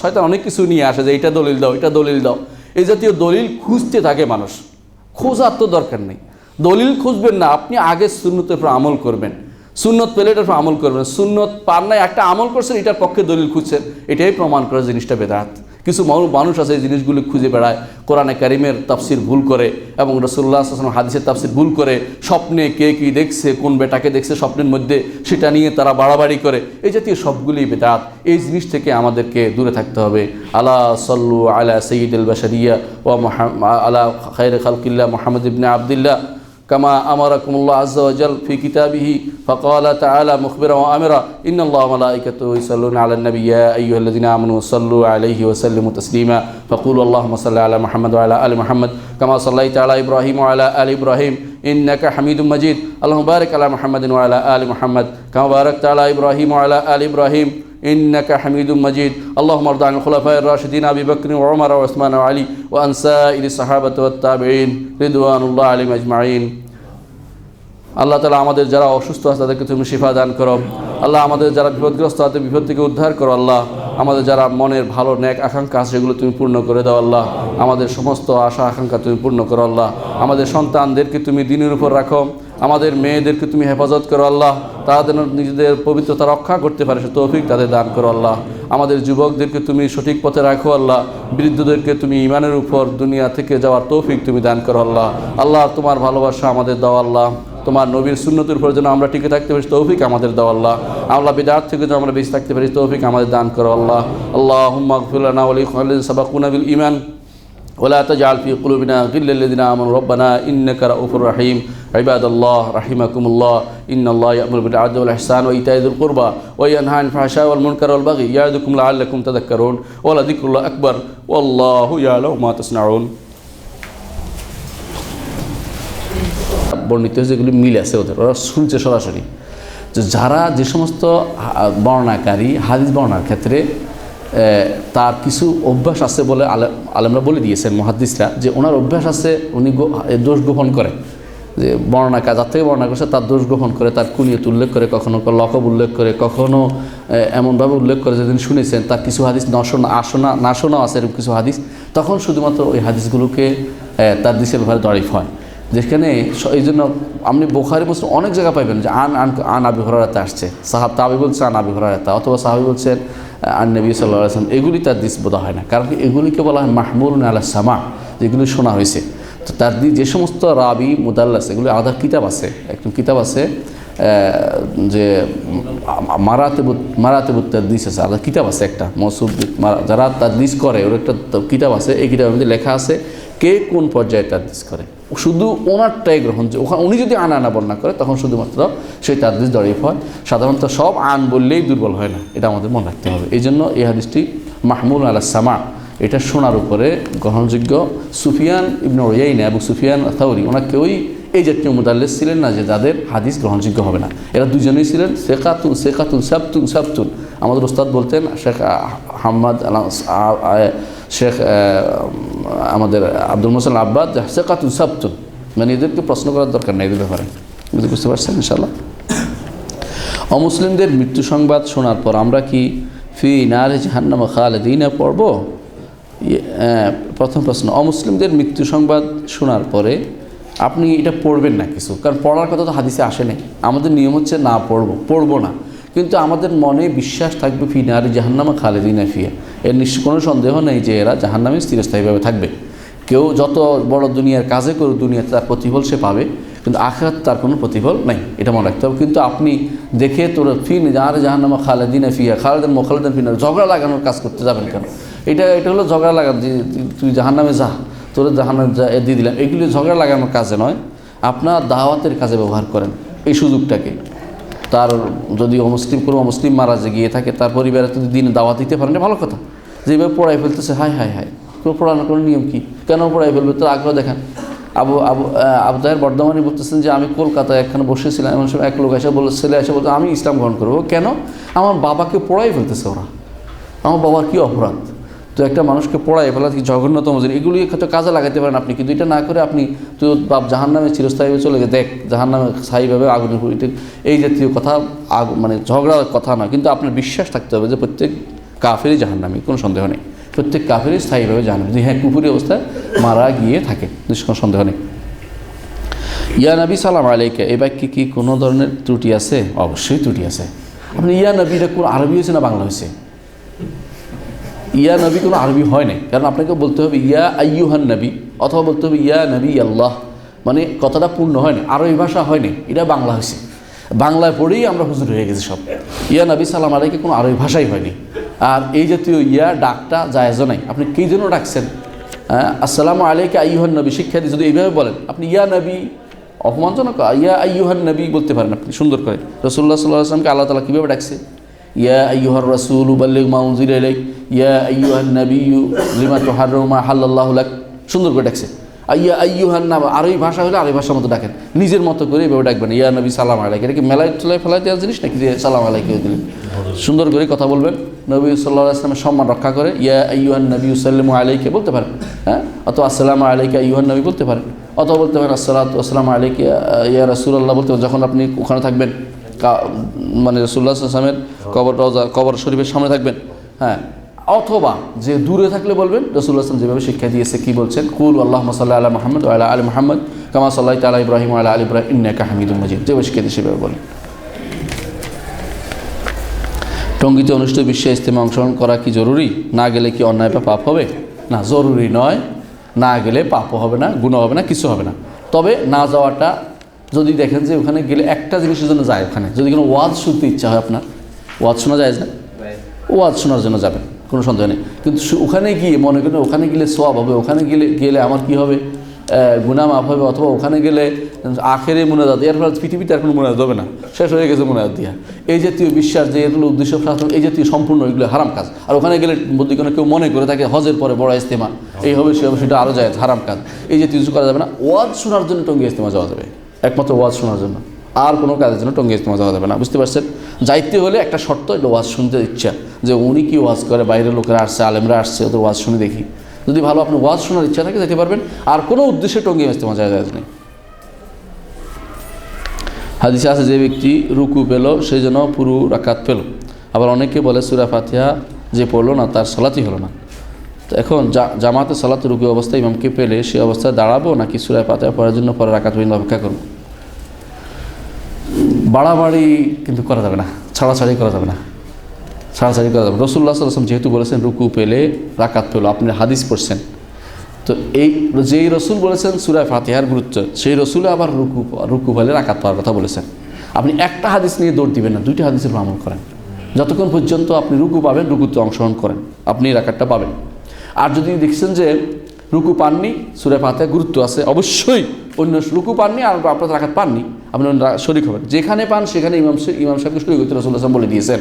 শয়তান অনেক কিছু নিয়ে আসে যে এটা দলিল দাও, এটা দলিল দাও। এই জাতীয় দলিল খুঁজতে থাকে মানুষ। খোঁজার তো দরকার নেই, দলিল খুঁজবেন না, আপনি আগে সুন্নতের উপর আমল করবেন। সুন্নত পেলে এটার উপর আমল করবেন। সুন্নত পার নাই, একটা আমল করছেন, এটার পক্ষে দলিল খুঁজছেন, এটাই প্রমাণ করে জিনিসটা বেদাত। কিছু মানুষ আছে এই জিনিসগুলি খুঁজে বেড়ায়, কোরআনে কারিমের তাফসির ভুল করে এবং রাসূলুল্লাহ সাল্লাল্লাহু আলাইহি ওয়াসাল্লাম হাদিসের তাফসির ভুল করে, স্বপ্নে কে কী দেখছে, কোন বেটাকে দেখছে স্বপ্নের মধ্যে, সেটা নিয়ে তারা বাড়াবাড়ি করে। এই জাতীয় সবগুলি বেদাত। এই জিনিস থেকে আমাদেরকে দূরে থাকতে হবে। আলা সাল্লু আলা সাইয়্যিদিল বাশারিয়া ওয়া আলা খায়রি খালকিল্লাহ মুহাম্মদ ইবনে আবদুল্লাহ كما أمركم الله عز وجل في كتابه فقال تعالى مخبرا وآمرا إن الله وملائكته يصلون على النبي يا أيها الذين آمنوا صلوا عليه وسلموا تسليما فقولوا اللهم صل على محمد وعلى آل محمد كما صليت على إبراهيم وعلى آل إبراهيم إنك حميد مجيد اللهم بارك على محمد وعلى آل محمد كما باركت على إبراهيم وعلى آل إبراهيم إنك حميد مجيد اللهم ارض عن الخلفاء الراشدين أبي بكر وعمر وعثمان وعلي وعن سائر الصحابة والتابعين رضوان الله عليهم أجمعين। আল্লাহ তাআলা আমাদের যারা অসুস্থ আছে তাদেরকে তুমি শিফা দান করো। আল্লাহ আমাদের যারা বিপদগ্রস্ত আছে বিপদ থেকে উদ্ধার করো। আল্লাহ আমাদের যারা মনের ভালো নেক আকাঙ্ক্ষা আছে সেগুলো তুমি পূর্ণ করে দাও। আল্লাহ আমাদের সমস্ত আশা আকাঙ্ক্ষা তুমি পূর্ণ করো। আল্লাহ আমাদের সন্তানদেরকে তুমি দ্বীনের উপর রাখো। আমাদের মেয়েদেরকে তুমি হেফাজত করো। আল্লাহ তাদের নিজেদের পবিত্রতা রক্ষা করতে পারে সে তৌফিক তাদের দান করো। আল্লাহ আমাদের যুবকদেরকে তুমি সঠিক পথে রাখো। আল্লাহ বৃদ্ধদেরকে তুমি ঈমানের উপর দুনিয়া থেকে যাওয়ার তৌফিক তুমি দান করো। আল্লাহ আল্লাহ তোমার ভালোবাসা আমাদের দাও। আল্লাহ তোমার নবীর সুন্নতের উপর যেন আমরা টিকে থাকতে পারি তৌফিক আমাদের দাও। আল্লাহ আল্লাহ বিদআত থেকে যেন আমরা বেঁচে থাকতে পারি তৌফিক আমাদের দান করো। আল্লাহ আল্লাহুম্মা ইগফির লানা ওয়া লিইখওয়ানিনা সাবাকুনা বিল ঈমান ولا تجعل في قلوبنا غلا للذين آمنوا ربنا إنك رؤوف رحيم عباد الله رحمكم الله إن الله يأمر بالعدل والإحسان وإيتاء ذي القربى وينهى عن الفحشاء والمنكر والبغي يعظكم لعلكم تذكرون ولذكر الله أكبر والله يعلم ما تصنعون। বর্ণিত যেগুলি মিল আছে ওদের, ওরা শুনছে সরাসরি। যে যারা যে সমস্ত বর্ণাকারী হাদিস বর্ণার ক্ষেত্রে তার কিছু অভ্যাস আছে বলে আলেমরা বলে দিয়েছেন মুহাদ্দিসরা, যে ওনার অভ্যাস আছে, উনি দোষ গোপন করে, যে বর্ণনা যার থেকে বর্ণনা করছে তার দোষ গোপন করে, তার কুনিয়ত উল্লেখ করে, কখনো লকব উল্লেখ করে, কখনো এমনভাবে উল্লেখ করে যেদিন শুনেছেন তার কিছু হাদিস না শোনাও আছে এরকম কিছু হাদিস, তখন শুধুমাত্র ওই হাদিসগুলোকে তার দিশের ব্যাপারে দরিফ হয়। যেখানে এই জন্য আপনি বুখারী মুসলিম অনেক জায়গা পাইবেন যে আন আবি হুরায়রা আসছে, তাবি বলছে আন আবি হুরায়রা, অথবা সাহাবী বলছেন আন নবী সাল্লাল্লাহু আলাইহি ওয়াসাল্লাম। এগুলি তার দিস বোধ হয় না, কারণ এগুলিকে বলা হয় মাহমুলুন আলা সামা, যেগুলি শোনা হয়েছে। তো তার যে সমস্ত রাবি মুদাল্লাস এগুলি আলাদা কিতাব আছে, একদম কিতাব আছে যে মারাতেবুত তাদলিস আছে, আলাদা কিতাব আছে একটা মৌসুফ যারা তাদলিস করে ওর একটা কিতাব আছে। এই কিতাবের মধ্যে লেখা আছে কে কোন পর্যায়ে তাদলিস করে, শুধু ওনারটাই গ্রহণ। ওখানে উনি যদি আনা বর্ণনা করে তখন শুধুমাত্র সেই তাদলিস দরিফ হয়। সাধারণত সব আন বললেই দুর্বল হয় না, এটা আমাদের মনে রাখতে হবে। এই জন্য এই হাদিসটি মাহমুল আলা সামা, এটা শোনার উপরে গ্রহণযোগ্য। সুফিয়ান ইবনে উয়াইনা এবং সুফিয়ান আথাউরি ওনার কেউই এই জাতীয় মুদাল্লিস ছিলেন না যে যাদের হাদিস গ্রহণযোগ্য হবে না। এরা দুজনেই ছিলেন সেকাতুন সাবতুন। আমাদের ওস্তাদ বলতেন শেখ হাম্মাদ শেখ আমাদের আব্দুল মোহসেন আব্বাদ সেকাতুন সাবতুন, মানে এদেরকে প্রশ্ন করার দরকার নেই এদের ব্যাপারে। বুঝতে পারছেন ইনশাআল্লাহ। অমুসলিমদের মৃত্যু সংবাদ শোনার পর আমরা কি ফি নারে জাহান্নাম খালিদিনা পড়ব? প্রথম প্রশ্ন, অমুসলিমদের মৃত্যু সংবাদ শোনার পরে আপনি এটা পড়বেন না কিছু, কারণ পড়ার কথা তো হাদিসে আসে নাই। আমাদের নিয়ম হচ্ছে না পড়বো না, কিন্তু আমাদের মনে বিশ্বাস থাকবে ফি নারে জাহান্নামা খালিদিনা ফিহা, এর কোনো সন্দেহ নেই যে এরা জাহান্নামে চিরস্থায়ীভাবে থাকবে। কেউ যত বড় দুনিয়ার কাজে করুক দুনিয়াতে তার প্রতিফল সে পাবে, কিন্তু আখিরাত তার কোনো প্রতিফল নাই, এটা মনে রাখতে হবে। কিন্তু আপনি দেখে তোর ফিন আর জাহান্নামা খালেদিনা ফিহা খালেদান মোখালেদান ফিনা ঝগড়া লাগানোর কাজ করতে যাবেন কেন? এটা হলো ঝগড়া লাগান যে তুই জাহান্নামে যা, তোর জাহান্নামে যা দিয়ে দিলাম, এগুলি ঝগড়া লাগানোর কাজে নয়, আপনার দাওয়াতের কাজে ব্যবহার করেন এই সুযোগটাকে। তার যদি কোনো অমুসলিম মারা গিয়ে থাকে, তার পরিবারে যদি দিনে দাওয়াত দিতে পারেন, ভালো কথা। যেভাবে পড়াই ফেলতেছে, হাই হাই হাই, কোনো পড়ানোর কোনো নিয়ম কি, কেন পড়াই ফেলবে, তার আগ্রহ দেখান। আবুদাহের বর্ধমানে বলতেছেন যে আমি কলকাতায় একখানে বসেছিলাম, এমন সময় এক লোক এসে ছেলে এসে বলতে আমি ইসলাম গ্রহণ করবো। কেন? আমার বাবাকে পড়াই ফেলতেছে ওরা, আমার বাবার কী অপরাধ। তো একটা মানুষকে পড়াই ফেলা কি জঘন্যতম জিনিস, এগুলি হয়তো কাজে লাগাতে পারেন আপনি, কিন্তু এটা না করে আপনি তো বাপ জাহান্নামে চিরস্থায়ীভাবে চলে গেছে, দেখ জাহান্নামে স্থায়ীভাবে আগুনের পুরীতে, এই জাতীয় কথা মানে ঝগড়ার কথা নয়। কিন্তু আপনার বিশ্বাস থাকতে হবে যে প্রত্যেক কাফেরই জাহান্নামী, কোনো সন্দেহ নেই, প্রত্যেক কাফেরই স্থায়ীভাবে জাহান্নামী, যদি হ্যাঁ কুফুরি অবস্থায় মারা গিয়ে থাকে, কোনো সন্দেহ নেই। ইয়া নবী সালাম আলাইকা, এই বাক্যে কি কোনো ধরনের ত্রুটি আছে? অবশ্যই ত্রুটি আছে। আপনি ইয়া নবী, এটা কোনো আরবি হয়েছে না বাংলা হয়েছে? ইয়া নবী কোনো আরবি হয় নাই, কারণ আপনাকে বলতে হবে ইয়া আইয়ুহান নবী, অথবা বলতে হবে ইয়া নবী আল্লাহ, মানে কথাটা পূর্ণ হয়নি, আরবি ভাষা হয়নি, এটা বাংলা হয়েছে। বাংলায় পড়েই আমরা হুজুর হয়ে গেছি সব। ইয়া নবী সালাম আলাইকে কোনো আরবি ভাষাই হয়নি। আর এই জাতীয় ইয়া ডাকটা জায়েজও নাই। আপনি কী জন্য ডাকছেন? আসসালামু আলাইকা আইয়ুহান নবী শিক্ষা দিয়ে যদি এইভাবে বলেন, আপনি ইয়া নবী অপমানজনক, ইয়া আইয়ুহান নবী বলতে পারেন আপনি সুন্দর করে। রাসূলুল্লাহ সাল্লাল্লাহু আলাইহি ওয়াসাল্লামকে আল্লাহ তাআলা কীভাবে ডাকছে? ইয়া আইয়ুহার রাসূলু বাল্লিগ মা উনজিলা ইলাইক, ইয়া আইয়ুহান নাবিয়্যু লিমা তুহাররিমু মা হাল্লাল্লাহু লাক, সুন্দর করে ডাকছে। ইয়া আইয়ুহান নাব, আরবি ভাষা হলে আরবি ভাষার মতো ডাকেন, নিজের মতো করে এভাবে ডাকবেন, ইয়া নবী সালাম আলাইকা। এটা কি মেলায় চলায় ফেলায় দেওয়ার জিনিস নাকি যে সালাম আলাইকা দিলেন? সুন্দর করে কথা বলবেন, নবী সাল্লাল্লাহু আলাইহি ওয়াসাল্লামের সম্মান রক্ষা করে ইয়া আইয়ুহান নাবিয়্যু সাল্লামু আলাইকা বলতে পারেন, হ্যাঁ, অথবা আসসালামু আলাইকা আইয়ুহান নবী বলতে পারেন, অথবা বলতে পারেন আসসালাতু ওয়াসসালামু আলাইকা ইয়া রাসূলুল্লাহ বলতে পারেন, যখন আপনি ওখানে থাকবেন, মানে রাসূলুল্লাহ সাল্লাল্লাহু আলাইহি ওয়াসাল্লামের কবর শরীফের সামনে থাকবেন, হ্যাঁ। অথবা যে দূরে থাকলে বলবেন রাসূলুল্লাহ সাল্লাল্লাহু আলাইহি ওয়াসাল্লাম যেভাবে শিক্ষা দিয়েছে, কি বলছেন? কুল আল্লাহুম্মা সাল্লি আলা মুহাম্মদ ওয়া আলা আলি মুহাম্মদ কামা সাল্লাইতা আলা ইব্রাহিম ওয়া আলা আলি ইব্রাহিম ইন্নাকা হামিদুম মাজিদ, যেভাবে শিক্ষা দিয়েছে সেভাবে বলেন। টঙ্গীতে অনুষ্ঠিত বিশ্ব ইজতেমায় অংশগ্রহণ করা কি জরুরি? না গেলে কি অন্যায় বা পাপ হবে? না, জরুরি নয়। না গেলে পাপও হবে না, গুনাহ হবে না, কিছু হবে না। তবে না যাওয়াটা, যদি দেখেন যে ওখানে গেলে একটা জিনিসের জন্য যায়, ওখানে যদি কোনো ওয়াজ শুনতে ইচ্ছা হয়, আপনার ওয়াজ শোনা যায় না, ওয়াজ শোনার জন্য যাবেন, কোনো সন্দেহ নেই। কিন্তু ওখানে গিয়ে মনে করেন ওখানে গেলে সওয়াব হবে, ওখানে গেলে আমার কি হবে, গুনাহ মাফ হবে, অথবা ওখানে গেলে আখেরে মুনাজাত, এর ফলে পৃথিবীতে আর কোনো মুনাজাত হবে না, শেষ হয়ে গেছে মুনাজাত দিয়া, এই জাতীয় বিশ্বাস যে এগুলো উদ্দেশ্য এই জাতীয় সম্পূর্ণ এগুলো হারাম কাজ। আর ওখানে গেলে যদি কোনো কেউ মনে করে থাকে হজের পরে বড় ইজতেমা এই হবে সে হবে, সেটা আরও যায় হারাম কাজ, এই জাতীয় কিছু করা যাবে না। ওয়াজ শোনার জন্য টঙ্গী ইজতেমা যাওয়া যাবে, একমাত্র ওয়াজ শোনার জন্য, আর কোনো কাজের জন্য টঙ্গী ইজতেমা যাওয়া যাবে না, বুঝতে পারছেন? যাইতে হলে একটা শর্ত, এটা ওয়াজ শুনতে ইচ্ছা, যে উনি কি ওয়াজ করে, বাইরের লোকেরা আসছে, আলেমরা আসছে, ওদের ওয়াজ শুনে দেখি, যদি ভালো আপনি ওয়াজ শোনার ইচ্ছা থাকে যেতে পারবেন, আর কোনো উদ্দেশ্যে টঙ্গী ইজতেমা যাওয়া যায় নেই। হাদিসে আছে যে ব্যক্তি রুকু পেল সেই জন্য পুরো রাকাত পেল। আবার অনেকে বলে সূরা ফাতিহা যে পড়লো না তার সালাতই হলো না। তো এখন জামাতে সালাতে রুকু অবস্থায় ইমামকে পেলে সে অবস্থায় দাঁড়াবো নাকি সূরা ফাতিহা পড়ার জন্য পরে রাকাত পর্যন্ত অপেক্ষা করবো? বাড়াবাড়ি কিন্তু করা যাবে না, ছাড়াছাড়ি করা যাবে না, ছাড়াছাড়ি করা যাবে। রাসূলুল্লাহ সাল্লাল্লাহু আলাইহি ওয়াসাল্লাম যেহেতু বলেছেন রুকু পেলে রাকাত পেল, আপনি হাদিস পড়ছেন, তো এই যেই রসুল বলেছেন সূরা ফাতিহার গুরুত্ব, সেই রসুলে আবার রুকু পেলে রাকাত পাওয়ার কথা বলেছেন। আপনি একটা হাদিস নিয়ে দৌড় দিবেন না, দুইটা হাদিসের আমল করেন, যতক্ষণ পর্যন্ত আপনি রুকু পাবেন রুকুতে অংশগ্রহণ করেন, আপনি রাকাতটা পাবেন। আর যদি দেখছেন যে রুকু পাননি, সূরা ফাতিহার গুরুত্ব আছে, অবশ্যই অন্য রুকু পাননি আর আপনার রাকাত পাননি, আপনি শরীক হবেন। যেখানে পান সেখানে ইমাম সাহেবকে শরীক হতে রাসূলুল্লাহ সাল্লাল্লাহু আলাইহি ওয়াসাল্লাম বলে দিয়েছেন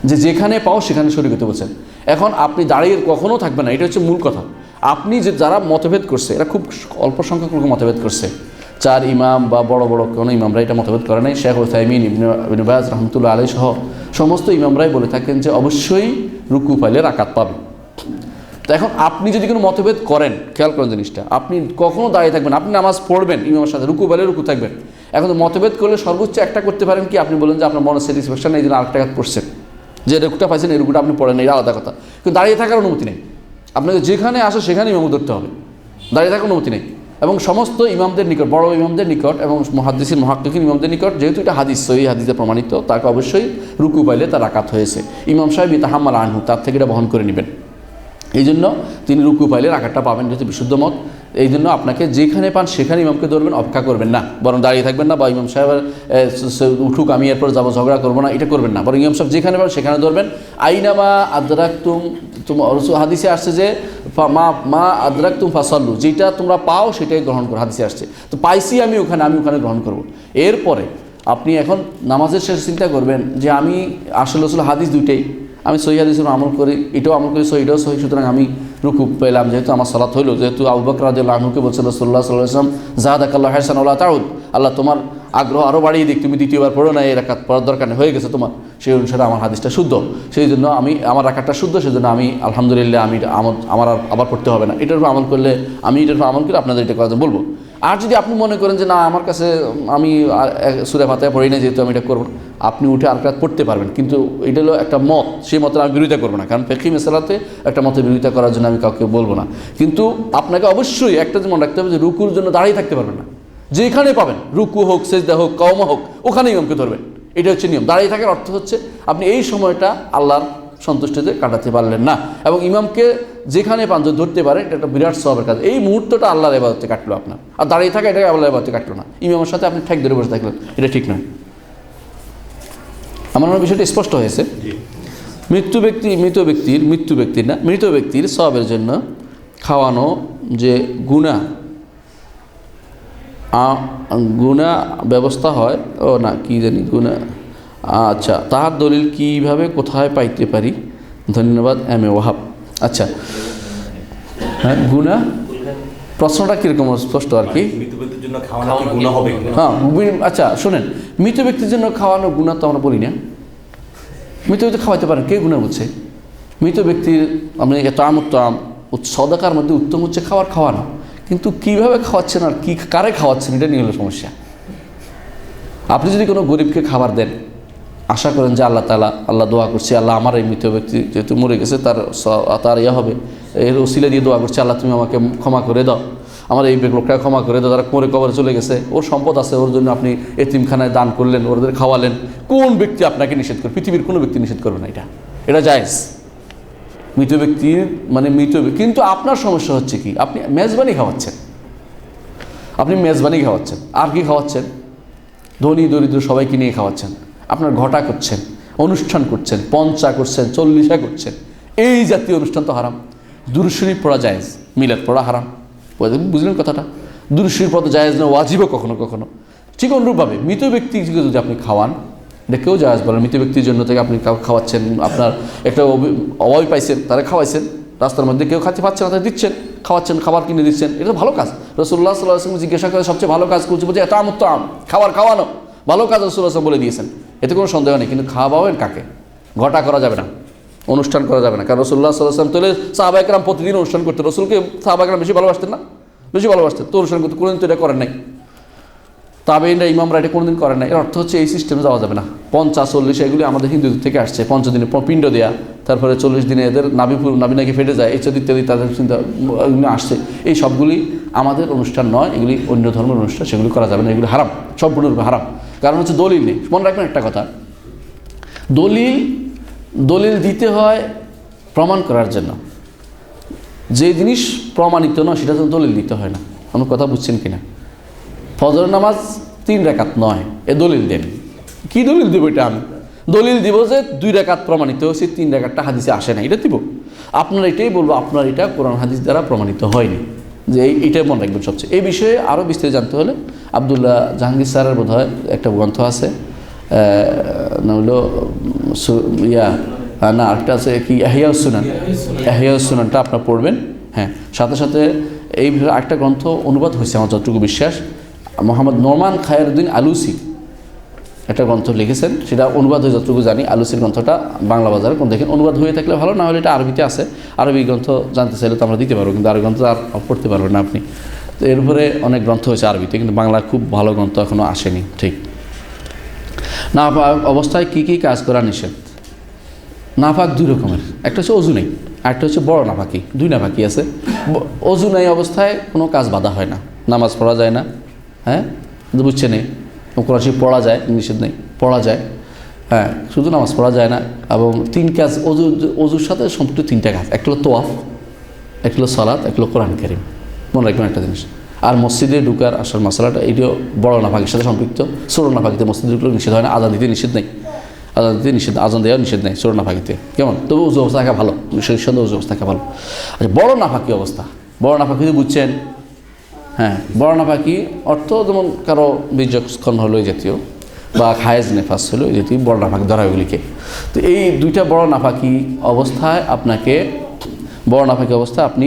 যে যেখানে পাও সেখানে শরীক হতে বলছেন। এখন আপনি দাঁড়িয়ে কখনও থাকবেন না, এটা হচ্ছে মূল কথা। আপনি যে যারা মতভেদ করছে, এরা খুব অল্প সংখ্যক লোক মতভেদ করছে, 4 ইমাম বা বড় বড় কোনো ইমামরা এটা মতভেদ করে নাই। শেখ উসাইমিন, ইবনে বাজ রাহমাতুল্লাহ আলাইহি সহ সমস্ত ইমামরাই বলে থাকেন যে অবশ্যই রুকু পাইলে রাকাত পাবে। তো এখন আপনি যদি কোনো মতভেদ করেন, খেয়াল করেন জিনিসটা, আপনি কখনও দাঁড়িয়ে থাকবেন, আপনি নামাজ পড়বেন ইমামের সাথে, রুকু পাইলে রুকু থাকবেন। এখন তো মতভেদ করলে সর্বোচ্চ একটা করতে পারেন কি, আপনি বলেন যে আপনার মনে স্যাটিসফ্যাকশন নেই, এই জন্য আরেকটা কাজ পড়ছেন, যে রুকুটা পাইছেন এই রুকুটা আপনি পড়েন, এটা আলাদা কথা। কিন্তু দাঁড়িয়ে থাকার অনুমতি নেই, আপনাকে যেখানে আসে সেখানে ইমাম ধরতে হবে, দাঁড়িয়ে থাকার অনুমতি নেই। এবং সমস্ত ইমামদের নিকট, বড় ইমামদের নিকট এবং মুহাদ্দিসিন মুহাক্কিকিন ইমামদের নিকট, যেহেতু এটা হাদিস সহিহ হাদিসে প্রমাণিত, তাকে অবশ্যই রুকু পাইলে তার রাকাত হয়েছে, ইমাম সাহেব ইতাহাম্মাল আনহু, তার থেকে এটা বহন করে নেবেন। এই জন্য তিনি রুকু পাইলে রাকাতটা পাবেন, যেহেতু বিশুদ্ধ মত। এই জন্য আপনাকে যেখানে পান সেখানে ইমামকে ধরবেন, অপেক্ষা করবেন না, বরং দাঁড়িয়ে থাকবেন না বা ইমাম সাহেবের উঠুক আমি এরপর যাবো ঝগড়া করবো না, এটা করবেন না, বরং ইমাম সাহেব যেখানে পান সেখানে ধরবেন। আইনামা আদরাকতুম, হাদিসে আসছে যে মা আদরাকতুম ফাসাল্লু, যেটা তোমরা পাও সেটাই গ্রহণ করো, হাদিসে আসছে। তো পাইছি আমি ওখানে গ্রহণ করব। এরপরে আপনি এখন নামাজের শেষে চিন্তা করবেন যে আমি আসলে হাদিস দুইটাই, আমি সহি হাদিসের আমল করি, এটাও আমল করি, সহি এটাও সহি, সুতরাং আমি রুকু পেলাম, যেহেতু আমার সালাত হইল, যেহেতু আবু বকর রাদিয়াল্লাহু আনহুকে বলছিল রাসূলুল্লাহ সাল্লাল্লাহু আলাইহি ওয়াসাল্লাম যাহাদাকাল্লাহু হাসান ওয়া লা তাউদ, আল্লাহ তোমার আগ্রহ আরও বাড়িয়ে দিক, তুমি দ্বিতীয়বার পড়ো না, এই রাকাত পড়ার দরকার নেই, হয়ে গেছে তোমার, সেই অনুসারে আমার হাদিসটা শুদ্ধ, সেই জন্য আমার রাকাতটা শুদ্ধ, সেই জন্য আমি আলহামদুলিল্লাহ আমার আবার পড়তে হবে না, এটার উপর আমল করলে আমি এটার উপর আমল করে আপনাদের এটা করার জন্য বলবো। আর যদি আপনি মনে করেন যে না আমার কাছে আমি সূরা ফাতিহা পড়ি না, যেহেতু আমি এটা করবো, আপনি উঠে আর রাকাত পড়তে পারবেন, কিন্তু এটা হলো একটা মত, সেই মতের আমি বিরোধিতা করবো না, কারণ ফিকহি মাসালাতে একটা মতের বিরোধিতা করার জন্য আমি কাউকে বলবো না। কিন্তু আপনাকে অবশ্যই একটা মনে রাখতে হবে যে রুকুর জন্য দাঁড়িয়ে থাকতে পারবেন না, যেখানে পাবেন রুকু হোক, সেজদা হোক, কওমা হোক, ওখানেই ইমামকে ধরবেন, এটা হচ্ছে নিয়ম। দাঁড়িয়ে থাকার অর্থ হচ্ছে আপনি এই সময়টা আল্লাহর সন্তুষ্টিতে কাটাতে পারলেন না, এবং ইমামকে যেখানে পান যদি ধরতে পারে, এটা একটা বিরাট সওয়াবের কাজ। এই মুহূর্তটা আল্লাহর ইবাদতে কাটলো আপনার, আর দাঁড়িয়ে থাকা এটাকে আল্লাহর ইবাদতে কাটলো না, ইমামের সাথে আপনি ঠেক ধরে বসে থাকলেন, এটা ঠিক নয়। আমার মনে হয় বিষয়টা স্পষ্ট হয়েছে। মৃত ব্যক্তির সওয়াবের জন্য খাওয়ানো যে গুনাহ ব্যবস্থা হয়, ও না কি জানি গুনাহ, আচ্ছা, তাহার দলিল কিভাবে কোথায় পাইতে পারি? ধন্যবাদ এম এ ওয়াহাব। আচ্ছা, হ্যাঁ, গুনাহ প্রশ্নটা কীরকম স্পষ্ট আর কি? হ্যাঁ, আচ্ছা শোনেন, মৃত ব্যক্তির জন্য খাওয়ানো গুনাহ তো আমরা বলি না, মৃত ব্যক্তি খাওয়াইতে পারেন, কে গুনাহ বলছে? মৃত ব্যক্তির আপনি সদাকার মধ্যে উত্তম হচ্ছে খাওয়ানো, কিন্তু কীভাবে খাওয়াচ্ছেন আর কারে খাওয়াচ্ছেন এটা নিয়ে হলো সমস্যা। আপনি যদি কোনো গরিবকে খাবার দেন, আশা করেন যে আল্লাহ দোয়া করছে, আল্লাহ আমার এই মৃত ব্যক্তি যেহেতু মরে গেছে তার হবে, এর ওসিলা দিয়ে দোয়া করছে, আল্লাহ তুমি আমাকে ক্ষমা করে দাও, আমার এই লোকটা ক্ষমা করে দাও, তারা মরে কবরে চলে গেছে, ওর সম্পদ আছে, ওর জন্য আপনি এতিমখানায় দান করলেন, ওদের খাওয়ালেন, কোন ব্যক্তি আপনাকে নিষেধ করবে? পৃথিবীর কোনো ব্যক্তি নিষেধ করবে না, এটা জায়েজ। মৃত ব্যক্তির মানে কিন্তু আপনার সমস্যা হচ্ছে কি? আপনি মেজবানি খাওয়াচ্ছেন, আর কি খাওয়াচ্ছেন? ধনী দরিদ্র সবাইকে নিয়ে খাওয়াচ্ছেন, আপনার ঘটা করছেন, অনুষ্ঠান করছেন, পঞ্চা করছেন, চল্লিশা করছেন, এই জাতীয় অনুষ্ঠান তো হারাম। দুরূদ শরীফ পড়া জায়েজ, মিলাদ পড়া হারাম, বুঝলেন কথাটা? দুরূদ শরীফ পড়া জায়েজ না, ওয়াজিবও কখনো কখনো। ঠিক অনুরূপভাবে মৃত ব্যক্তিকে যদি আপনি খাওয়ান, এটা কেউ জায়েজ বলেন। মৃত ব্যক্তির জন্য থেকে আপনি খাওয়াচ্ছেন, আপনার একটা অভাবী পাইছেন, তারা খাওয়াইছেন, রাস্তার মধ্যে কেউ খাতে পাচ্ছে না, তারা দিচ্ছেন, খাওয়াচ্ছেন, খাবার কিনে দিচ্ছেন, এটা ভালো কাজ। রাসূলুল্লাহ সাল্লাল্লাহু আলাইহি ওয়াসাল্লাম জিজ্ঞাসা করে সবচেয়ে ভালো কাজ করছে, বলছে এটা আমুত্তাম, খাবার খাওয়ানো ভালো কাজ, রাসূলুল্লাহ সাল্লাল্লাহু বলে দিয়েছেন, এতে কোনো সন্দেহ নেই। কিন্তু খাওয়াবেন কাকে? ঘটা করা যাবে না, অনুষ্ঠান করা যাবে না, কারণ রাসূলুল্লাহ সাল্লাল্লাহু আলাইহি ওয়াসাল্লাম তাহলে সাহাবায়ে কেরাম প্রতিদিন অনুষ্ঠান করতেন, রাসূলকে সাহাবায়ে কেরাম বেশি ভালোবাসতেন না? বেশি ভালোবাসতেন, তো অনুষ্ঠান করতে কোনোদিন তো এটা করেন নাই, তাবেঈনরা ইমামরা এটা কোনোদিন করেন না। এর অর্থ হচ্ছে এই সিস্টেমে যাওয়া যাবে না। 50-40 এগুলি আমাদের হিন্দুদের থেকে আসছে, 5 দিনে পিণ্ড দেয়া, তারপরে 40 দিনে এদের নাভি নাকি ফেটে যায়, ইত্যাদি তাদের চিন্তা আসছে, এই সবগুলি আমাদের অনুষ্ঠান নয়, এগুলি অন্য ধর্মের অনুষ্ঠান, সেগুলি করা যাবে না, এগুলি হারাম, সম্পূর্ণরূপে হারাম। কারণ হচ্ছে দলিল নেই। মনে রাখবেন একটা কথা, দলিল দিতে হয় প্রমাণ করার জন্য, যে জিনিস প্রমাণিত নয় সেটা তো দলিল দিতে হয় না। আমার কথা বুঝছেন কিনা? ফজর নামাজ 3 রাকাত নয়, দলিল দেন। কি দলিল দেবো? এটা আমি দলিল দিব যে 2 রাকাত প্রমাণিত হয়েছে, 3 রাকাতটা হাদিসে আসে না, এটা দিব। আপনার এটাই বলবো, আপনার এটা কোরআন হাদিস দ্বারা প্রমাণিত হয়নি, যে এইটাই মনে রাখবেন সবচেয়ে। এই বিষয়ে আরও বিস্তারিত জানতে হলে আব্দুল্লাহ জাহাঙ্গীর স্যারের বোধহয় একটা গ্রন্থ আছে, না হলো আরেকটা আছে কি, ইহইয়াউস সুনানটা আপনার পড়বেন। হ্যাঁ, সাথে সাথে এই একটা গ্রন্থ অনুবাদ হয়েছে আমার যতটুকু বিশ্বাস, মোহাম্মদ নোমান খায়রুদ্দিন আলুসি একটা গ্রন্থ লিখেছেন, সেটা অনুবাদ হয়ে যতটুকু জানি। আলুসির গ্রন্থটা বাংলা বাজারে কোন দেখেন, অনুবাদ হয়ে থাকলে ভালো, না হলে এটা আরবিতে আছে। আরবি গ্রন্থ জানতে চাইলে তো আমরা দিতে পারবো, কিন্তু আরবি গ্রন্থ আর পড়তে পারবেন না আপনি। তো এর উপরে অনেক গ্রন্থ হয়েছে আরবিতে, কিন্তু বাংলা খুব ভালো গ্রন্থ এখনও আসেনি। ঠিক নাপাক অবস্থায় কী কী কাজ করা নিষেধ? নাপাক 2 রকমের, একটা হচ্ছে অজু নেই, আরেকটা হচ্ছে বড় নাপাকি। 2 নাপাকি আছে। অজু নেই অবস্থায় কোনো কাজ বাধা হয় না, নামাজ পড়া যায় না। হ্যাঁ, বুঝছে নেই, কোরআন শরীফ পড়া যায়, নিষেধ নেই, পড়া যায়। হ্যাঁ, শুধু নামাজ পড়া যায় না। এবং 3 কাজ অজুর সাথে সম্পৃক্ত 3টা কাজ, একটা হলো তোয়াফ, একটা হলো সালাত, একটা হলো কোরআন কারীম। মনে রাখবেন একটা জিনিস। আর মসজিদে ঢুকার আসার মশলাটা এটিও বড় নাফাকের সাথে সম্পৃক্ত। ছোটো নাফাকিতে মসজিদে ঢুকলেও নিষেধ হয় না, আজান দিতে নিষেধ নেই, আজান দিতে নিষেধ, আজান দেওয়া নিষেধ নেই ছোটো নাফাকিতে। কেমন? তবু উজু অবস্থা থাকা ভালো, সন্ধ্যে উজু অবস্থা থাকা ভালো। আচ্ছা, বড় নাফাকি অবস্থা, বড় নাফাকি বুঝছেন? হ্যাঁ, বড় নাফাকি অর্থ যেমন কারো বীর্যস্খলন হলো এই জাতীয়, বা হায়েজ নেফাস হলো এই জাতীয় বড় নাফাকি ধরা ওইগুলিকে। তো এই দুইটা বড় নাফাকি অবস্থায় আপনাকে, বড় নাফাকি অবস্থায় আপনি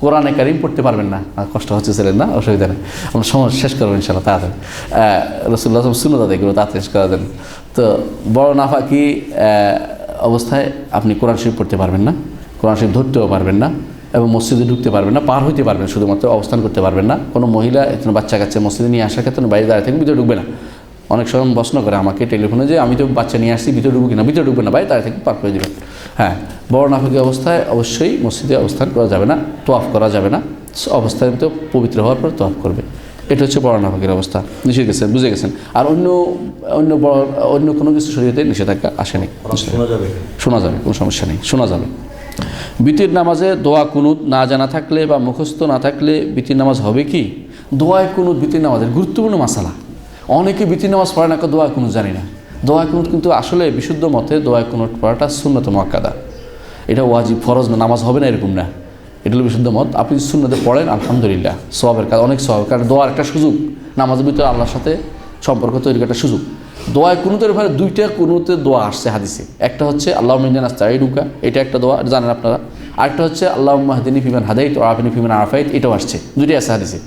কোরআনে কারিম পড়তে পারবেন না। কষ্ট হচ্ছে ছিলেন না, অসুবিধা নেই, আমরা সময় শেষ করবো ইনশাল্লাহ তাড়াতাড়ি। রাসূলুল্লাহ সুন্নাত আদায় করবো, তাড়াতাড়ি শেষ করা দেন। তো বড় নাফাকি অবস্থায় আপনি কোরআন শরীফ পড়তে পারবেন না, কোরআন শরীফ ধরতেও পারবেন না, এবং মসজিদে ঢুকতে পারবেন না, পার হইতে পারবেন শুধুমাত্র, অবস্থান করতে পারবেন না। কোনো মহিলা একজন বাচ্চা কাচ্চা মসজিদে নিয়ে আসার ক্ষেত্রে বাইরে দাঁড়িয়ে থেকে ভিতরে ঢুকবে না। অনেক সময় প্রশ্ন করে আমাকে টেলিফোনে যে আমি তো বাচ্চা নিয়ে আসছি, ভিতরে ঢুকবো কিনা, ভিতরে ঢুকবে না, বাইরে দাঁড়িয়ে থেকে পার করে দেবেন। হ্যাঁ, বড় নাফাকি অবস্থায় অবশ্যই মসজিদে অবস্থান করা যাবে না, তোয়াফ করা যাবে না, অবস্থায় তো পবিত্র হওয়ার পর তোয়াফ করবে। এটা হচ্ছে বড় নাফাকির অবস্থা। বুঝে গেছেন, বুঝে গেছেন। আর অন্য কোনো কিছু শরীয়তে নিষেধাজ্ঞা আসেনি। শোনা যাবে, কোনো সমস্যা নেই, শোনা যাবে। বিতির নামাজে দোয়া কুনুত না জানা থাকলে বা মুখস্থ না থাকলে বিতির নামাজ হবে কি? দোয়ায় কুনুত বিতির নামাজের গুরুত্বপূর্ণ মাসালা। অনেকে বিতির নামাজ পড়ে না, দোয়া কুনুত জানি না। দোয়া কুনুত কিন্তু আসলে বিশুদ্ধ মতে দোয়া কুনুত পড়াটা সুন্নত মুআক্কাদা, এটা ওয়াজিব, ফরজ না, নামাজ হবে না এরকম না, এটা হলো বিশুদ্ধ মত। আপনি সুন্নতে পড়েন আলহামদুলিল্লাহ, সওয়াবের কাজ, অনেক সওয়াব, কারণ দোয়ার একটা সুযোগ, নামাজের ভিতরে আল্লাহর সাথে সম্পর্ক তৈরির একটা সুযোগ। দোয়ায় কুনুতের ব্যাপারে দুইটা কুনুতের দোয়া আসছে হাদিসে। একটা হচ্ছে আল্লাহুম্মা ইন্নী নাস্তাঈনুকা, এটা একটা দোয়া, জানেন আপনারা। আরেকটা হচ্ছে আল্লাহুম্মা হদিনি ফিমান হাদাইত ওয়া আফিনি ফিমান আফাইত, এটাও আসছে। দুইটাই আছে হাদিসে,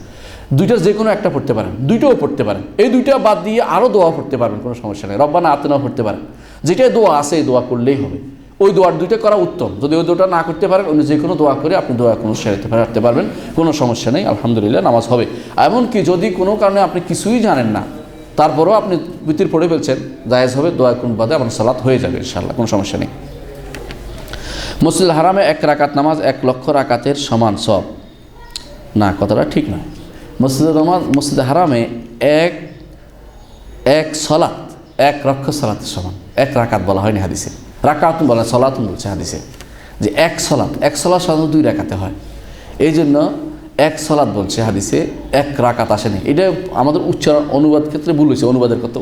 দুইটার যে কোনো একটা পড়তে পারেন, দুইটাও পড়তে পারেন। এই দুইটা বাদ দিয়ে আরও দোয়া পড়তে পারবেন, কোনো সমস্যা নেই। রব্বানা আতিনাও পড়তে পারেন, যেটাই দোয়া আছে এই দোয়া করলেই হবে। ওই দোয়ার দুইটা করা উত্তম। যদি ওই দোয়াটা না করতে পারেন, অন্য যে কোনো দোয়া করে আপনি দোয়া কোনো সেরাতে পারবেন, কোনো সমস্যা নেই, আলহামদুলিল্লাহ নামাজ হবে। এমনকি যদি কোনো কারণে আপনি কিছুই জানেন না, তারপরেও আপনি বিতির পড়ে ফেলছেন, জায়েজ হবে, দোয়া কোন বাদে আপনার সালাত হয়ে যাবে ইনশাআল্লাহ, কোনো সমস্যা নেই। মসজিদুল হারামে 1 রাকাত নামাজ 1 লক্ষ রাকাতের সমান সওয়াব না, কথাটা ঠিক নয়। মসজিদে হারামে এক সলাত 1 লক্ষ সালাতের সমান। 1 রাকাত বলা হয়নি হাদিসে, রাকাতুন বলা, সলাতুন বলছে হাদিসে, যে এক সলাত সাধারণত 2 রাকাতে হয়, এই জন্য 1 সলাত বলছে হাদিসে, 1 রাকাত আসেনি। এটা আমাদের উচ্চারণ অনুবাদ ক্ষেত্রে ভুল হয়েছে,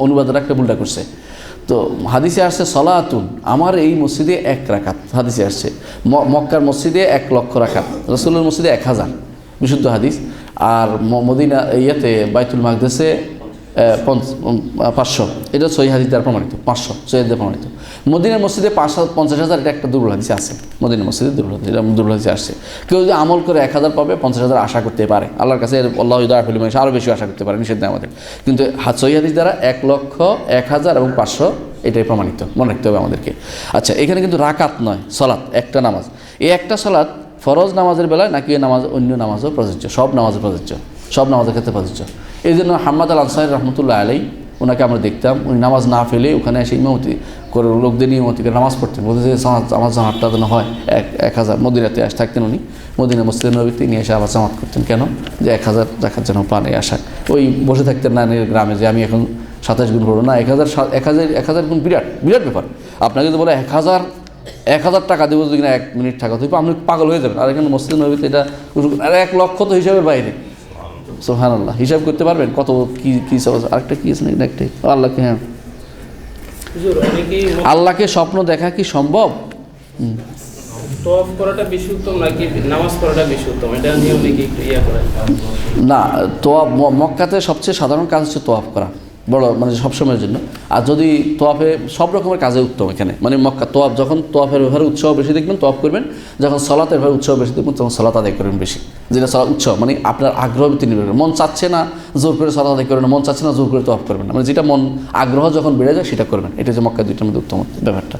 অনুবাদের একটা ভুলটা করছে। তো হাদিসে আসছে সলাতুন, আমার এই মসজিদে 1 রাকাত, হাদিসে আসছে। মক্কার মসজিদে 1 লক্ষ রাকাত, রাসূলের মসজিদে 1000, বিশুদ্ধ হাদিস। আর মদিনা ইয়েতে বাইতুল মাকদেসে 500, এটা সহিহ হাদিস দ্বারা প্রমাণিত, 500 সহিহ দ্বারা প্রমাণিত। মদিনার মসজিদে 50,000, এটা একটা দুর্বল হাদিস আছে, মদিনার মসজিদে দুর্বল হাদিস আসছে। কেউ যদি আমল করে 1000 পাবে, 50,000 আশা করতে পারে আল্লাহর কাছে, আল্লাহ ইউদাফিল মান, আরও বেশি আশা করতে পারে, নিষেধ নেই আমাদের। কিন্তু সহিহ হাদিস দ্বারা 1 লক্ষ, 1000 এবং 500 এটাই প্রমাণিত, মনে রাখতে হবে আমাদেরকে। আচ্ছা, এখানে কিন্তু রাকাত নয়, সলাত, একটা নামাজ। এই একটা সলাত ফরজ নামাজের বেলায় নাকি এই নামাজ অন্য নামাজও প্রযোজ্য, সব নামাজে প্রযোজ্য, সব নামাজের ক্ষেত্রে প্রযোজ্য। এই জন্য হাম্মাদ আল আনসারী রহমতুল্লাহ আলাইহি, ওনাকে আমরা দেখতাম, উনি নামাজ না ফেলে ওখানে এসে ইমামতি করে, লোকদের নিয়ে ইমামতি করে নামাজ পড়তেন, বলতে যে আমার জামাতটা যেন হয় 1000। মদিনাতে থাকতেন উনি, মদিনা মসজিদ নবীতে নিয়ে এসে আবার জামাত করতেন। কেন? যে 1000 রাকাত যেন পান এই আশায়। ওই বসে থাকতেন না গ্রামে যে আমি এখন 27 গুণ পড়বো না, 1000 গুণ বিরাট ব্যাপার। আপনাকে যদি বলে 1000 টাকা দেবো, যদি না 1 মিনিট টাকা, তো আপনি পাগল হয়ে যাবেন। আর এখানে মসজিদ নবীতে এটা 1 লক্ষ তো হিসাবের বাইরে। সুবহানাল্লাহ, হিসাব করতে পারবেন কত কি সহজ। আরেকটা কি আছে নাকি? একটাই আল্লাহকে, হ্যাঁ, আল্লাহকে স্বপ্ন দেখা কি সম্ভব? তওয়াফ করাটা বেশি উত্তম নাকি নামাজ পড়াটা বেশি উত্তম? এটা নিয়ম নাকি ইয়া করে না, তোয়াফ মক্কাতে সবচেয়ে সাধারণ কাজ হচ্ছে তোয়াফ করা, বড় মানে সবসময়ের জন্য। আর যদি তোয়াফে সব রকমের কাজে উত্তম এখানে, মানে মক্কা তোয়াফ, যখন তোয়াফের ব্যাপারে উৎসাহ বেশি দেখবেন তোয়াফ করবেন, যখন সলাতের ব্যাপারে উৎসাহ বেশি দেখবেন তখন সলাত আদায় করবেন বেশি। যেটা সলাত উৎসাহ মানে আপনার আগ্রহ ভিত্তি নির্ভর করে, মন চাচ্ছে না জোর করে সলাত আদায় করবেন না, মন চাচ্ছে না জোর করে তোয়াফ করবেন না, মানে যেটা মন আগ্রহ যখন বেড়ে যায় সেটা করবেন। এটা যে মক্কা দুইটার মধ্যে উত্তম ব্যাপারটা।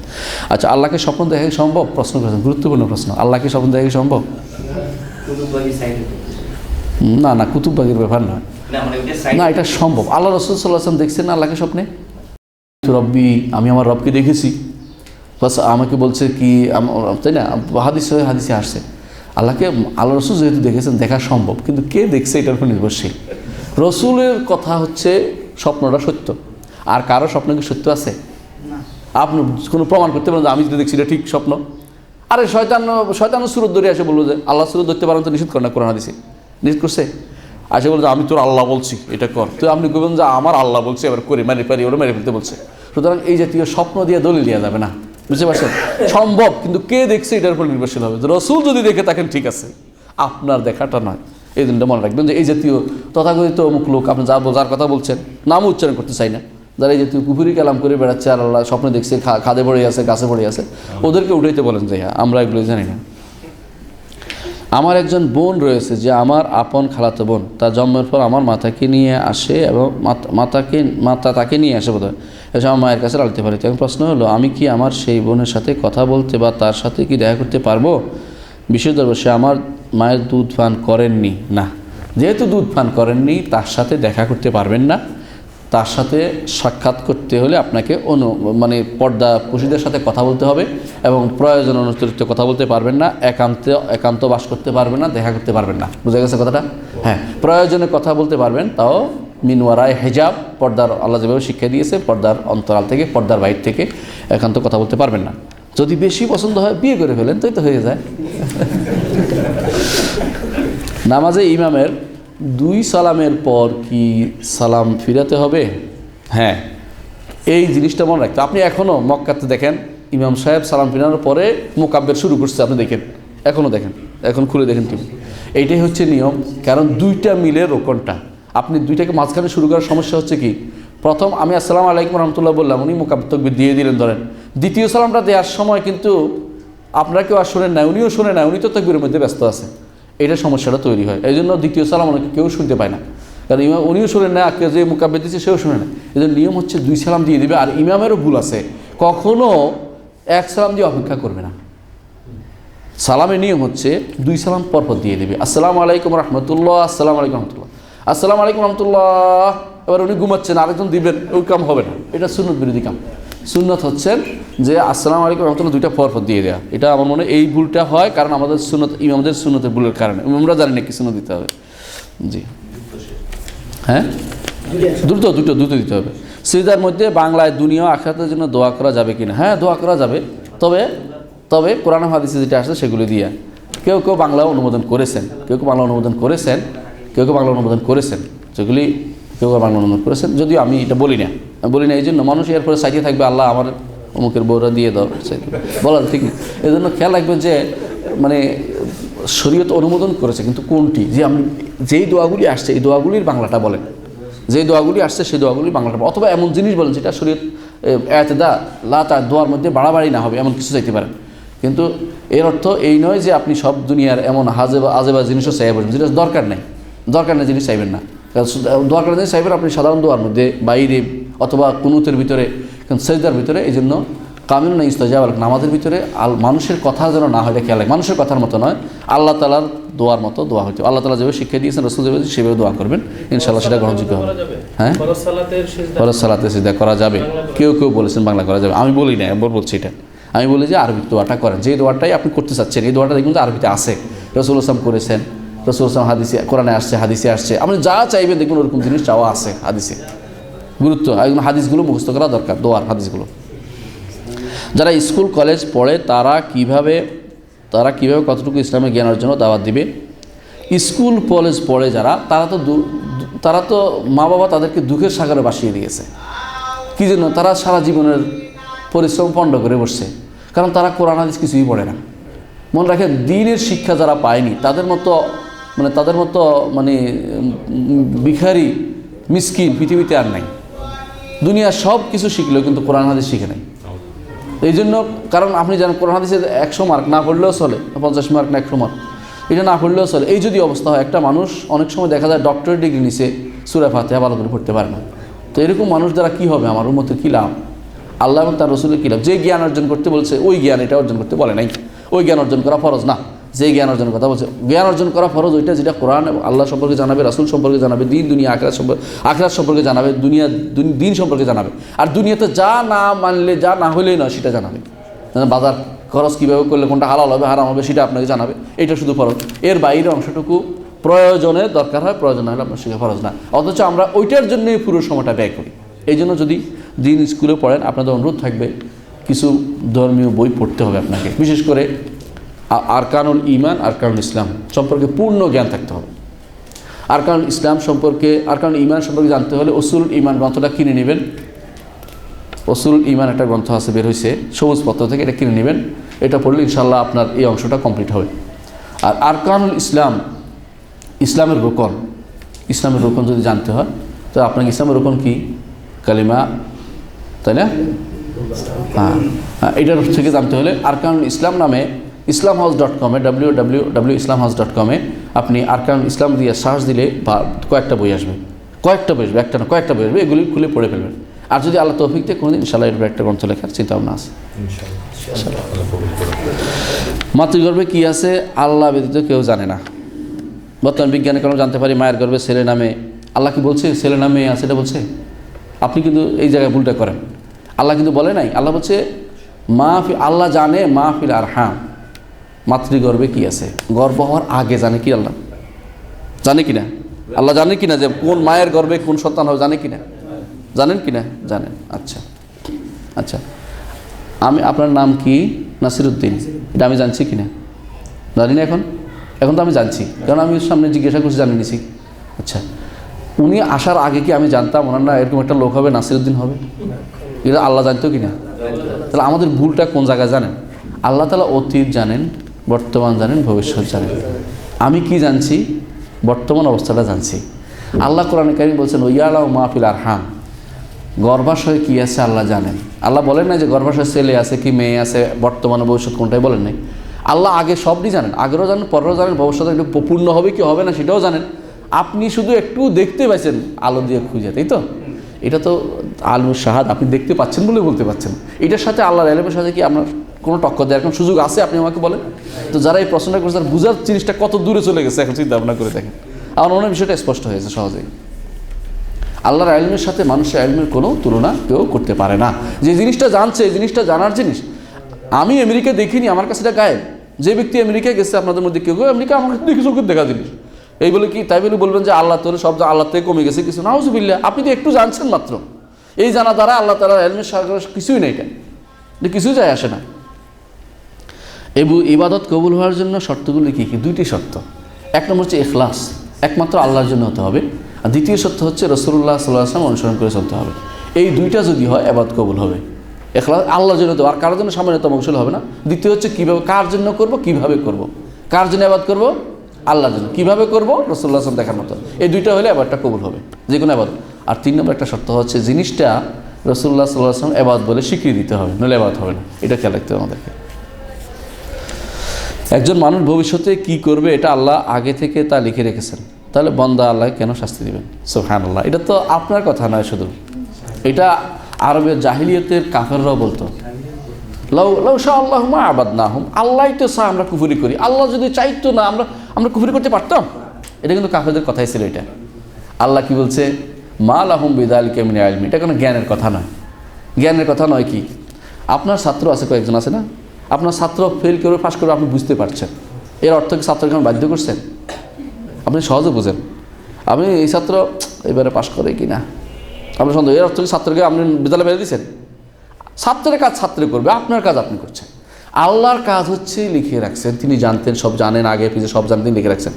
আচ্ছা, আল্লাহকে স্বপ্ন দেখা কি সম্ভব? প্রশ্ন করেছেন, গুরুত্বপূর্ণ প্রশ্ন। আল্লাহকে স্বপ্ন দেখা কি সম্ভব? না, কুতুববাগির ব্যাপার নয়, না, এটা সম্ভব। আল্লাহ রাসূল সাল্লাল্লাহু আলাইহি ওয়াসাল্লাম দেখছেন না আল্লাহকে স্বপ্নে? রব্বি, আমি আমার রবকে দেখেছি, বাস আমাকে বলছে কি, তাই না? হাদিসে আসছে আল্লাহকে, আল্লাহ রাসূল যেহেতু দেখেছেন, দেখা সম্ভব, কিন্তু কে দেখছে এটার উপর নির্ভরশীল। রসুলের কথা হচ্ছে স্বপ্নটা সত্য, আর কারো স্বপ্ন কি সত্য আছে? আপনি কোনো প্রমাণ করতে পারেন যে আমি যেটা দেখছি এটা ঠিক স্বপ্ন? আরে শয়তান সুরত ধরে এসে বললো যে আল্লাহ সুরত ধরতে পারেন তো নিষেধ করে না কোরআন হাদিসে, নিজ করছে? আচ্ছা বলছে আমি তোর আল্লাহ বলছি এটা কর, তো আপনি বলবেন যে আমার আল্লাহ বলছে এবার করে মেরে পারি, ওরা মেরে ফেলতে বলছে। সুতরাং এই জাতীয় স্বপ্ন দিয়ে দলিল দেওয়া যাবে না, বুঝতে পারছেন? সম্ভব, কিন্তু কে দেখছে এটার উপর নির্ভরশীল হবে। রসুল যদি দেখে থাকেন ঠিক আছে, আপনার দেখাটা নয়। এই দিনটা মনে রাখবেন যে এই জাতীয় তথাকথিত অমুক লোক, আপনি যার কথা বলছেন নাম উচ্চারণ করতে চাই না, যারা এই জাতীয় কুফুরি কালাম করে বেড়াচ্ছে আর আল্লাহ স্বপ্নে দেখছে খাদে পড়ে আছে, গাছে পড়ে আছে, ওদেরকে উঠাইতে বলেন যে হ্যাঁ আমরা এগুলো জানি না। আমার একজন বোন রয়েছে যে আমার আপন খালাতো বোন, তার জন্মের পর আমার মাতাকে নিয়ে আসে এবং মাতা তাকে নিয়ে আসে বোধ হয়, এসে আমার মায়ের কাছে লালিত পালিত। এখন প্রশ্ন হলো, আমি কি আমার সেই বোনের সাথে কথা বলতে বা তার সাথে কি দেখা করতে পারবো? বিশেষ ধরবো সে আমার মায়ের দুধ পান করেননি না, যেহেতু দুধ পান করেননি তার সাথে দেখা করতে পারবেন না। তার সাথে সাক্ষাৎ করতে হলে আপনাকে পর্দা পুরুষদের সাথে কথা বলতে হবে এবং প্রয়োজন অনুসৃত কথা বলতে পারবেন না, একান্ত বাস করতে পারবেন না, দেখা করতে পারবেন না। বুঝা গেছে কথাটা? হ্যাঁ, প্রয়োজনে কথা বলতে পারবেন, তাও মিনওয়ারায় হেজাব, পর্দার আল্লাহ যেভাবে শিক্ষা দিয়েছে পর্দার অন্তরাল থেকে, পর্দার বাইর থেকে একান্ত কথা বলতে পারবেন না। যদি বেশি পছন্দ হয় বিয়ে করে ফেলেন, তাই তো হয়ে যায়। নামাজে ইমামের 2 সালামের পর কি সালাম ফিরাতে হবে? হ্যাঁ, এই জিনিসটা মনে রাখতে। আপনি এখনও মক্কাতে দেখেন ইমাম সাহেব সালাম ফিরানোর পরে মুকাব্বির শুরু করছে, আপনি দেখেন, এখনও দেখেন, এখন খুলে দেখেন টিভি। এইটাই হচ্ছে নিয়ম, কারণ 2টা মিলে রোকনটা, আপনি 2টাকে মাঝখানে শুরু করার সমস্যা হচ্ছে কি, প্রথম আমি আসসালামু আলাইকুম রহমতুল্লাহ বললাম, উনি মুকাব্বির তাকবীর দিয়ে দিলেন ধরেন, দ্বিতীয় সালামটা দেওয়ার সময় কিন্তু আপনারা কেউ আর শোনেন না, উনিও শোনে না, উনি তো তাকবীরের মধ্যে ব্যস্ত আছে, এটা সমস্যাটা তৈরি হয়। এই জন্য দ্বিতীয় সালাম অনেকে কেউ শুনতে পায় না, কারণ উনিও শোনেন না, যে মুকাব্বির দিচ্ছে সেও শোনে না। এই জন্য নিয়ম হচ্ছে 2 সালাম দিয়ে দিবে। আর ইমামেরও ভুল আছে, কখনও 1 সালাম দিয়ে অপেক্ষা করবে না। সালামের নিয়ম হচ্ছে 2 সালাম পরপর দিয়ে দেবে। আসসালামু আলাইকুম রহমতুল্লাহ, আসসালামু আলাইকুম রহমতুল্লাহ, আসসালামু আলাইকুম রহমতুল্লাহ। এবার উনি ঘুমাচ্ছেন, আরেকজন দিবেন, ওই কাম হবে না, এটা সুন্নত বিরোধী কাম। সুন্নত হচ্ছে যে আসসালামু আলাইকুম রহমতুল্লাহ 2টা পরপর দিয়ে দেওয়া। এটা আমার মনে হয় এই ভুলটা হয়, কারণ আমাদের সুন্নত, ইমামদের সুন্নতের ভুলের কারণে আমরা জানি না কি সুন্নত দিতে হবে। জি হ্যাঁ, দুটো দিতে হবে। সিজদার মধ্যে বাংলায় দুনিয়া আখিরাতের জন্য দোয়া করা যাবে কিনা? হ্যাঁ, দোয়া করা যাবে, তবে কোরআন হাদিসে যেটা আসে সেগুলো দিয়ে। কেউ বাংলা অনুমোদন করেছেন, কেউ বাংলা অনুমোদন করেছেন, যেগুলি কেউ বাংলা অনুমোদন করেছেন, যদিও আমি এটা বলি না এই জন্য মানুষ এরপরে সাইটে থাকবে আল্লাহ আমার অমুকের বউরা দিয়ে দাও, বলার ঠিক নেই। এই জন্য খেয়াল রাখবে যে শরীয়ত অনুমোদন করেছে, কিন্তু কোনটি, যে আমি যেই দোয়াগুলি আসছে এই দোয়াগুলির বাংলাটা বলেন, যেই দোয়াগুলি আসছে সেই দোয়াগুলির বাংলাটা, অথবা এমন জিনিস বলেন যেটা শরীয়ত দোয়ার মধ্যে বাড়াবাড়ি না হবে, এমন কিছু চাইতে পারেন। কিন্তু এর অর্থ এই নয় যে আপনি সব দুনিয়ার এমন আজেবা জিনিসও চাইয়া বসবেন, যেটা দরকার নেই জিনিস চাইবেন না। দরকার জিনিস চাইবেন আপনি সাধারণ দোয়ার মধ্যে, বাইরে, অথবা কুনুতের ভিতরে, কারণ সেজদার ভিতরে। এই জন্য কামিনুন ইস্তাজাব, নামাজের ভিতরে মানুষের কথা যেন না হয়, এটা খেয়াল রাখবেন। মানুষের কথার মতো নয়, আল্লাহ তাআলার দোয়ার মতো দোয়া হইতে, আল্লাহ তাআলা যেভাবে শিক্ষা দিয়েছেন, রাসূল যেভাবে সেভাবে দোয়া করবেন, ইনশাআল্লাহ সেটা গ্রহণযোগ্য হবে। হ্যাঁ, ফরজ সালাতে সিজদা করা যাবে, কেউ বলেছেন বাংলা করা যাবে, আমি বলি না, বলছি এটা, আমি বলি যে আরবি দোয়াটা করেন, যে দোয়াটাই আপনি করতে চাচ্ছেন, এই দোয়াটা দেখুন যে আরবিতে আছে, রাসূল সাল্লাল্লাহু করেছেন, রাসূল সাল্লাল্লাহু হাদিসে কোরআনে আসছে, হাদিসে আসছে, আপনি যা চাইবেন দেখুন ওরকম জিনিস চাওয়া আছে হাদিসে। গুরুত্ব, একদম হাদিসগুলো মুখস্থ করা দরকার, দোয়ার হাদিসগুলো। যারা স্কুল কলেজ পড়ে তারা কিভাবে কতটুকু ইসলামের জ্ঞান অর্জনের দাওয়াত দিবে? স্কুল কলেজ পড়ে যারা, তারা তো মা বাবা তাদেরকে দুঃখের সাগরে ভাসিয়ে দিয়েছে। কি জন্য? তারা সারা জীবনের পরিশ্রম পণ্ড করে বসছে, কারণ তারা কোরআন হাদিস কিছুই পড়ে না। মনে রাখেন, দ্বীনের শিক্ষা যারা পায়নি তাদের মতো ভিখারি মিসকিন পৃথিবীতে আর নাই। দুনিয়ার সব কিছু শিখলেও কিন্তু কোরআন হাদিস শিখে নাই। এই জন্য, কারণ আপনি জানেন কোরআন হাদিসে 100 মার্ক না পড়লেও চলে, 50 মার্ক না 100 মার্ক, এটা না পড়লেও চলে। এই যদি অবস্থা হয়, একটা মানুষ অনেক সময় দেখা যায় ডক্টরেট ডিগ্রি নিছে, সূরা ফাতিহা ভালো করে পড়তে পারে না। তো এরকম মানুষ দ্বারা কী হবে? আমার উম্মতের কী লাভ? আল্লাহ এবং তার রাসূলের কী লাভ? যে জ্ঞান অর্জন করতে বলছে ওই জ্ঞান এটা অর্জন করতে বলে নাই, ওই জ্ঞান অর্জন করা ফরজ না। যে জ্ঞান অর্জনের কথা বলছে, জ্ঞান অর্জন করা ফরজ ওইটা যেটা কোরআন এবং আল্লাহ সম্পর্কে জানাবে, রাসূল সম্পর্কে জানাবে, দিন দুনিয়া আখিরাত সম্পর্কে জানাবে, দিন সম্পর্কে জানাবে। আর দুনিয়াতে যা না মানলে, যা না হলেই নয় সেটা জানাবে। বাজার খরচ কীভাবে করলে কোনটা হালাল হবে হারাম হবে সেটা আপনাকে জানাবে, এটা শুধু ফরজ। এর বাইরে অংশটুকু প্রয়োজনে দরকার হয়, প্রয়োজন হলে আপনার শিখে ফরজ না। অথচ আমরা ওইটার জন্যই পুরো সময়টা ব্যয় করি। এই জন্য যদি দিন স্কুলে পড়েন, আপনাদের অনুরোধ থাকবে কিছু ধর্মীয় বই পড়তে হবে আপনাকে, বিশেষ করে আরকানুল ঈমান, আরকানুল ইসলাম সম্পর্কে পূর্ণ জ্ঞান থাকতে হবে। আরকানুল ইসলাম সম্পর্কে, আরকানুল ঈমান সম্পর্কে জানতে হলে উসুলুল ঈমান গ্রন্থটা কিনে নেবেন। উসুলুল ঈমান একটা গ্রন্থ আছে, বের হয়েছে সবুজ পত্র থেকে, এটা কিনে নেবেন। এটা পড়লে ইনশাআল্লাহ আপনার এই অংশটা কমপ্লিট হবে। আর আরকানুল ইসলাম, ইসলামের রোকন, ইসলামের রোকন যদি জানতে হয় তো আপনাকে ইসলামের রোকন কি? কালিমা, তাই না? হ্যাঁ, এটার থেকে জানতে হলে আরকানুল ইসলাম নামে islamhouse.com www.islamhouse.com আপনি আরকানুল ইসলাম দিয়ে সার্চ দিলে বা কয়েকটা বই আসবে, কয়েকটা বই আসবে, একটা না কয়েকটা বই আসবে, এগুলি খুলে পড়ে ফেলবেন। আর যদি আল্লাহ তৌফিক দিয়ে কোনোদিন ইনশাআল্লাহ এর একটা গ্রন্থ লেখার চিন্তা ভাবনা আছে। মাতৃগর্ভে কি আছে আল্লাহ ব্যতীত কেউ জানে না। বর্তমান বিজ্ঞানের কারণে জানতে পারি মায়ের গর্ভে ছেলে নামে, আল্লাহ কি বলছে ছেলে নামে আছে এটা বলছে? আপনি কিন্তু এই জায়গায় ভুলটা করেন। আল্লাহ কিন্তু বলে নাই, আল্লাহ বলছে মাহফি, আল্লাহ জানে মাহফিল আরহাম, মাতৃগর্ভে কি আছে। গর্ভ হওয়ার আগে জানে কি আল্লাহ? জানে কি না? আল্লাহ জানে কি না যে কোন মায়ের গর্ভে কোন সন্তান হবে? জানে কি না? জানেন কি না? জানেন। আচ্ছা আচ্ছা, আপনার নাম কি? নাসিরউদ্দিন। এটা আমি জানছি কি না? জানি না এখন? এখন তো আমি জানছি, কারণ আমি সামনে জিজ্ঞাসা করছি, জানিয়ে নিছি। আচ্ছা, উনি আসার আগে কি আমি জানতাম ওনার না এরকম একটা লোক হবে, নাসিরউদ্দিন হবে? এটা আল্লাহ জানতো কি না? তাহলে আমাদের ভুলটা কোন জায়গায় জানেন? আল্লাহ তাআলা অতীত জানেন, বর্তমান জানেন, ভবিষ্যৎ জানেন। আমি কি জানছি? বর্তমান অবস্থাটা জানছি। আল্লাহ কোরআনে কারীম বলছেন ওয়ায়ালামু মা ফিল আরহাম, গর্ভাশয়ে কি আছে আল্লাহ জানেন। আল্লাহ বলেন না যে গর্ভাশয়ে ছেলে আছে কি মেয়ে আছে, বর্তমান ভবিষ্যৎ কোনটাই বলেন নাই। আল্লাহ আগে সবই জানেন, আগেরও জানেন, পরেরও জানেন, ভবিষ্যতে একটু পূর্ণ হবে কি হবে না সেটাও জানেন। আপনি শুধু একটু দেখতে পাচ্ছেন আলো দিয়ে খুঁজে, তাই তো? এটা তো আলমুস শাহাদ, আপনি দেখতে পাচ্ছেন বলে বলতে পারছেন। এটার সাথে আল্লাহর ইলমের সাথে কি আপনার কোনো টক্কর দেওয়ার কোনো সুযোগ আছে? আপনি আমাকে বলেন তো। যারা এই প্রশ্নটা করছে তার বুঝার জিনিসটা কত দূরে চলে গেছে এখন চিন্তা ভাবনা করে দেখেন। আমার মনে হয় বিষয়টা স্পষ্ট হয়েছে সহজেই। আল্লাহর ইলমের সাথে মানুষের ইলমের কোনো তুলনা কেউ করতে পারে না। যে জিনিসটা জানছে, এই জিনিসটা জানার জিনিস। আমি আমেরিকা দেখিনি, আমার কাছে এটা গায়েব। যে ব্যক্তি আমেরিকায় গেছে আপনাদের মধ্যে কেউ আমেরিকা আমাকে দেখে চোখে দেখা জিনিস, এই বলে কি তাই বলে বলবেন যে আল্লাহ তোর সব আল্লাহ থেকে কমে গেছে কিছু? নাউজুবিল্লাহ। আপনি তো একটু জানছেন মাত্র। এই জানা দ্বারা আল্লাহ তাআলার ইলমের সাগরে কিছুই নেই, এটা কিছুই যায় আসে না। ইবাদত কবুল হওয়ার জন্য শর্তগুলি কী কী? দুইটি শর্ত। এক নম্বর হচ্ছে ইখলাস, একমাত্র আল্লাহর জন্য হতে হবে। আর দ্বিতীয় শর্ত হচ্ছে রাসূলুল্লাহ সাল্লাল্লাহু আলাইহি ওয়াসাল্লাম অনুসরণ করে চলতে হবে। এই দুইটা যদি হয় ইবাদত কবুল হবে। ইখলাস আল্লাহর জন্য তো, আর কারোর জন্য সামান্যতম অংশ হবে না। দ্বিতীয় হচ্ছে কীভাবে, কার জন্য করব, কীভাবে করব, কার জন্য ইবাদত করব? আল্লাহর জন্য। কীভাবে করব? রাসূলুল্লাহ সাল্লাল্লাহু আলাইহি ওয়াসাল্লাম দেখার মতো। এই দুইটা হলে ইবাদতটা কবুল হবে, যে কোনো ইবাদত। আর তিন নম্বর একটা শর্ত হচ্ছে জিনিসটা রাসূলুল্লাহ সাল্লাল্লাহু আলাইহি ওয়াসাল্লাম ইবাদত বলে স্বীকৃতি দিতে হবে, নইলে ইবাদত হবে না। এটা খেয়াল রাখতে হবে আমাদেরকে। একজন মানুষ ভবিষ্যতে কি করবে এটা আল্লাহ আগে থেকে তা লিখে রেখেছেন, তাহলে বান্দা আল্লাহ কেন শাস্তি দিবেন? সুবহানাল্লাহ। এটা তো আপনার কথা নয় শুধু, এটা আরবের জাহিলিয়তের কাফেররাও বলতো, লাউ শাআল্লাহু মা আবাদনাহুম, আল্লাহই তো চায় আমরা কুফরি করি, আল্লাহ যদি চাইতো না আমরা কুফরি করতে পারতাম। এটা কিন্তু কাফেরদের কথাই ছিল। এটা আল্লাহ কি বলছে? মা লাহুম বিযালিকা মিন ইলম। এটা কোনো জ্ঞানের কথা নয়। জ্ঞানের কথা নয় কি? আপনার ছাত্র আছে, কয়েকজন আছে না, আপনার ছাত্র ফেল করে পাশ করে আপনি বুঝতে পারছেন, এর অর্থ কি ছাত্রকে আপনি বাধ্য করছেন? আপনি সহজে বুঝেন, আপনি এই ছাত্র এবারে পাশ করে কি না আপনি সন্দেহ, এর অর্থ কি ছাত্রকে আপনি বিদ্যালয়ে বেরিয়ে দিচ্ছেন? ছাত্রের কাজ ছাত্রে করবে, আপনার কাজ আপনি করছেন। আল্লাহর কাজ হচ্ছে লিখে রাখছেন, তিনি জানতেন, সব জানেন, আগে পিছিয়ে সব জানতেন, লিখে রাখছেন।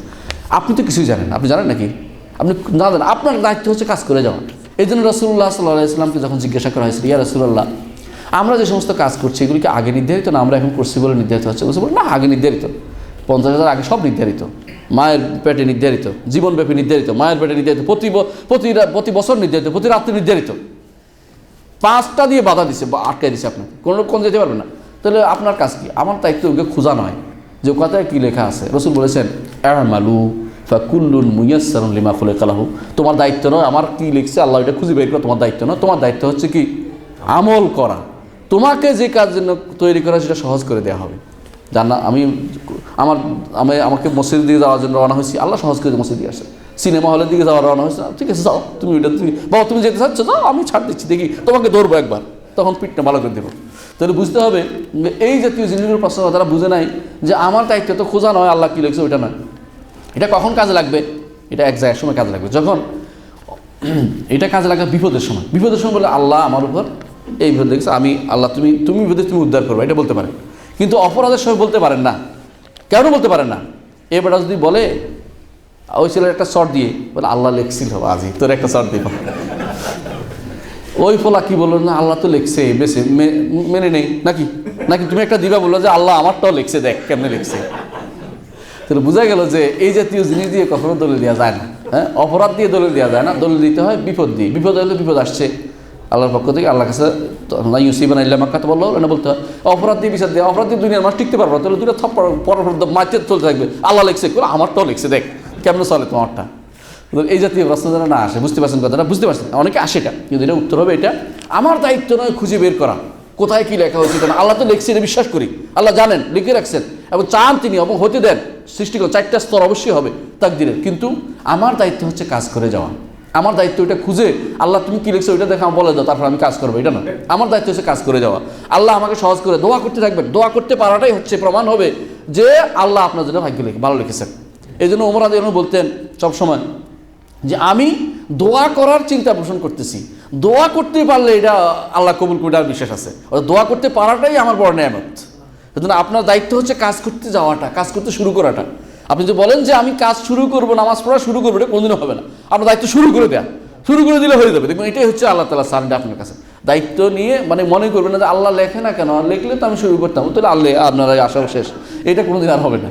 আপনি তো কিছুই জানেন, আপনি জানেন নাকি? আপনি না জানেন, আপনার দায়িত্ব হচ্ছে কাজ করে যাওয়া। এই জন্য রাসূলুল্লাহ সাল্লাল্লাহু আলাইহি ওয়াসাল্লামকে যখন জিজ্ঞাসা করা হয়েছিল, ইয়া রাসূলুল্লাহ, আমরা যে সমস্ত কাজ করছি এগুলিকে আগে নির্ধারিত না আমরা এখন করছি বলে নির্ধারিত হচ্ছে? বলছে না, আগে নির্ধারিত, 50,000 আগে সব নির্ধারিত, মায়ের পেটে নির্ধারিত, জীবনব্যাপী নির্ধারিত, মায়ের পেটে নির্ধারিত, প্রতি বছর নির্ধারিত, প্রতি রাত্রে নির্ধারিত। 5টা দিয়ে বাধা দিছে, আটকাই দিছে, আপনাকে কোন যেতে পারবে না। তাহলে আপনার কাজ কি? আমার দায়িত্ব ওকে খোঁজা নয় যে কথায় কী লেখা আছে। রাসূল বলেছেন আমালু ফাকুল্লুন মুয়াসসারুন লিমা খুলিকা লাহু, তোমার দায়িত্ব নয় আমার কি লিখছে আল্লাহ এটা খুঁজে বের করা, তোমার দায়িত্ব নয়। তোমার দায়িত্ব হচ্ছে কি? আমল করা। তোমাকে যে কাজ জন্য তৈরি করা সেটা সহজ করে দেওয়া হবে। জানা আমাকে মসজিদের দিকে যাওয়ার জন্য রওনা হয়েছি, আল্লাহ সহজ করে মসজিদ দিয়ে আসে। সিনেমা হলের দিকে যাওয়ার রওনা হয়েছে, ঠিক আছে যাও, তুমি বাবা তুমি যেতে চাচ্ছ যাও, আমি ছাড় দিচ্ছি, দেখি তোমাকে ধরবো একবার, তখন পিঠটা ভালো করে দেবো। তাহলে বুঝতে হবে এই জাতীয় জিনিসগুলো প্রশ্ন তারা বুঝে নাই যে আমার দায়িত্ব তো খোঁজা নয়, আল্লাহ কী লিখছে ওইটা নয়। এটা কখন কাজে লাগবে? এটা এক জায়গায় সময় কাজে লাগবে, যখন এটা কাজে লাগবে বিপদের সময়। বিপদের সময় বলে আল্লাহ আমার উপর এই বিপদ দেখছে, আমি আল্লাহ তুমি বিপদে তুমি উদ্ধার করবে, এটা বলতে পারেন। কিন্তু অপরাধের সময় বলতে পারেন না। কেন বলতে পারেন না? এবারে যদি বলে ওই ছেলের একটা চট দিয়ে বলে আল্লাহ লেখছিল আজই তোর একটা চট দিব। ওই ফলা কি বললো না আল্লাহ তো লেখছে বেশি মেনে নেই নাকি নাকি তুমি একটা দিবা বললো যে আল্লাহ আমারটাও লেখছে দেখ কেমনে লেখছে। তাহলে বোঝা গেল যে এই জাতীয় জিনিস দিয়ে কখনো দলিল দেওয়া যায় না। হ্যাঁ, অপরাধ দিয়ে দলিল দেওয়া যায় না, দলিল দিতে হয় বিপদ দিয়ে। বিপদ হলে বিপদ আসছে আল্লাহর পক্ষ থেকে, আল্লাহর কাছে ইউসিবান ইল্লা মাক্কাত বললো না বলতে হয়। অপরাধ দিয়ে বিচার দিয়ে, অপরাধ দিয়ে দুনিয়ার মানুষ টিকতে পারবো না, তাহলে দুটো থপ্পড় পর মাঝে চলতে থাকবে আল্লাহ লেখছে আমারটাও লেখছে দেখ কেমন চলে তোমারটা। এই জাতীয় প্রশ্ন যেন না আসে, বুঝতে পারছেন কথাটা? বুঝতে পারছেন? অনেকে আসে এটা, কিন্তু এটা উত্তর হবে এটা আমার দায়িত্ব নয় খুঁজে বের করা কোথায় কি লেখা হয়েছে কেন। আল্লাহ তো লিখছে, এটা বিশ্বাস করি, আল্লাহ জানেন, লিখে রাখছেন এবং চান তিনি এবং হতে দেন। সৃষ্টি করে 4টা স্তর অবশ্যই হবে তাকদীরের, কিন্তু আমার দায়িত্ব হচ্ছে কাজ করে যাওয়া। আমার দায়িত্ব এটা খুঁজে আল্লাহ তুমি কি লিখছো ওইটা দেখে বলে দাও, তারপর আমি কাজ করবো, এটা না। আমার দায়িত্ব হচ্ছে কাজ করে যাওয়া। আল্লাহ আমাকে সহজ করে দোয়া করতে থাকবেন, দোয়া করতে পারাটাই হচ্ছে প্রমাণ হবে যে আল্লাহ আপনার জন্য ভাগ্য লিখে ভালো লিখেছেন। এই জন্য ওমর রাদিয়াল্লাহু আনহু বলতেন সবসময় যে আমি দোয়া করার চিন্তা পোষণ করতেছি, দোয়া করতে পারলে এটা আল্লাহ কবুল করে আর বিশ্বাস আছে। দোয়া করতে পারাটাই আমার বড় নেয়ামত। সেজন্য আপনার দায়িত্ব হচ্ছে কাজ করতে যাওয়াটা, কাজ করতে শুরু করাটা। আপনি যে বলেন যে আমি কাজ শুরু করবো, নামাজ পড়া শুরু করবো, এটা কোনোদিনও হবে না। আপনার দায়িত্ব শুরু করে দেয়া, শুরু করে দিলে হয়ে যাবে। দেখবেন এটাই হচ্ছে আল্লাহ তাআলা সানডে আপনার কাছে দায়িত্ব নিয়ে, মানে মনে করবেন না যে আল্লাহ লেখে না কেন, আর লিখলে তো আমি শুরু করতাম, তাহলে আল্লাহ আপনারা আশাও শেষ, এটা কোনোদিন আর হবে না।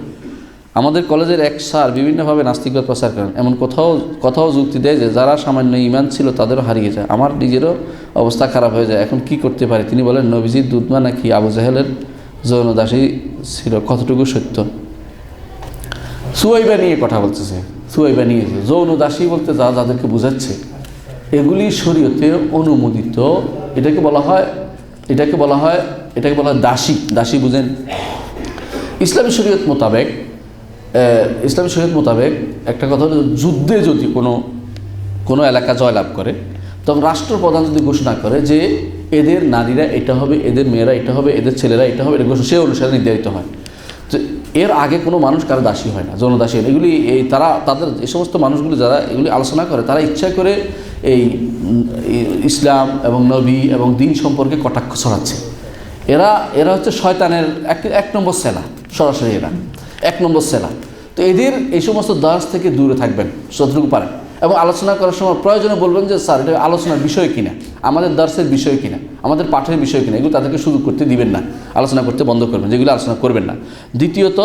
আমাদের কলেজের এক স্যার বিভিন্নভাবে নাস্তিকবাদ প্রচার করেন, এমন কোথাও যুক্তি দেয় যে যারা সামান্য ঈমান ছিল তাদেরও হারিয়ে যায়, আমার নিজেরও অবস্থা খারাপ হয়ে যায়, এখন কি করতে পারি? তিনি বলেন নবীজির দুধমা নাকি আবু জাহেলের যৌনদাসী ছিল, কতটুকু সত্য? সুয়াইবা নিয়ে কথা বলতেছে, সুয়াইবা নিয়ে যৌনদাসী বলতে যাদেরকে বোঝাচ্ছে এগুলি শরীয়তে অনুমোদিত। এটাকে বলা হয় দাসী। দাসী বুঝেন? ইসলামী শরীয়ত মোতাবেক একটা কথা হলো, যুদ্ধে যদি কোনো এলাকা জয়লাভ করে, তখন রাষ্ট্রপ্রধান যদি ঘোষণা করে যে এদের নারীরা এটা হবে, এদের মেয়েরা এটা হবে, এদের ছেলেরা এটা হবে, এটা সে অনুসারে নির্ধারিত হয়। তো এর আগে কোনো মানুষ কারো দাসী হয় না, যৌনদাসী হয় না। এগুলি তাদের এই সমস্ত মানুষগুলি যারা এগুলি আলোচনা করে, তারা ইচ্ছা করে এই ইসলাম এবং নবী এবং দিন সম্পর্কে কটাক্ষ ছড়াচ্ছে। এরা হচ্ছে শয়তানের এক নম্বর সেলা, সরাসরি এরা 1 নম্বর সেলা। তো এদের এই সমস্ত দাস থেকে দূরে থাকবেন যতটুকু পারেন, এবং আলোচনা করার সময় প্রয়োজনে বলবেন যে স্যার এটা আলোচনার বিষয় কিনা, আমাদের দার্সের বিষয় কিনা, আমাদের পাঠের বিষয় কিনা, এগুলো তাদেরকে সুযোগ করতে দিবেন না, আলোচনা করতে বন্ধ করবেন, যেগুলো আলোচনা করবেন না। দ্বিতীয়ত,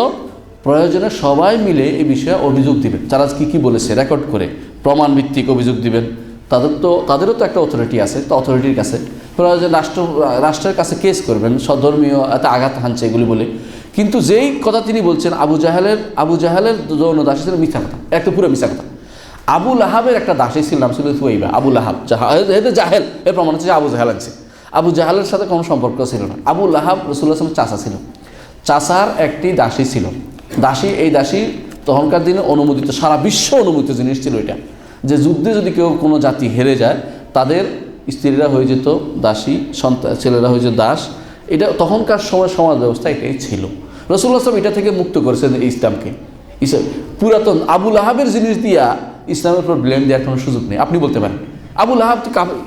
প্রয়োজনে সবাই মিলে এই বিষয়ে অভিযোগ দিবেন, যারা কী বলেছে রেকর্ড করে প্রমাণ ভিত্তিক অভিযোগ দিবেন। তাদেরও তো একটা অথরিটি আছে, তো অথরিটির কাছে প্রয়োজন রাষ্ট্রের কাছে কেস করবেন, স্বধর্মীয় এত আঘাত হানছে এগুলি বলে। কিন্তু যেই কথা তিনি বলছেন আবু জাহেলের যৌন দাসী ছিল, মিথ্যা কথা, একটা পুরো মিথ্যা কথা। আবু লাহাবের একটা দাসী ছিল, নাম ছিল সুয়াইবা। আবু লাহাব জাহেল, এর প্রমাণ হচ্ছে আবু জাহেল আনছে। আবু জাহেলের সাথে কোনো সম্পর্ক ছিল না। আবু লাহাব রাসূলুল্লাহ সাল্লাল্লাহু আলাইহি ওয়াসাল্লামের চাচা ছিল, চাচার একটি দাসী ছিল। এই দাসী তখনকার দিনে অনুমোদিত, সারা বিশ্ব অনুমোদিত জিনিস ছিল এটা, যে যুদ্ধে যদি কোনো জাতি হেরে যায় তাদের স্ত্রীরা হয়ে যেত দাসী, ছেলেরা হয়ে যেত দাস। এটা তখনকার সময় সমাজ ব্যবস্থা এটাই ছিল। রাসূলুল্লাহ সাল্লাল্লাহু আলাইহি ওয়াসাল্লাম এটা থেকে মুক্ত করেছেন ইসলামকে। পুরাতন আবু লাহাবের জিনিস দিয়া ইসলামের উপর ব্লেম দেওয়ার কোনো সুযোগ নেই। আপনি বলতে পারেন আবু লাহাব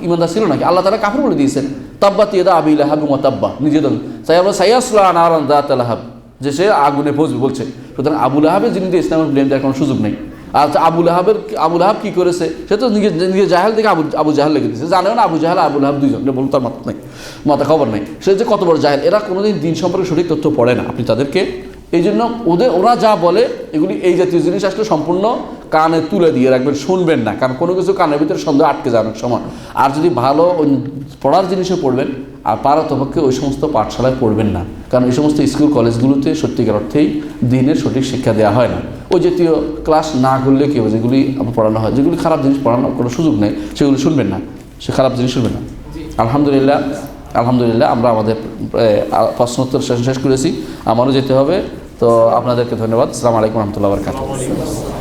ইমানদার ছিল নাকি? আল্লাহ তাআলা কাফির বলে দিয়েছেন, তাব্বাত ইয়াদা আবি লাহাব ওয়া তাব্বা, নিজেদের সায়াসলা নারান যাতা লাহাব, যে সে আগুনে পৌঁছবে বলছে। সুতরাং আবু লাহাবের জিনিস দিয়ে ইসলামের ব্লেম দেওয়ার কোনো সুযোগ নেই। আর আবু লাহাব কী করেছে? সে তো নিজে জাহেল থেকে আবু জাহেল লিখে দিয়েছে, জানেও না আবু জাহেল আবু লাহাব দুইজন, বলুন তার মাথা খবর নেই সে যে কত বড় জাহেল। এরা কোনোদিন দিন সম্পর্কে সঠিক তথ্য পড়ে না, আপনি তাদেরকে এই জন্য ওরা যা বলে এগুলি এই জাতীয় জিনিস আসলে সম্পূর্ণ কানে তুলে দিয়ে রাখবেন, শুনবেন না, কারণ কোনো কিছু কানের ভিতরে সন্দেহ আটকে যায় অনেক সময়। আর যদি ভালো পড়ার জিনিসও পড়বেন, আর পারতপক্ষে ওই সমস্ত পাঠশালায় পড়বেন না, কারণ এই সমস্ত স্কুল কলেজগুলোতে সত্যিকার অর্থেই দিনের সঠিক শিক্ষা দেওয়া হয় না। ওই জাতীয় ক্লাস না করলে কেউ যেগুলি পড়ানো হয়, যেগুলি খারাপ জিনিস পড়ানোর কোনো সুযোগ নেই, সেগুলো শুনবেন না, সে খারাপ জিনিস শুনবেন না। আলহামদুলিল্লাহ আমরা আমাদের প্রশ্নোত্তর শেষ করেছি, আমারও যেতে হবে। তো আপনাদেরকে ধন্যবাদ। আসসালামু আলাইকুম ওয়া রাহমাতুল্লাহি ওয়া বারাকাতুহু।